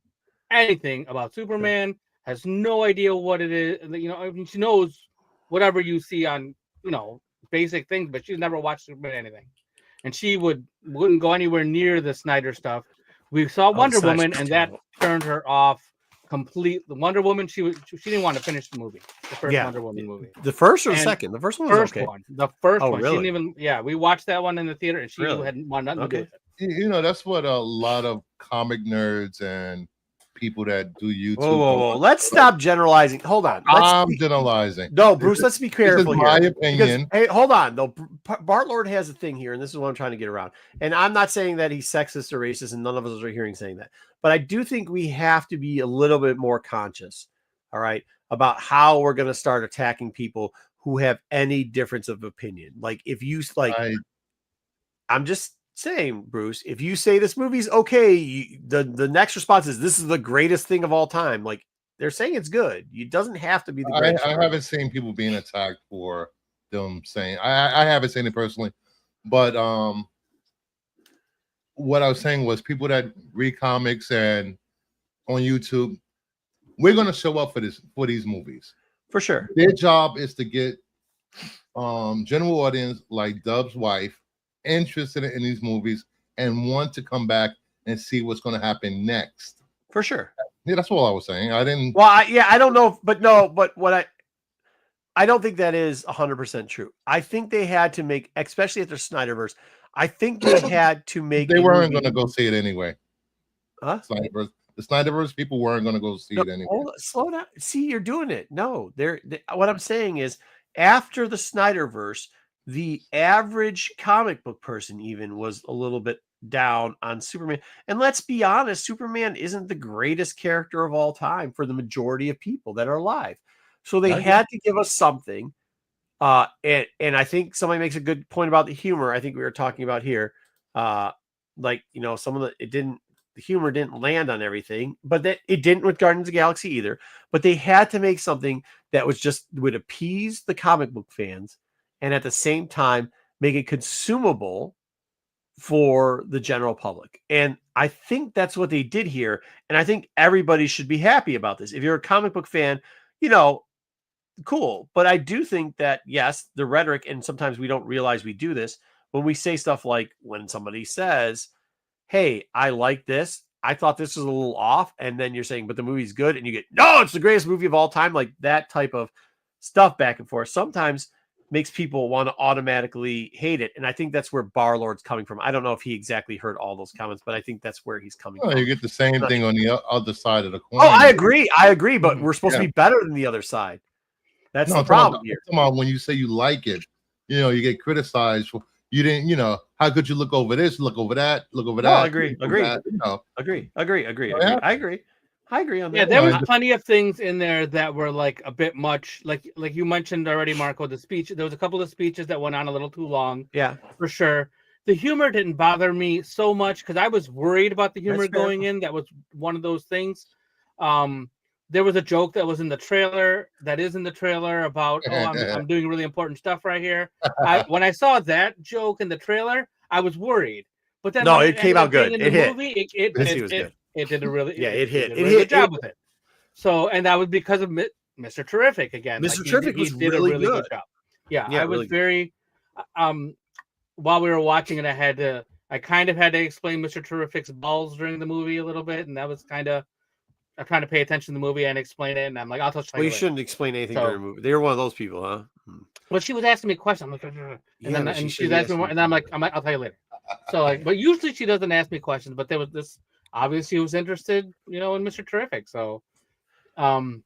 anything about Superman. Has no idea what it is. You know, I mean, she knows whatever you see on, you know, basic things, but she's never watched Superman anything, and she wouldn't go anywhere near the Snyder stuff. We saw Wonder Woman, and that turned her off completely. Wonder Woman, she didn't want to finish the movie. The first Wonder Woman movie. The first or the second? The first one was okay. The first one. Really? She didn't even. Yeah, we watched that one in the theater, and she hadn't wanted nothing to do with it. You know, that's what a lot of comic nerds and people that do YouTube. Whoa. Let's stop generalizing. Hold on. I'm generalizing. No, Bruce, let's be careful here. My opinion. Because, hey, hold on. Though Bart Lord has a thing here, and this is what I'm trying to get around. And I'm not saying that he's sexist or racist, and none of us are hearing saying that. But I do think we have to be a little bit more conscious, all right, about how we're going to start attacking people who have any difference of opinion. Like, if you I'm just saying, Bruce, if you say this movie's okay, the next response is this is the greatest thing of all time. Like, they're saying it's good. It doesn't have to be the greatest. I haven't seen people being attacked for them saying. I haven't seen it personally, but what I was saying was people that read comics and on YouTube, we're gonna show up for these movies for sure. Their job is to get general audience like Dub's wife interested in these movies and want to come back and see what's going to happen next. For sure. Yeah, that's all I was saying. I didn't. Well, I don't know, but what I don't think that is 100% true. I think they had to make, especially at the Snyderverse, I think they had to make. They weren't going to go see it anyway. Huh? Snyderverse. The Snyderverse people weren't going to go see it anyway. Slow down. See, you're doing it. No, what I'm saying is after the Snyderverse, the average comic book person even was a little bit down on Superman. And let's be honest, Superman isn't the greatest character of all time for the majority of people that are alive. So they had to give us something. And I think somebody makes a good point about the humor. I think we were talking about here. Like, you know, the humor didn't land on everything, but that it didn't with Guardians of the Galaxy either. But they had to make something that would appease the comic book fans and at the same time make it consumable for the general public. And I think that's what they did here. And I think everybody should be happy about this. If you're a comic book fan, you know, cool. But I do think that, yes, the rhetoric, and sometimes we don't realize we do this, when we say stuff like when somebody says, hey, I like this, I thought this was a little off, and then you're saying, but the movie's good, and you get, no, it's the greatest movie of all time, like that type of stuff back and forth sometimes makes people want to automatically hate it. And I think that's where Barlord's coming from. I don't know if he exactly heard all those comments, but I think that's where he's coming from. You get the same thing on the other side of the coin. Oh, I agree, but we're supposed to be better than the other side. That's the problem here. When you say you like it, you know, you get criticized for you didn't, you know, how could you look over this, look over that, look over that? I agree. That, you know. Agree. I agree on that. Yeah, there was plenty of things in there that were like a bit much. Like you mentioned already, Marco, the speech. There was a couple of speeches that went on a little too long. Yeah, for sure. the humor didn't bother me so much because I was worried about the humor That's fair. going in. That was one of those things. There was a joke that was in the trailer that is in the trailer about, I'm doing really important stuff right here. When I saw that joke in the trailer, I was worried. But then No, when it came out good. in It the hit. movie, it did a really it hit. It did a really good job with it. So, and that was because of Mr. Terrific again. Mr. Like, Terrific was did really a really good. good job. Yeah, Yeah, I was really very while we were watching it, I kind of had to explain Mr. Terrific's balls during the movie a little bit, and that was kind of I'm trying to pay attention to the movie and explain it, and I'm like, I'll touch. Well, you shouldn't explain anything during a movie. They were one of those people, huh? Well, she was asking me a question. I'm like, and she's asking me more, and I'm like, I'll tell you later. So like, but usually she doesn't ask me questions, but there was this. Obviously, was interested, in Mr. Terrific. So, Can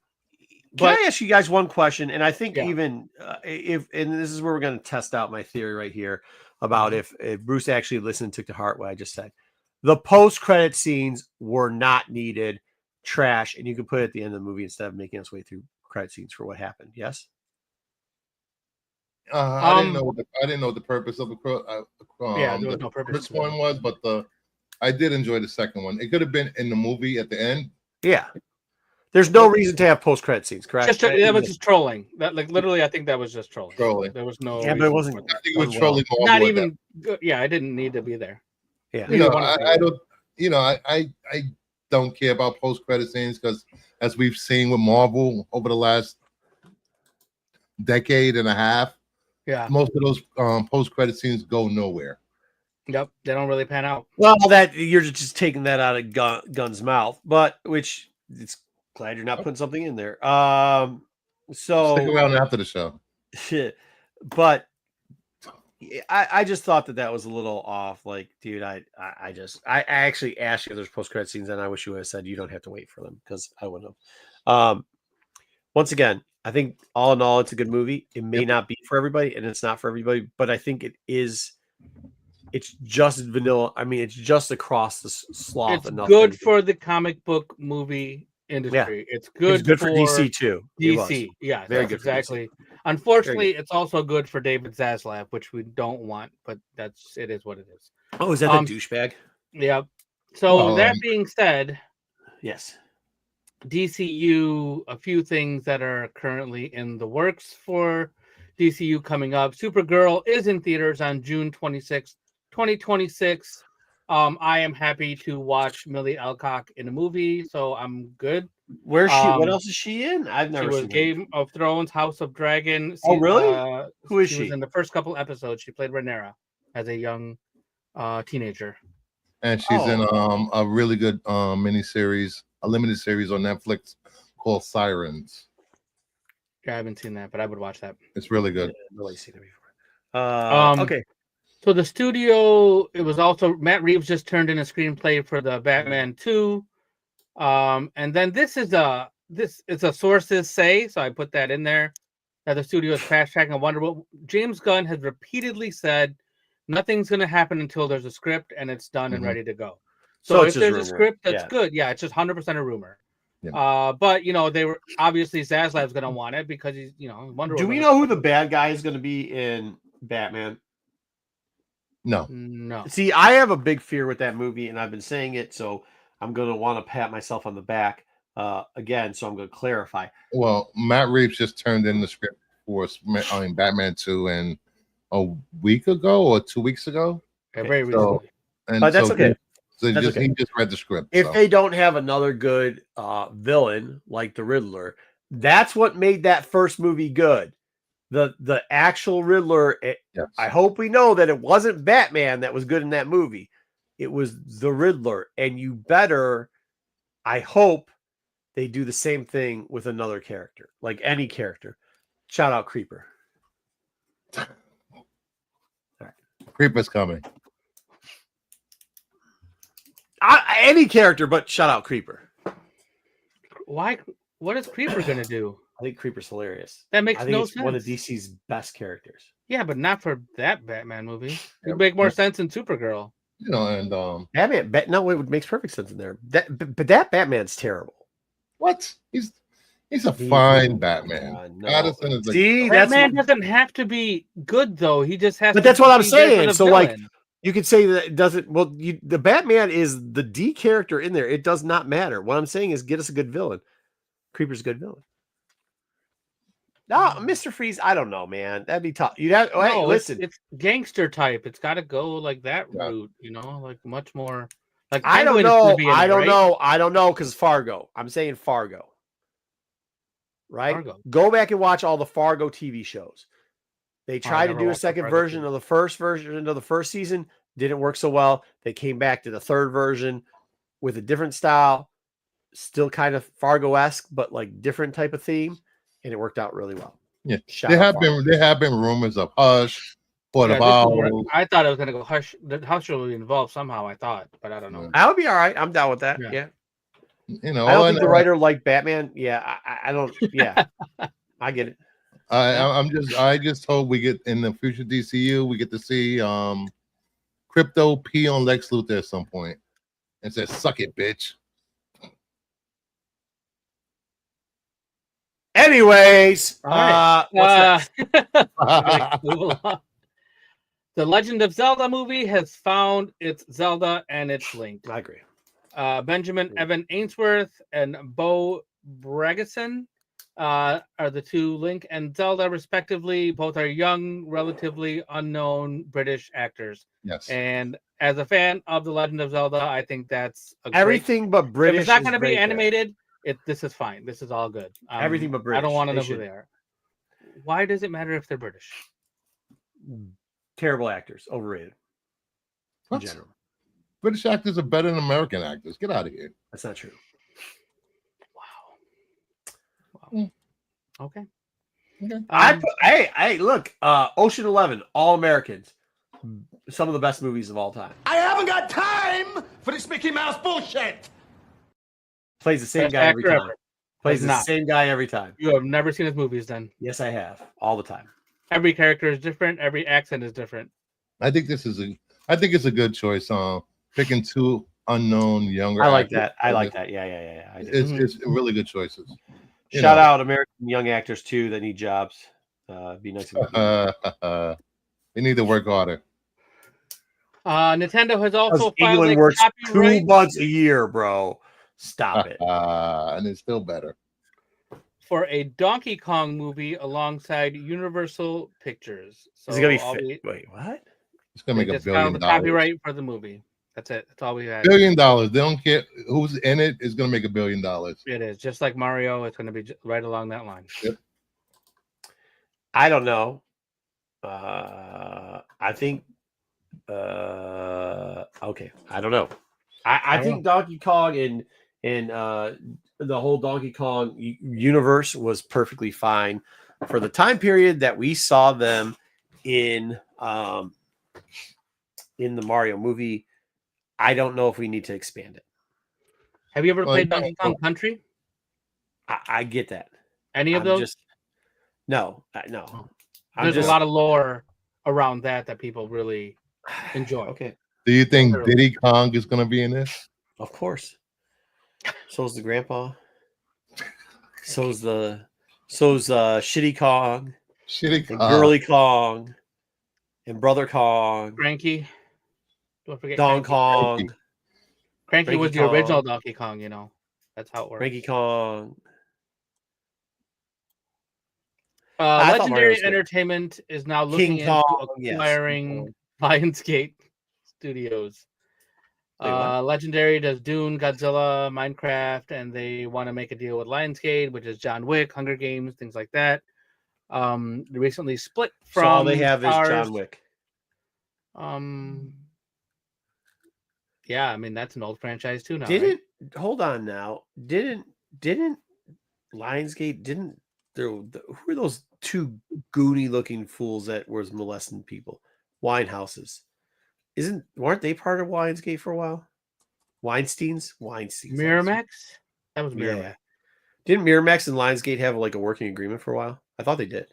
I ask you guys one question? And I think even and this is where we're going to test out my theory right here about if Bruce actually listened and took to heart what I just said. The post-credit scenes were not needed, trash, and you could put it at the end of the movie instead of making us wait through credit scenes for what happened. Yes. I didn't know the purpose of the there was no purpose. First one was, but I did enjoy the second one. It could have been in the movie at the end. Yeah. There's no reason to have post-credit scenes, correct? That was just trolling. That literally, I think that was just trolling. There was no. Yeah, but it wasn't. I think it was trolling. Not even. Yeah, I didn't need to be there. Yeah. I don't. I don't care about post-credit scenes because, as we've seen with Marvel over the last decade and a half, most of those post-credit scenes go nowhere. Yep, they don't really pan out. Well, that you're just taking that out of Gunn's mouth, but which it's glad you're not putting something in there. So stick around after the show. But I just thought that was a little off. Like, dude, I actually asked you if there's post-credit scenes, and I wish you would have said you don't have to wait for them because I wouldn't have. Once again, I think all in all, it's a good movie. It may not be for everybody, and it's not for everybody, but I think it is. It's just vanilla. I mean, it's just across the sloth. It's good for the comic book movie industry. Yeah. It's good for DC too. DC, yeah, very good. Exactly. Unfortunately, it's also good for David Zaslav, which we don't want, but it is what it is. Oh, is that the douchebag? Yeah. So that being said, yes, DCU, a few things that are currently in the works for DCU coming up. Supergirl is in theaters on June 26th, 2026. I am happy to watch Millie Alcock in a movie, so I'm good. Where's she? What else is she in? I've never seen Game of Thrones, House of Dragon. Oh, really? Who is she? She was in the first couple episodes. She played Rhaenyra as a young teenager. And she's in a really good miniseries, a limited series on Netflix called Sirens. Yeah, I haven't seen that, but I would watch that. It's really good. I've really seen it before. Okay. So the studio, it was also Matt Reeves just turned in a screenplay for the Batman 2. And then this is a sources say, so I put that in there, that the studio is fast tracking a Wonder Woman. James Gunn has repeatedly said nothing's going to happen until there's a script and it's done and ready to go. So if there's a script, that's good. Yeah, it's just 100% a rumor. Yeah. But they were obviously Zaslav's going to want it because he's Wonder Woman. Do we know who the bad guy is going to be in Batman? No. See, I have a big fear with that movie, and I've been saying it, so I'm going to want to pat myself on the back again. So I'm going to clarify. Well, Matt Reeves just turned in the script for Batman 2 and a week ago or 2 weeks ago. Okay, very recently. But that's okay. So he just read the script. If they don't have another good villain like the Riddler, that's what made that first movie good. The actual Riddler, I hope we know that it wasn't Batman that was good in that movie. It was the Riddler. And you better, I hope they do the same thing with another character, like any character. Shout out Creeper. All right. Creeper's coming. Any character, but shout out Creeper. Why? What is Creeper going to do? I think Creeper's hilarious. That makes no sense. One of DC's best characters. Yeah, but not for that Batman movie. It would make more sense in Supergirl. And Batman. No, it makes perfect sense in there. But that Batman's terrible. What? He's a fine Batman. No. Addison is Batman doesn't have to be good though. He just has. But that's what I'm saying. So like, You could say that it doesn't. Well, the Batman is the D character in there. It does not matter. What I'm saying is, get us a good villain. Creeper's a good villain. No, Mr. Freeze. I don't know, man. That'd be tough. You'd have. Oh, hey, listen. It's gangster type. It's got to go like that Yeah. route. Like much more. Like I don't Penguin is know. gonna be in I it, don't right? know. I don't know because Fargo. I'm saying Fargo. Right. Fargo. Go back and watch all the Fargo TV shows. They tried to never do a watched the second Fargo version TV. of the first version of the first season. Didn't work so well. They came back to the third version with a different style, still kind of Fargo-esque, but like different type of theme, and it worked out really well. Yeah, Shout there out have been rumors of Hush, Port Yeah, of this is Owls. where I thought it was gonna go Hush. The Hush will be involved somehow. I thought, but I don't know. That would be all right. I'm down with that. Yeah. Yeah. You know, I don't all think I the know- writer liked Batman. Yeah, I don't. Yeah, I get it. I just hope we get in the future DCU, we get to see Crypto pee on Lex Luthor at some point and say, "Suck it, bitch." Anyways, All right. what's next? Move along. The Legend of Zelda movie has found its Zelda and its Link. I agree. Benjamin Evan Ainsworth and Bo Bragison are the two Link and Zelda, respectively. Both are young, relatively unknown British actors. Yes. And as a fan of The Legend of Zelda, I think that's a great... Everything but British. If it's not going to is be great there. animated, this is fine. This is all good. Everything but British. I don't want to They know who should. they are. Why does it matter if they're British? Terrible actors, overrated in What? general. British actors are better than American actors. Get out of here. That's not true. Wow. Okay. Hey, look, Ocean 11, All Americans, some of the best movies of all time. I haven't got time for this Mickey Mouse bullshit. Plays the same Best guy every actor time. ever. Plays Does the not. same guy every time. You have never seen his movies then. Yes, I have. All the time. Every character is different. Every accent is different. I think it's a good choice. Picking two unknown younger. I like actors. that. I like that. Yeah. I do. It's really good choices. You Shout know. out American young actors too that need jobs. Be nice. They need to work harder. Nintendo has also filed England a works copyright 2 months a year, bro. Stop it. And it's still better. for a Donkey Kong movie alongside Universal Pictures. So Is it gonna be all fit? Wait, what? It's gonna they make $1 just filed billion. the copyright for the movie. That's it. That's all we had. $1 billion. They don't care who's in it. It's gonna make $1 billion. It is just like Mario. It's going to be right along that line. Yep. I don't know. I think. Okay, I don't know. I think Donkey Kong and the whole Donkey Kong universe was perfectly fine for the time period that we saw them in the Mario movie. I don't know if we need to expand it. Have you ever Well, played no. Donkey Kong Country? I get that. Any of I'm those? just- no. There's a lot of lore around that people really enjoy. Okay, Do you think Sure. Diddy Kong is gonna be in this? of course. So's the grandpa. So's Shitty Kong Shitty and Kong. Girly Kong and Brother Kong, Cranky. Don't forget Don Cranky. Kong, Cranky was Cranky the original Kong. Donkey Kong, you know. That's how it works. Frankie Kong. I thought Mario Legendary was good. Entertainment is now looking King into Kong, yes. acquiring Lionsgate Studios. Wait, what? Legendary does Dune, Godzilla, Minecraft, and they want to make a deal with Lionsgate, which is John Wick, Hunger Games, things like that. They recently split from So all they have is Starz. John Wick. Yeah, I mean that's an old franchise too now. Didn't hold on now? Didn't Lionsgate who are those two goony looking fools that was molesting people? Winehouses. Weren't they part of Lionsgate for a while? Weinstein's. Right? Miramax? That was Miramax. Yeah. Didn't Miramax and Lionsgate have like a working agreement for a while? I thought they did.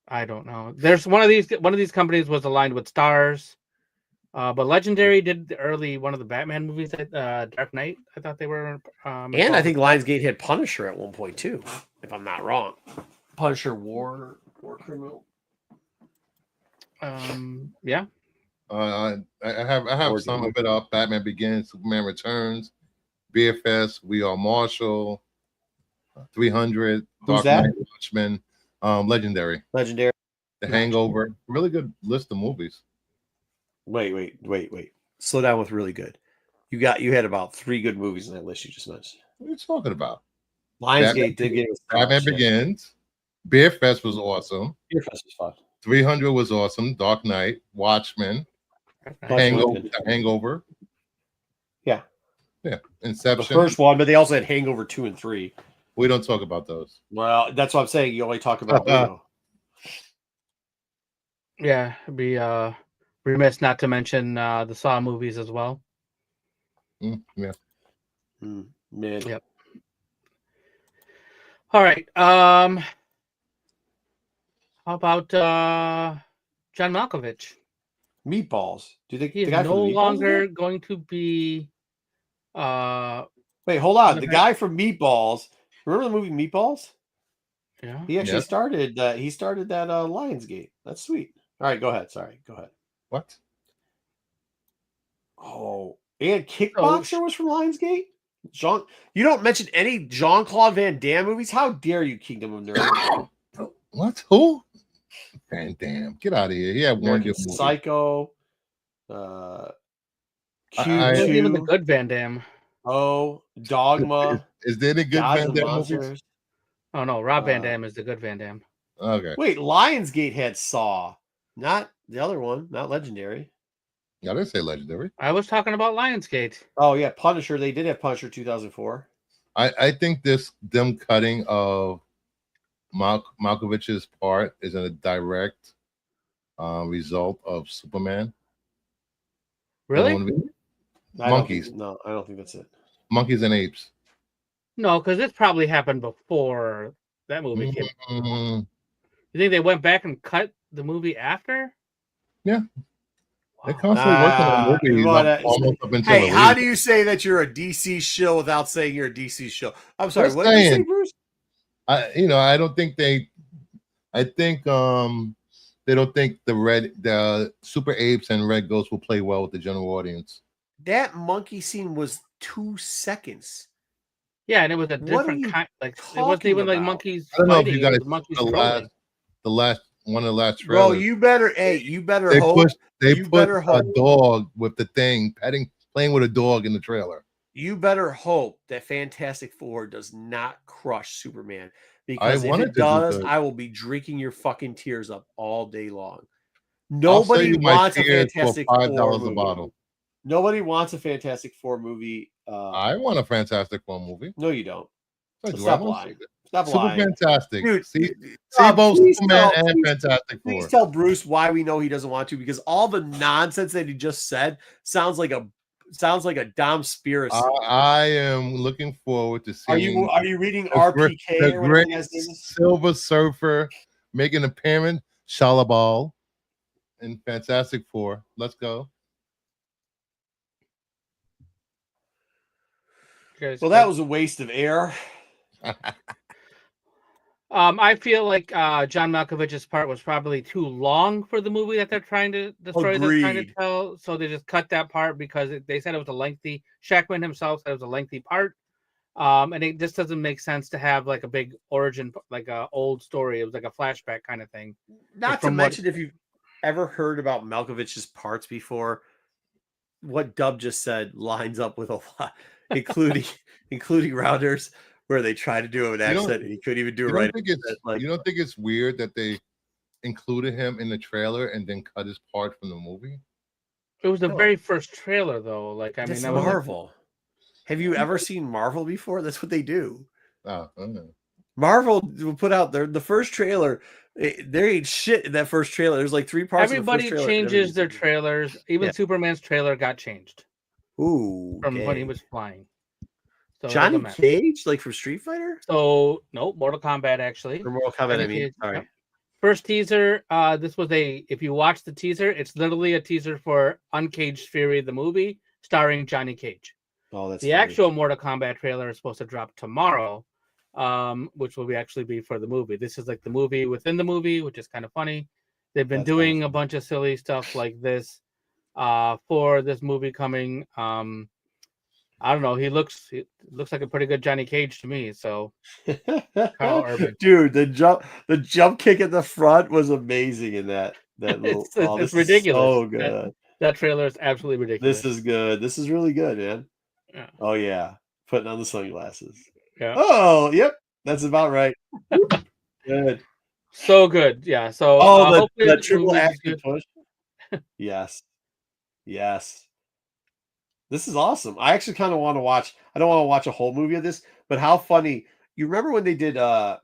I don't know. There's one of these companies was aligned with Stars, but Legendary did one of the Batman movies, Dark Knight. I thought they were. And I think Lionsgate had Punisher at one point too, if I'm not wrong. Punisher War Criminal. Yeah. I have some of it up. Batman Begins, Superman Returns, BFS, We Are Marshall, 300, Who's Dark that? Knight, Watchmen, Legendary, Legendary. The Hangover. Really good list of movies. Wait. Slow down with really good. You had about 3 good movies in that list you just mentioned. What are you talking about? Lionsgate did get Batman Begins. BFS was awesome. BFS was fun. 300 was awesome. Dark Knight, Watchmen, Hangover. Yeah. Inception. The first one, but they also had Hangover 2 and 3. We don't talk about those. Well, that's what I'm saying. You only talk about Bruno. Yeah, it'd be remiss not to mention the Saw movies as well. Yeah. Man. Yep. All right. How about John Malkovich? Meatballs. Do they? He is the guy no from Meatballs longer again? going to be. Wait, hold on. The guy from Meatballs. Remember the movie Meatballs? Yeah. He actually started that. He started that Lionsgate. That's sweet. All right, go ahead. Sorry, go ahead. What? Oh, and Kickboxer was from Lionsgate. You don't mention any Jean-Claude Van Damme movies. How dare you, Kingdom of Nerds? What? Who? Van Damme. Get out of here. Yeah, one good movie. Psycho. Q2. Even the good Van Damme. Oh, Dogma. Is there any good Gods Van and Damme Monsters? movies? Oh no, Rob Van Dam is the good Van Damme. Okay. Wait, Lionsgate had Saw, not the other one, not Legendary. I didn't say Legendary. I was talking about Lionsgate. Oh yeah, Punisher. They did have Punisher 2004. I think them cutting of Malkovich's part is a direct result of Superman. Really? Monkeys. I don't think that's it. Monkeys and Apes. No, because this probably happened before that movie came. Mm-hmm. You think they went back and cut the movie after? Yeah. They're constantly working on movies almost up until hey, how do you say that you're a DC shill without saying you're a DC shill? I'm sorry, what did you say, Bruce? I don't think I think they don't think the Super Apes and Red Ghost will play well with the general audience. That monkey scene was 2 seconds. Yeah, and it was a different kind. Like it wasn't even like monkeys. I don't know if fighting, you guys the last one of the last trailers. Bro, you better hope they put a dog with the thing playing with a dog in the trailer. You better hope that Fantastic Four does not crush Superman, because if it does, I will be drinking your fucking tears up all day long. Nobody wants a Fantastic Four movie. A bottle. Nobody wants a Fantastic Four movie. I want a Fantastic Four movie. No, you don't. Stop lying. Stop lying. Super Fantastic. Dude, see both Superman and Fantastic Four. Please tell Bruce why we know he doesn't want to, because all the nonsense that he just said sounds like a Dom Spears. I am looking forward to seeing. Are you reading RPK? The great Silver Surfer making an appearance, Shalabal, in Fantastic Four. Let's go. Well, that was a waste of air. I feel like John Malkovich's part was probably too long for the movie that they're trying to destroy. They're trying to tell, so they just cut that part because they said it was a lengthy. Shackman himself said it was a lengthy part, and it just doesn't make sense to have like a big origin, like a old story. It was like a flashback kind of thing. Not to mention, if you've ever heard about Malkovich's parts before, what Dub just said lines up with a lot. including Rounders, where they try to do an accent and he couldn't even do it right. You don't think it's weird that they included him in the trailer and then cut his part from the movie? It was the very first trailer, though. Like, I mean, that was Marvel. Have you ever seen Marvel before? That's what they do. Oh, okay. Marvel will put out the first trailer. There ain't shit in that first trailer. There's like 3 parts. Everybody changes their trailers. Even Superman's trailer got changed. Ooh, from when he was flying. So Johnny Cage, like from Street Fighter? So no, Mortal Kombat actually. For Mortal Kombat, sorry. Yep. First teaser. This was if you watch the teaser, it's literally a teaser for Uncaged Fury, the movie, starring Johnny Cage. Oh, that's the actual Mortal Kombat trailer is supposed to drop tomorrow, which will actually be for the movie. This is like the movie within the movie, which is kind of funny. They've been doing a bunch of silly stuff like this. for this movie coming. I don't know. He looks like a pretty good Johnny Cage to me. So Carl Urban. Dude, the jump kick at the front was amazing in that little. It's ridiculous. So good. That trailer is absolutely ridiculous. This is good. This is really good, man. Yeah. Oh yeah, putting on the sunglasses. Yeah. Oh, yep, that's about right. Good. So good. Yeah. So the triple action push. Yes. This is awesome. I actually kind of want to watch. I don't want to watch a whole movie of this, but how funny! You remember when they did? What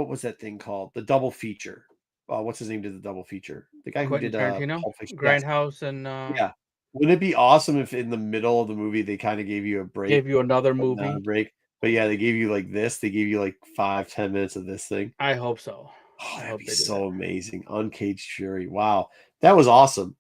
was that thing called? The double feature. What's his name? Did the double feature? The guy Quentin who did Tarantino, Pulp Fiction. Grindhouse, and yeah. Wouldn't it be awesome if in the middle of the movie they kind of gave you a break? Gave you another movie. Break. But yeah, they gave you like this. They gave you like 5-10 minutes of this thing. I hope so. Oh, that'd be so amazing. Uncaged Fury. Wow. That was awesome.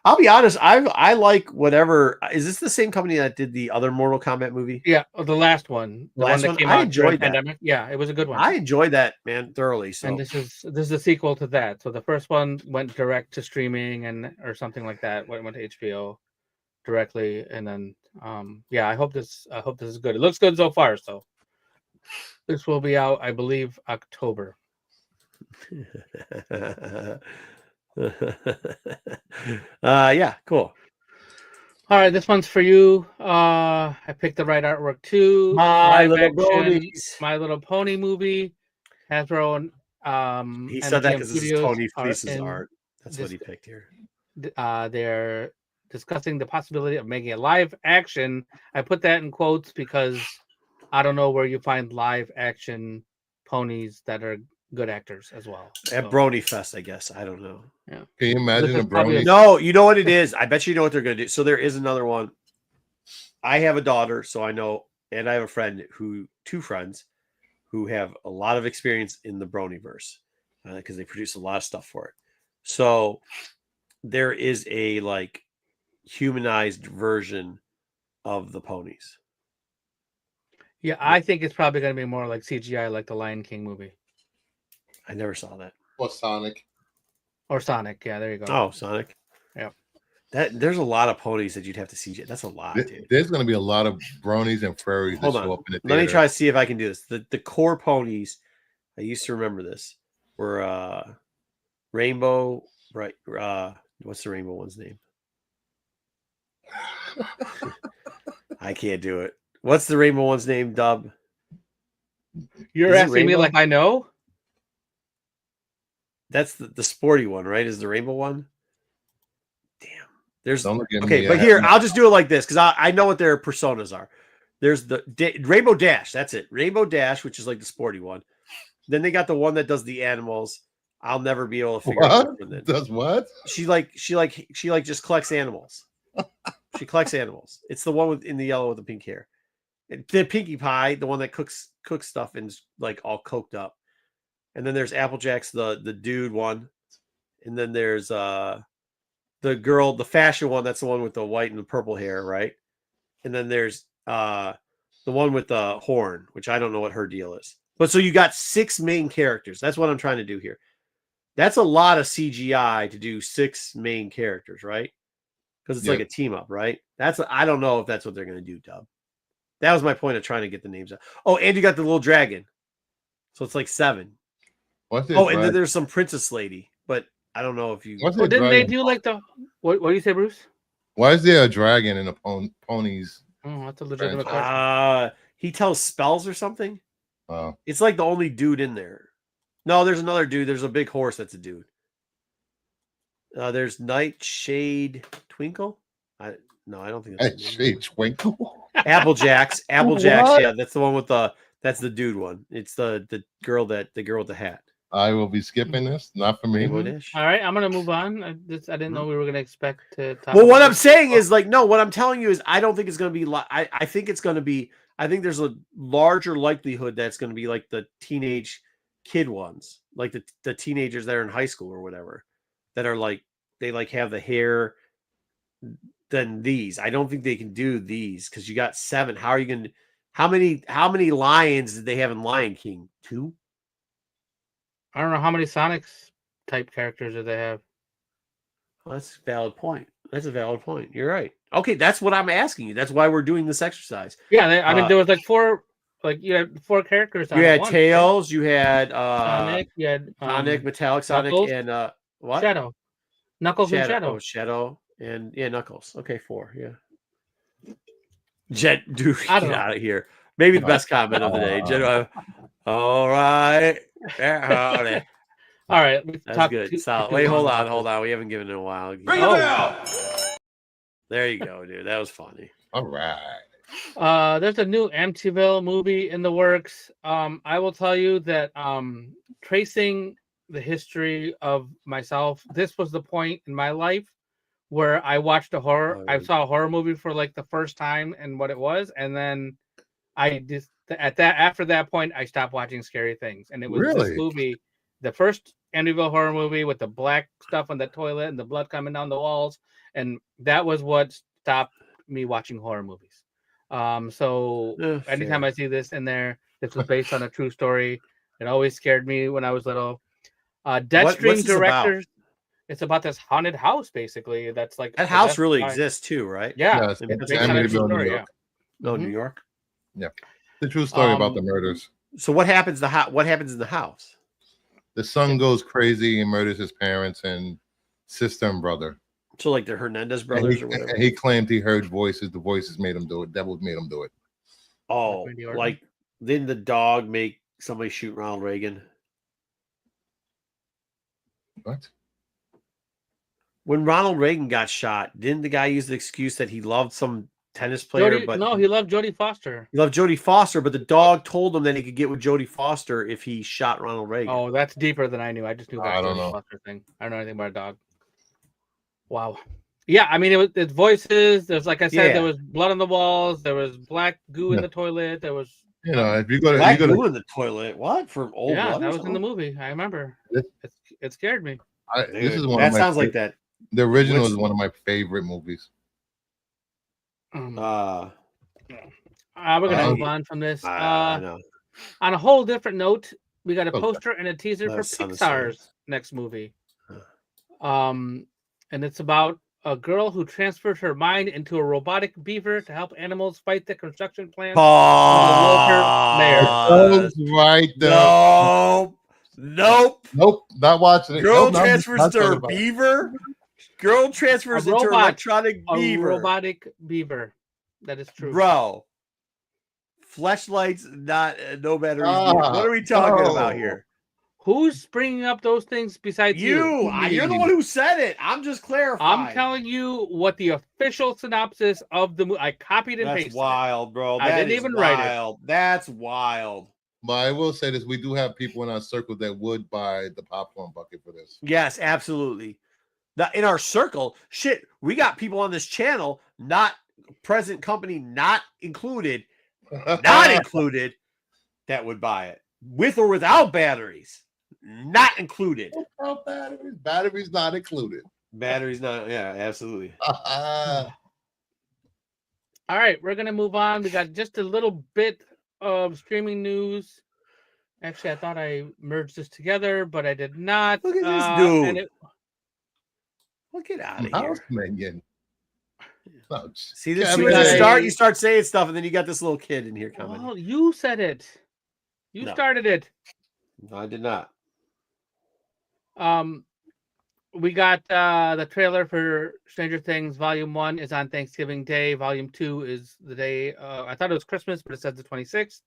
I'll be honest. I like whatever. Is this the same company that did the other Mortal Kombat movie? Yeah, the last one. The one that came out. I enjoyed that. Pandemic. Yeah, it was a good one. I enjoyed that, man, thoroughly. So and this is a sequel to that. So the first one went direct to streaming or something like that. Went to HBO directly, and then yeah, I hope this is good. It looks good so far. So this will be out, I believe, October. Yeah, cool. All right, this one's for you. I picked the right artwork too. My Little Pony movie. Hasbro he said that because this is Tony Fleece's art. That's what he picked here. They're discussing the possibility of making a live action. I put that in quotes because I don't know where you find live action ponies that are good actors as well. At Brony Fest, I guess. I don't know. Yeah. Can you imagine a Brony? No, you know what it is. I bet you know what they're going to do. So there is another one. I have a daughter, so I know, and I have a friend two friends who have a lot of experience in the Bronyverse because they produce a lot of stuff for it. So there is a like humanized version of the ponies. Yeah, I think it's probably going to be more like CGI, like the Lion King movie. I never saw that. Or Sonic. Yeah, there you go. Oh, Sonic. Yeah. There's a lot of ponies that you'd have to CGI. That's a lot, dude. There's going to be a lot of bronies and furries that show up in the theater. Let me try to see if I can do this. The core ponies, I used to remember this, were Rainbow, right? What's the rainbow one's name? I can't do it. What's the rainbow one's name, Dub? You're asking me like I know? That's the sporty one, right? Is the rainbow one? Damn. There's okay, but here I'll just do it like this because I know what their personas are. There's the Rainbow Dash. That's it. Rainbow Dash, which is like the sporty one. Then they got the one that does the animals. I'll never be able to figure out what does what. She just collects animals. She collects animals. It's the one in the yellow with the pink hair. The Pinkie Pie, the one that cooks stuff and is like all coked up. And then there's Applejack's the dude one. And then there's the girl, the fashion one, that's the one with the white and the purple hair, right? And then there's the one with the horn, which I don't know what her deal is. But so you got 6 main characters. That's what I'm trying to do here. That's a lot of CGI to do 6 main characters, right? Because it's like a team up, right? I don't know if that's what they're going to do, Dub. That was my point of trying to get the names out. Oh, and you got the little dragon. So it's like 7. And then there's some princess lady, but I don't know if you. Didn't they do like the what do you say, Bruce? Why is there a dragon in the ponies? Oh, that's a legitimate question. He tells spells or something. Oh, it's like the only dude in there. No, there's another dude. There's a big horse that's a dude. There's Nightshade Twinkle. I don't think that's Nightshade Twinkle. Applejacks. Yeah, that's the one with that's the dude one. It's the girl with the hat. I will be skipping this. Not for me. All right, I'm gonna move on. I didn't know we were gonna expect to talk. Well, what I'm saying is what I'm telling you is I don't think it's gonna be I think it's gonna be. I think there's a larger likelihood that it's gonna be like the teenage kid ones, like the teenagers that are in high school or whatever, that are like they like have the hair. Than these, I don't think they can do these because you got 7. How are you gonna? How many lions did they have in Lion King? 2. I don't know how many Sonic type characters do they have. Well, that's a valid point. That's a valid point. You're right. Okay, that's what I'm asking you. That's why we're doing this exercise. Yeah, I mean, there was like four, like you had four characters. You on had at once, Tails. You had Sonic. You had Sonic, Metallic Sonic, Knuckles, and what? Shadow, Knuckles, and Shadow. Oh, Shadow, and Knuckles. Okay, 4. Yeah. Jet, dude, get out of here. Maybe the best comment of the day. Jet, all right. All right, that's good. Solid. Wait, hold on. We haven't given it a while. Ring the bell! There you go, dude. That was funny. All right. There's a new Amityville movie in the works. I will tell you that tracing the history of myself, this was the point in my life where I watched a horror. I saw a horror movie for like the first time and what it was, and then I just after that point I stopped watching scary things. And it was this movie, the first Amityville horror movie with the black stuff on the toilet and the blood coming down the walls, and that was what stopped me watching horror movies. So anytime I see this in there, this was based on a true story. It always scared me when I was little. Deadstream directors. It's about this haunted house, basically. That's like that house really exists too, right? Yeah, it's Amityville, New York. No, New York. Yeah, the true story about the murders. So what happens? What happens in the house? The son goes crazy and murders his parents and sister and brother. So like the Hernandez brothers or whatever. He claimed he heard voices. The voices made him do it. Devils made him do it. Oh, like didn't the dog make somebody shoot Ronald Reagan? What? When Ronald Reagan got shot, didn't the guy use the excuse that he loved some tennis player? He loved Jodie Foster. He loved Jodie Foster, but the dog told him that he could get with Jodie Foster if he shot Ronald Reagan. Oh, that's deeper than I knew. I just knew about the Jodie Foster thing. I don't know anything about a dog. Wow. Yeah, I mean, it's voices. There's, like I said, there was blood on the walls. There was black goo in the toilet. There was, if you go to black goo in the toilet. What from old? Yeah, that was in the movie. I remember. It scared me. This is one. That sounds like that. The original is one of my favorite movies. We're gonna move on from this. On a whole different note, we got a poster and a teaser for Pixar's next movie. And it's about a girl who transferred her mind into a robotic beaver to help animals fight the construction plants. Right there. Nope. Not watching it. Girl transfers to her beaver. Girl transfers into an electronic beaver. Robotic beaver. That is true. Bro. Fleshlights, no batteries. What are we talking about here? Who's bringing up those things besides you? You're the one who said it. I'm just clarifying. I'm telling you what the official synopsis of the movie. I copied and pasted. That's wild, bro. I didn't even write it. That's wild. But I will say this: we do have people in our circle that would buy the popcorn bucket for this. Yes, absolutely. In our circle, shit, we got people on this channel, not present company, not included, that would buy it with or without batteries. Not included. Without batteries not included. Batteries not. Yeah, absolutely. All right, we're gonna move on. We got just a little bit of streaming news. Actually, I thought I merged this together, but I did not. Look at this dude. Look it out of here, Megan. See this? You start saying stuff, and then you got this little kid in here coming. Well, you said it. You started it. No, I did not. We got the trailer for Stranger Things. Volume 1 is on Thanksgiving Day. Volume 2 is the day. I thought it was Christmas, but it says the 26th.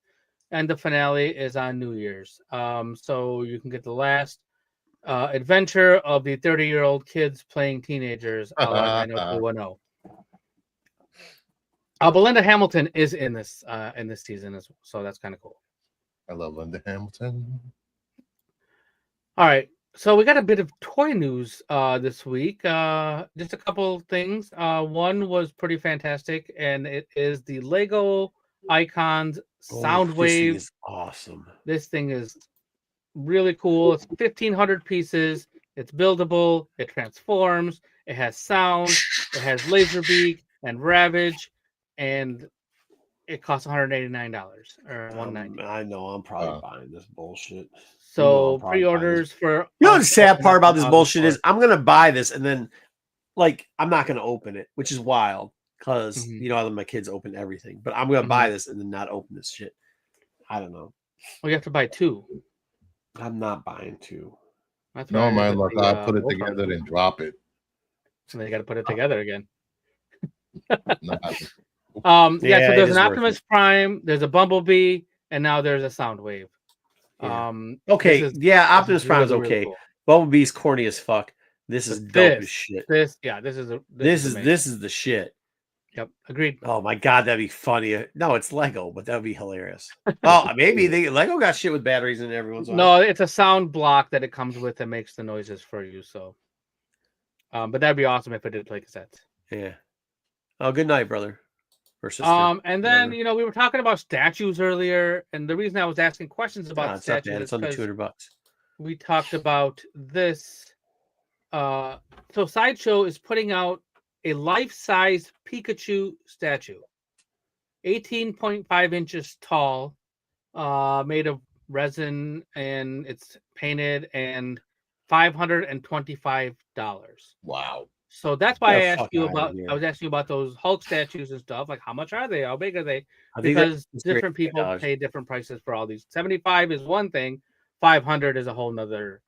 And the finale is on New Year's. So you can get the last adventure of the 30-year-old kids playing teenagers. But Linda Hamilton is in this season as well, so that's kind of cool. I love Linda Hamilton. All right, so we got a bit of toy news this week. Just a couple things. One was pretty fantastic, and it is the Lego Icons Soundwave. This thing is awesome. This thing is really cool. It's 1,500 pieces. It's buildable. It transforms. It has sound. It has Laserbeak and Ravage, and it costs $189 or $190. I know. I'm probably buying this bullshit. So pre-orders for the sad part about this bullshit is I'm gonna buy this, and then like I'm not going to open it, which is wild because Mhm. you know I let my kids open everything. But I'm going to buy this and then not open this shit. I don't know. Well, you have to buy 2. I'm not buying 2. That's No, what I did my with luck. the, I put it Wolfhound. together and drop it. So they got to put it together again. Not happening. So it there's is an worth Optimus it. Prime, there's a Bumblebee, and now there's a Soundwave. Yeah. This Okay, is Optimus Prime's really, really okay. cool. Bumblebee's corny as fuck. This is But dope as shit. This is amazing. This is the shit. Yep, agreed. Oh my god, that'd be funny. No, it's Lego, but that'd be hilarious. Well, maybe Lego got shit with batteries in every once in a while. No, it's a sound block that it comes with that makes the noises for you. So, but that'd be awesome if it did play cassettes. Yeah. Oh, good night, brother or sister. And then we were talking about statues earlier, and the reason I was asking questions about it's not statues bad. is It's under because $200. we talked about this. So Sideshow is putting out a life-size Pikachu statue, 18.5 inches tall, made of resin, and it's painted, and $525. Wow. So that's why Get the fuck outta here. I was asking you about those Hulk statues and stuff. Like, how much are they? How big are they? I think Because that's different great. people pay different prices for all these. 75 is one thing, 500 is a whole nother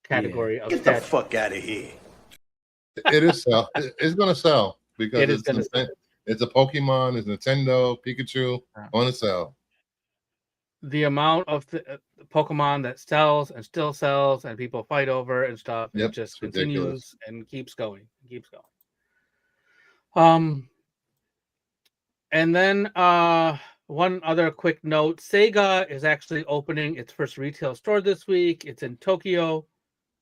category of Get the statue. fuck out of here. It is sell. It's gonna sell because It is gonna sell. It's a Pokemon, it's Nintendo, Pikachu on a sell. The amount of Pokemon that sells and still sells and people fight over and stuff, it just continues and keeps going. And then one other quick note, Sega is actually opening its first retail store this week. It's in Tokyo.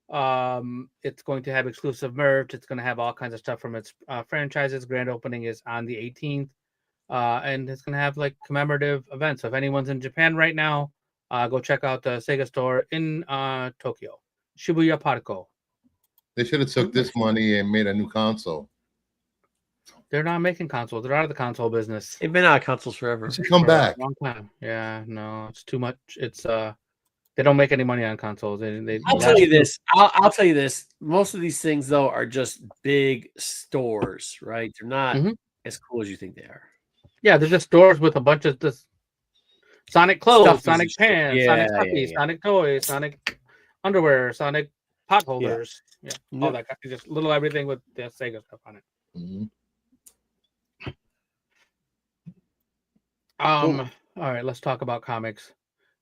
It's going to have exclusive merch. It's going to have all kinds of stuff from its franchises. Grand opening is on the 18th. And it's going to have like commemorative events. So if anyone's in Japan right now, go check out the Sega store in Tokyo. Shibuya Parko. They should have took this money and made a new console. They're not making consoles. They're out of the console business. They've been out of consoles forever. Come back. A long time. Yeah, no, it's too much. It's they don't make any money on consoles. I'll tell you this. I'll tell you this. Most of these things though are just big stores, right? They're not as cool as you think they are. Yeah, they're just stores with a bunch of this Sonic clothes, Stuff Sonic pants, Sonic puppies, Sonic toys, Sonic underwear, Sonic pot holders. Yeah, all that kind of, just little everything with the Sega stuff on it. All right, let's talk about comics.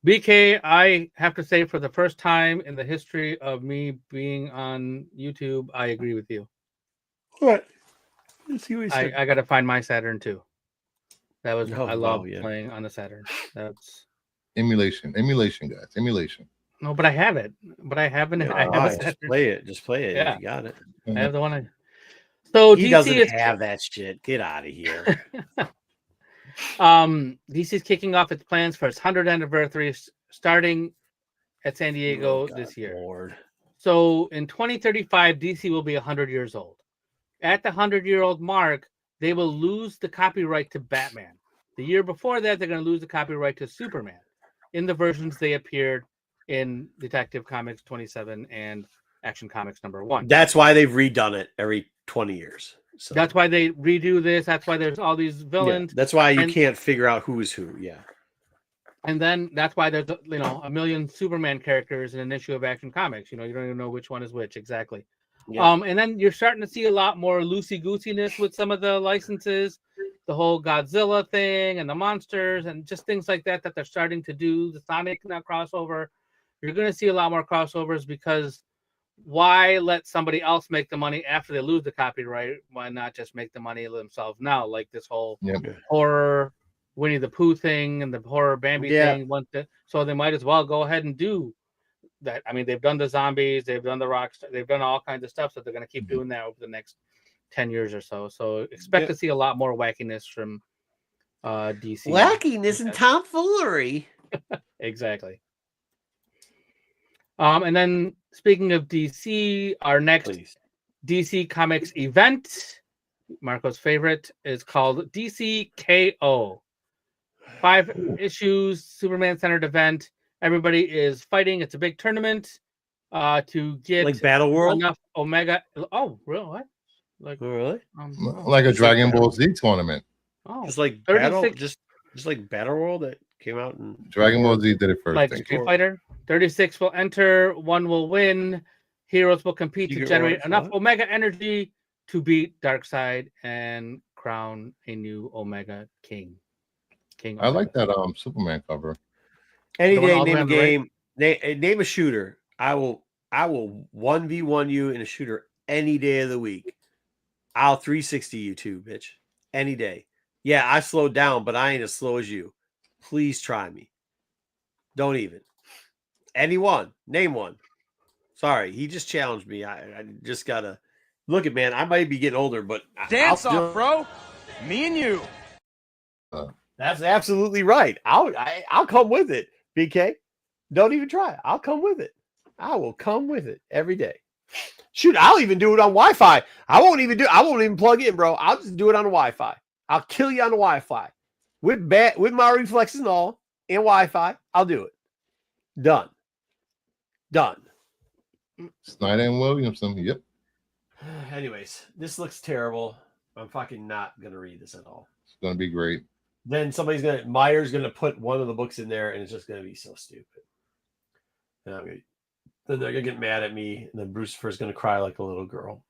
BK, I have to say, for the first time in the history of me being on YouTube, I agree with you. What? Let's see what I got to find my Saturn too. That was I love yeah. playing on the Saturn. That's emulation, guys, emulation. No, but I have it. But I haven't. Yeah, I have a Saturn. Just play it. Yeah. You got it. I have the one. So he DC doesn't have that shit. Get out of here. DC is kicking off its plans for its 100th anniversary, starting at San Diego this year. Lord. So in 2035, DC will be 100 years old. At the 100-year-old mark, they will lose the copyright to Batman. The year before that, they're going to lose the copyright to Superman in the versions they appeared in Detective Comics 27 and Action Comics #1. That's why they've redone it every 20 years. So. That's why they redo this. That's why there's all these villains. Yeah, that's why you can't figure out who is who. Yeah. And then that's why there's a million Superman characters in an issue of Action Comics. You don't even know which one is which exactly. Yeah. And then you're starting to see a lot more loosey-goosiness with some of the licenses, the whole Godzilla thing and the monsters and just things like that they're starting to do. The Sonic now crossover. You're going to see a lot more crossovers because why let somebody else make the money after they lose the copyright? Why not just make the money themselves now? Like this whole horror Winnie the Pooh thing and the horror Bambi thing. So they might as well go ahead and do that. I mean, they've done the zombies, they've done the rocks, they've done all kinds of stuff. So they're going to keep doing that over the next 10 years or so. So expect to see a lot more wackiness from DC. Wackiness and tomfoolery. Exactly. And then speaking of DC, our next DC Comics event, Marco's favorite, is called DC KO. 5 issues, Superman-centered event. Everybody is fighting. It's a big tournament to get like Battle World. Enough Omega. Oh, really? What? Like really? Like a Just like Dragon Battle- Ball Z tournament. Oh, Just like 36 just like Battle World that came out in Dragon Ball Z did it first. like Thank Street you. Fighter. 36 will enter, 1 will win. Heroes will compete to Secret generate Wars, enough what? Omega energy to beat Darkseid and crown a new Omega King. King I Omega. like that Superman cover. Any The one day, all the way name a on the right? game. Name a shooter. I will 1v1 you in a shooter any day of the week. I'll 360 you too, bitch. Any day. Yeah, I slowed down, but I ain't as slow as you. Please try me. Don't even. Anyone. Name one. Sorry, he just challenged me. I just gotta look at, man. I might be getting older, but I'll Dance still. off, bro. Me and you. That's absolutely right. I'll come with it, BK. Don't even try. I'll come with it. I will come with it every day. Shoot, I'll even do it on Wi-Fi. I won't even plug in, bro. I'll just do it on the Wi-Fi. I'll kill you on the Wi-Fi. With my reflexes and all and Wi-Fi, I'll do it. Done. Snyder and Williamson. Yep. Anyways, this looks terrible. I'm fucking not gonna read this at all. It's gonna be great. Then Meyer's gonna put one of the books in there, and it's just gonna be so stupid. And then they're gonna get mad at me, and then Brucifer's gonna cry like a little girl.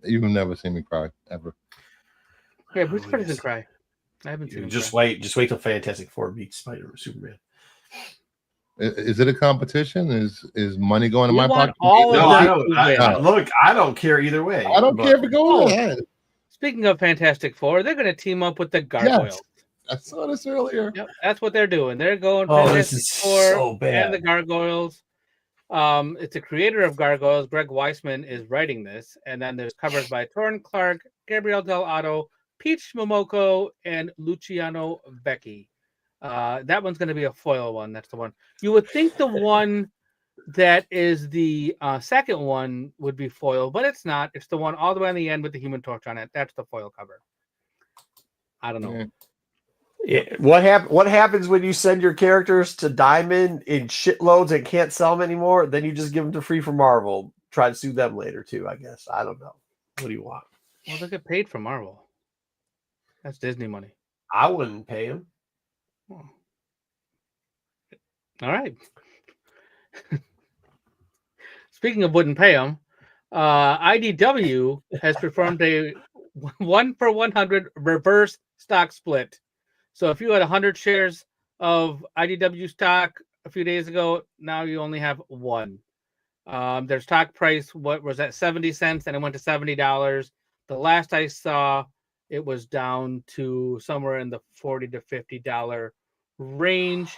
You've never seen me cry ever. Yeah, Bruce doesn't cry. I haven't seen him Just cry. wait till Fantastic Four beats Superman. Is it a competition? Is money going to We my want pocket? all No, of I them don't. to win. Look, I don't care either way. I don't care if it goes ahead. Speaking of Fantastic Four, they're going to team up with the Gargoyles. I saw this earlier. Yep, that's what they're doing. They're going Oh, Fantastic this is Four so bad. and the Gargoyles. It's the creator of Gargoyles, Greg Weisman, is writing this, and then there's covers by Torrin Clark, Gabriel Del Otto, Peach Momoko, and Luciano Vecchi. That one's going to be a foil one. That's the one. You would think the one that is the second one would be foil, but it's not. It's the one all the way on the end with the Human Torch on it. That's the foil cover. I don't know. Yeah. What happens when you send your characters to Diamond in shitloads and can't sell them anymore? Then you just give them to free from Marvel. Try to sue them later too, I guess. I don't know. What do you want? Well, they get paid from Marvel. That's Disney money. I wouldn't pay them. All right. Speaking of wouldn't pay them, IDW has performed a 1-for-100 reverse stock split. So if you had 100 shares of IDW stock a few days ago, now you only have one. Their stock price, what was that, 70 cents, and it went to $70. The last I saw, it was down to somewhere in the $40 to $50 range.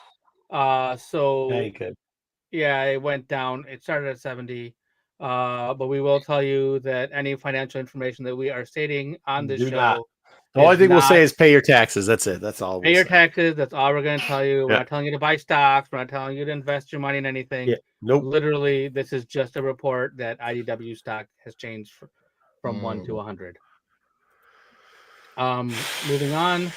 So Good. yeah, it went down. It started at 70. But we will tell you that any financial information that we are stating on this show. The only thing we'll say is pay your taxes. That's it. That's all. Pay your taxes. That's all we're going to tell you. We're Yeah. not telling you to buy stocks. We're not telling you to invest your money in anything. Yeah. Nope. Literally, this is just a report that IDW stock has changed from 1 to 100. Moving on.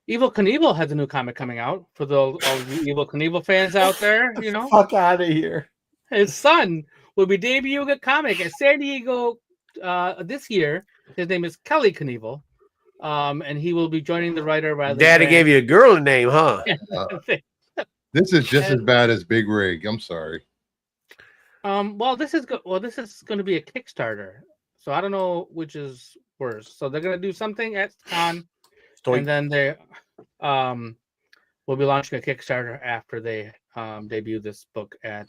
Evil Knievel has a new comic coming out for all you Evil Knievel fans out there. You know, fuck out of here. His son will be debuting a comic at San Diego this year. His name is Kelly Knievel, and he will be joining the writer. Daddy gave you a girl name, huh? This is just as bad as Big Rig. I'm sorry. Well, this is going to be a Kickstarter, so I don't know which is worse. So they're going to do something at con, and then they will be launching a Kickstarter after they debut this book at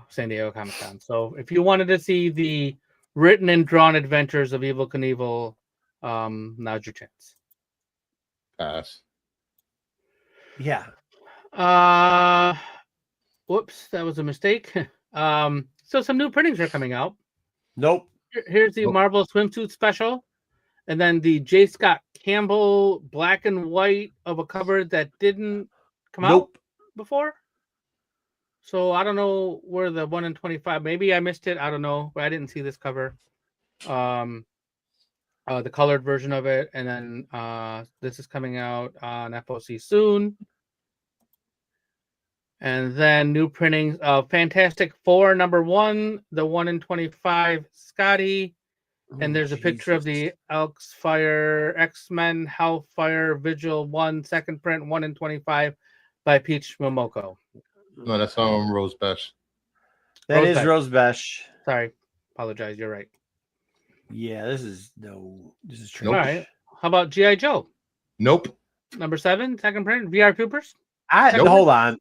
San Diego Comic-Con. So if you wanted to see the written and drawn adventures of Evil Knievel, now's your chance. Pass. Yeah. Whoops, that was a mistake. So some new printings are coming out. Nope. Here's the Marvel swimsuit special, and then the J. Scott Campbell black and white of a cover that didn't come out before. So I don't know where the 1 in 25. Maybe I missed it. I don't know, but I didn't see this cover. The colored version of it, and then this is coming out on FOC soon. And then new printings of Fantastic Four #1, the 1 in 25 Scotty. And there's a picture of the Elks Fire X-Men Hellfire Vigil 1 second print 1 in 25 by Peach Momoko. No, that's Rose Besh. That is Rose Besh. Sorry, apologize. You're right. Yeah, this is trash. Nope. All right. How about G.I. Joe? Nope. #7 second print VR Coopers. Nope.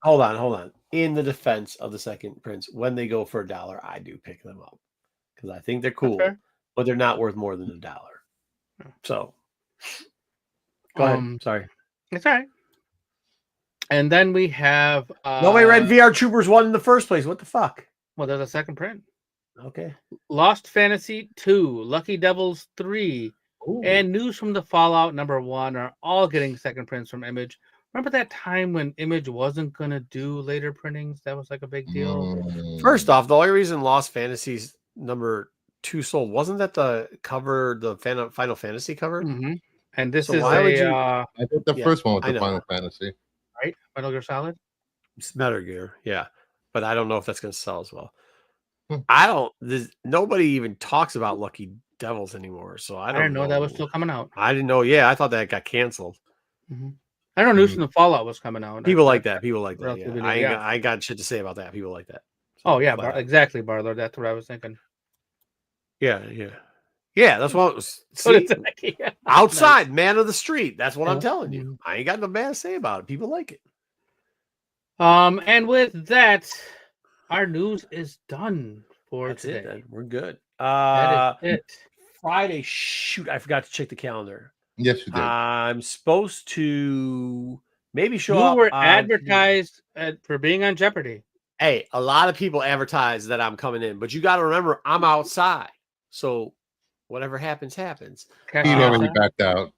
Hold on. In the defense of the second prints, when they go for $1, I do pick them up because I think they're cool, but they're not worth more than $1. So, go ahead. Sorry, it's all right. And then we have nobody read VR Troopers 1 in the first place. What the fuck? Well, there's a second print. Okay. Lost Fantasy 2, Lucky Devils 3, and News from the Fallout #1 are all getting second prints from Image. Remember that time when Image wasn't going to do later printings? That was like a big deal. First off, the only reason Lost Fantasies #2 sold wasn't that the cover, the Final Fantasy cover? Mm-hmm. And this So is why would you? I think the first one was the Final Fantasy. Right? Metal Gear Solid? It's Metal Gear, yeah. But I don't know if that's going to sell as well. Nobody even talks about Lucky Devils anymore, so I didn't know that was still coming out. I didn't know. Yeah, I thought that got canceled. Mm-hmm. I don't know News from the Fallout was coming out. People like that. Yeah. I ain't got shit to say about that. People like that. So exactly, Barlow. That's what I was thinking. Yeah. That's what I was. See, outside, man of the street. That's what I'm telling you. I ain't got no bad to say about it. People like it. And with that, our news is done for today. It, we're good. That is it. Friday. Shoot, I forgot to check the calendar. Yes, you did. I'm supposed to maybe show up. You were advertised for being on Jeopardy. Hey, a lot of people advertise that I'm coming in, but you got to remember I'm outside. So whatever happens, happens. He already backed out.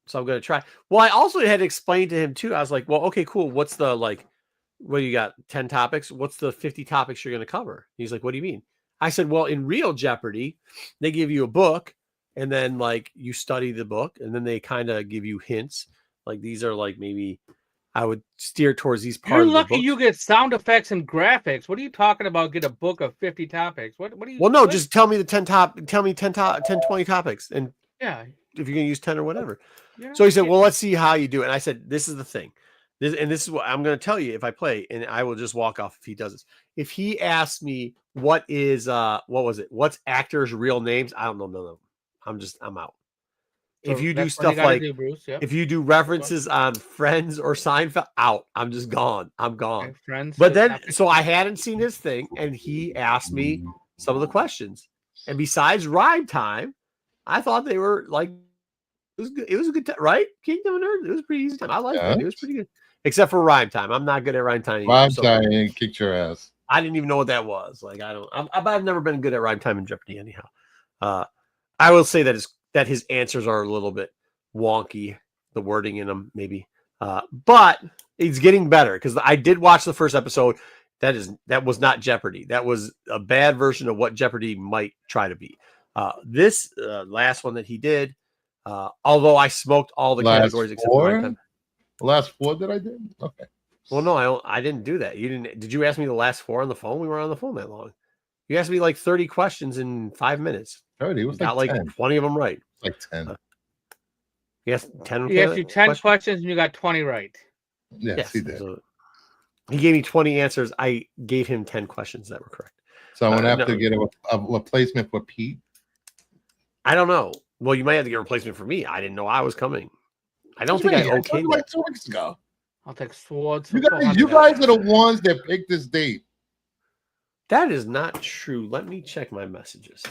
So I'm going to try. Well, I also had to explain to him too. I was like, well, okay, cool. What's the what do you got? 10 topics? What's the 50 topics you're going to cover? He's like, what do you mean? I said, well, in real Jeopardy, they give you a book and then you study the book and then they kind of give you hints. Like these are maybe I would steer towards these parts. You're lucky you get sound effects and graphics. What are you talking about? Get a book of 50 topics. What are you? Well, no, just tell me the 10 20 topics. And yeah, if you're going to use 10 or whatever. So he said, well, let's see how you do it. And I said, this is the thing. This is what I'm going to tell you if I play, and I will just walk off if he does this. If he asks me what was it? What's actors' real names? I don't know none of them. I'm out. So if you do stuff if you do references on Friends or Seinfeld, out. I'm just gone. I'm gone. Okay, Friends. But then, so I hadn't seen his thing, and he asked me some of the questions. And besides Rhyme Time, I thought they were it was a good time, right? Kingdom of Nerds. It was a pretty easy time. I liked it. It was pretty good. Except for Rhyme Time. I'm not good at Rhyme Time. Rhyme Time kicked your ass. I didn't even know what that was. I've never been good at Rhyme Time in Jeopardy anyhow. I will say that his answers are a little bit wonky, the wording in them maybe. But it's getting better because I did watch the first episode. That was not Jeopardy. That was a bad version of what Jeopardy might try to be. This last one that he did, although I smoked all the categories except for Rhyme Time. The last 4 that I did? Okay. Well, no, I didn't do that. You didn't. Did you ask me the last 4 on the phone? We were on the phone that long. You asked me 30 questions in 5 minutes. 30. It was got 10. 20 of them right. Like 10. Yes, 10. He asked you 10 questions and you got 20 right. Yes, he did. So he gave me 20 answers. I gave him 10 questions that were correct. So I'm gonna have to get a replacement for Pete. I don't know. Well, you might have to get a replacement for me. I didn't know I was coming. I don't think I okayed like 2 weeks ago. I'll take swords. You guys are the ones that picked this date. That is not true. Let me check my messages.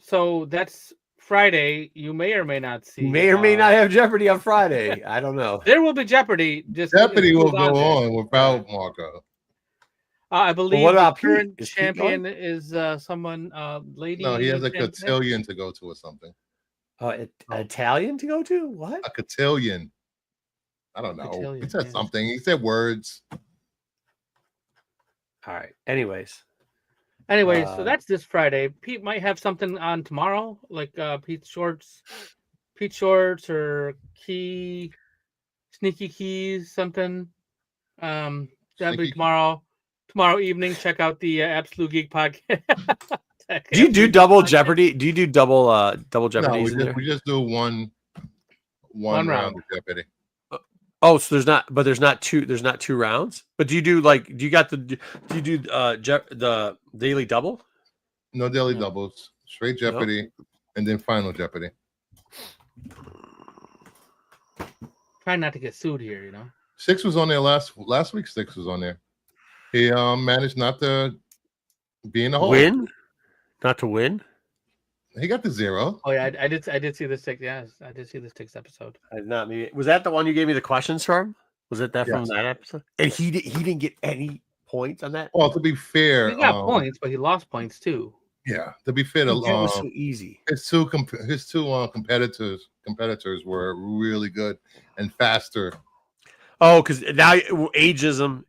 So that's Friday. You may or may not see. You may or may not have Jeopardy on Friday. I don't know. There will be Jeopardy. Jeopardy will go on without Marco. I believe what about the current champion is someone, lady. No, he has a cotillion to go to or something. Italian to go to? What? A cotillion. I don't know. Cotillion, he said something. He said words. All right. Anyways, so that's this Friday. Pete might have something on tomorrow, like Pete Shorts Pete Shorts or Sneaky Keys, something. That'll be tomorrow evening. Check out the Absolute Geek podcast. Do you do double Jeopardy? Do you do double Jeopardy? No, we just do one round of Jeopardy. Oh, so there's not two rounds. But do you do the daily double? No daily doubles, straight Jeopardy, and then final Jeopardy. Try not to get sued here, you know. Six was on there last week. Six was on there. He managed not to be in the hole. Not to win. He got the 0. Oh yeah, I did see the six. Yes, I did see the six episode. Was that the one you gave me the questions from? Was it that from Yes. that episode? And he didn't get any points on that. Well, to be fair, He got points, but he lost points too. Yeah, to be fair, That was so easy. His two competitors were really good and faster. Oh, because now ageism,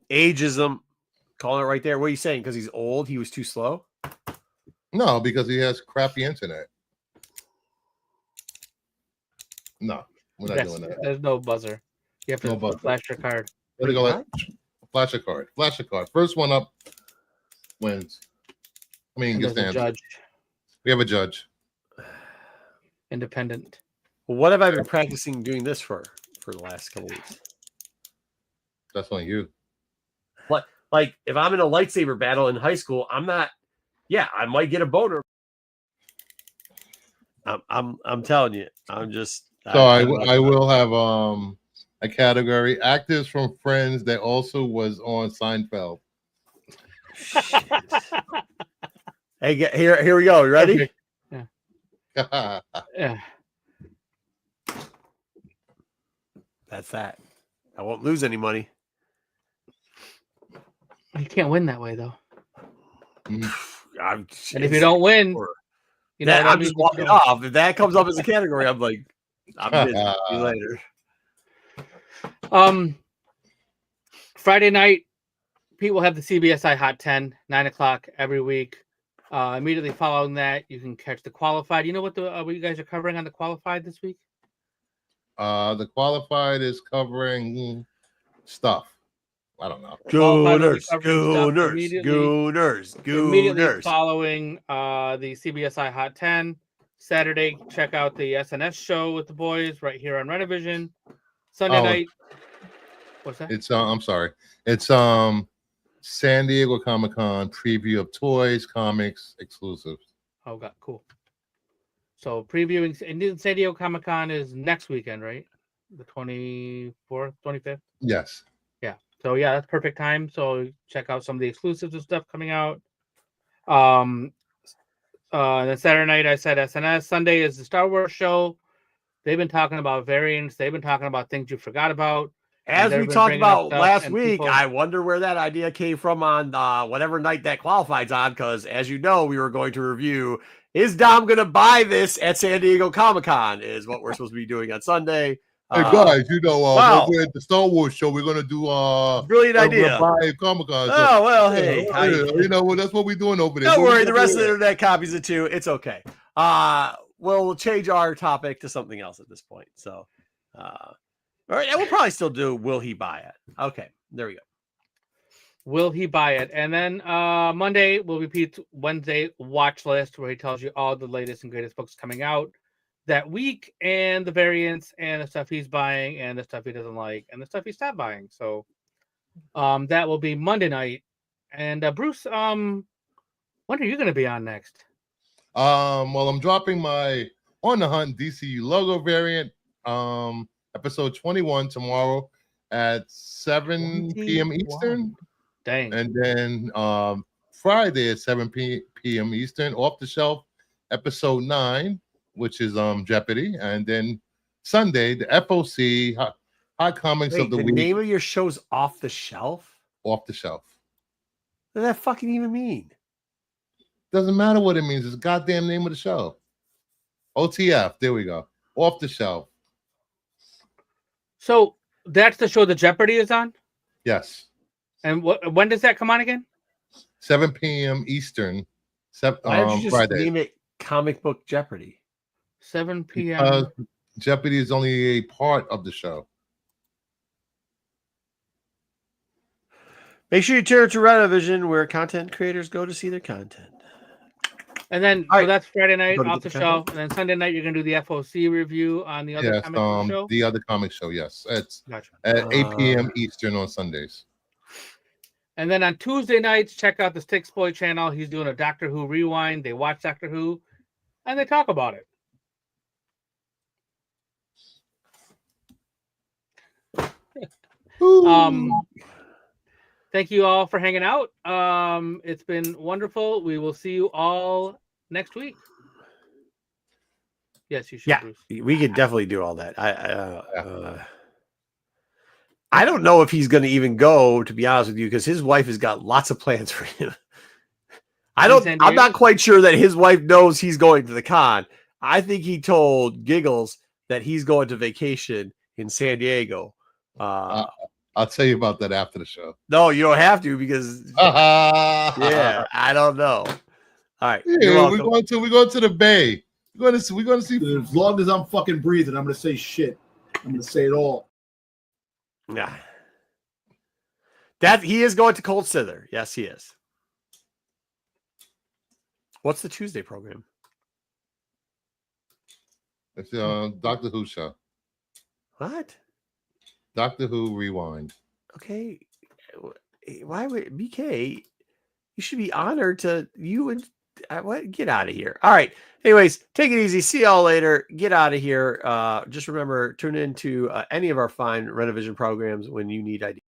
calling it right there. What are you saying? Because he's old, he was too slow. No, because he has crappy internet. No, we're not doing that. There's no buzzer. You have to flash your card. Let it go. Flash a card. Flash a card. First one up wins. I mean, gets the judge. We have a judge. Independent. Well, what have I been practicing doing this for the last couple weeks? That's on you. Like if I'm in a lightsaber battle in high school, I'm not. Yeah, I might get a boner. I'm telling you, I'm just. So I will have a category: actors from Friends that also was on Seinfeld. Hey, here we go. You ready? Yeah. Yeah. That's that. I won't lose any money. You can't win that way though. Mm. And if you don't win, you know I'm just walking off. If that comes up as a category, I'm like, I'm busy. See you later. Friday night, Pete will have the CBSI Hot 10, 9:00 every week. Immediately following that, you can catch the Qualified. You know what you guys are covering on the Qualified this week? The Qualified is covering stuff. I don't know. Gooners. Immediately following the CBSI Hot 10. Saturday, check out the SNS show with the boys right here on Rennavision. Sunday night. What's that? It's I'm sorry. It's San Diego Comic-Con preview of toys, comics, exclusives. Oh, God, cool. So previewing San Diego Comic-Con is next weekend, right? The 24th, 25th? Yes. Yeah. So yeah, that's perfect time. So check out some of the exclusives and stuff coming out. Then Saturday night I said SNS. Sunday is the Star Wars show. They've been talking about variants. They've been talking about things you forgot about. As we talked about last week, I wonder where that idea came from on whatever night that qualified's on, because as you know, we were going to review, is Dom going to buy this at San Diego Comic-Con, is what we're supposed to be doing on Sunday. Hey guys, we're at the Star Wars show. We're gonna do brilliant idea. Buy Comic-Con. Oh well, hey, you know what? That's what we're doing over there. Don't worry, the rest of the internet copies it too. It's okay. We'll change our topic to something else at this point. So, all right, and we'll probably still do. Will he buy it? Okay, there we go. Will he buy it? And then Monday will be Pete's Wednesday watch list, where he tells you all the latest and greatest books coming out that week, and the variants, and the stuff he's buying, and the stuff he doesn't like, and the stuff he stopped buying. So that will be Monday night. And Bruce, when are you going to be on next? Well, I'm dropping my On the Hunt DCU logo variant, episode 21 tomorrow at 7 p.m. Eastern. Dang. And then Friday at 7 p.m. Eastern, Off the Shelf, episode 9, which is Jeopardy. And then Sunday, the FOC Hot Comics of the Week. The name of your show's Off the Shelf? Off the Shelf. What does that fucking even mean? Doesn't matter what it means. It's the goddamn name of the show. OTF. There we go. Off the Shelf. So that's the show that Jeopardy is on? Yes. And when does that come on again? 7 p.m. Eastern. Why don't you just Friday. name it Comic Book Jeopardy? 7 p.m. Jeopardy is only a part of the show. Make sure you tune to Rennavision, where content creators go to see their content. And then All so right. that's Friday night Go to off get the the show, content. and then Sunday night you're gonna do the FOC review on the other Yes, comic book show. the other comic show. Yes, it's Gotcha. at 8 p.m. Eastern on Sundays. And then on Tuesday nights, check out the Sticks Boy channel. He's doing a Doctor Who rewind. They watch Doctor Who, and they talk about it. Thank you all for hanging out. It's been wonderful. We will see you all next week. Yes, you should. Yeah, Bruce. we could definitely do all that. I don't know if he's going to even go, to be honest with you, because his wife has got lots of plans for him. I'm not quite sure that his wife knows he's going to the con. I think he told Giggles that he's going to vacation in San Diego. I'll tell you about that after the show. No, you don't have to, because yeah, I don't know. All right, yeah, we're going to the Bay. We're going to see. As long as I'm fucking breathing, I'm going to say shit. I'm going to say it all. Yeah, that he is going to Cold Cither. Yes, he is. What's the Tuesday program? It's Doctor Who show. What? Doctor Who Rewind. Okay, why would BK? You should be honored to you and what? Get out of here. All right. Anyways, take it easy. See y'all later. Get out of here. Just remember, tune into any of our fine Rennavision programs when you need ideas.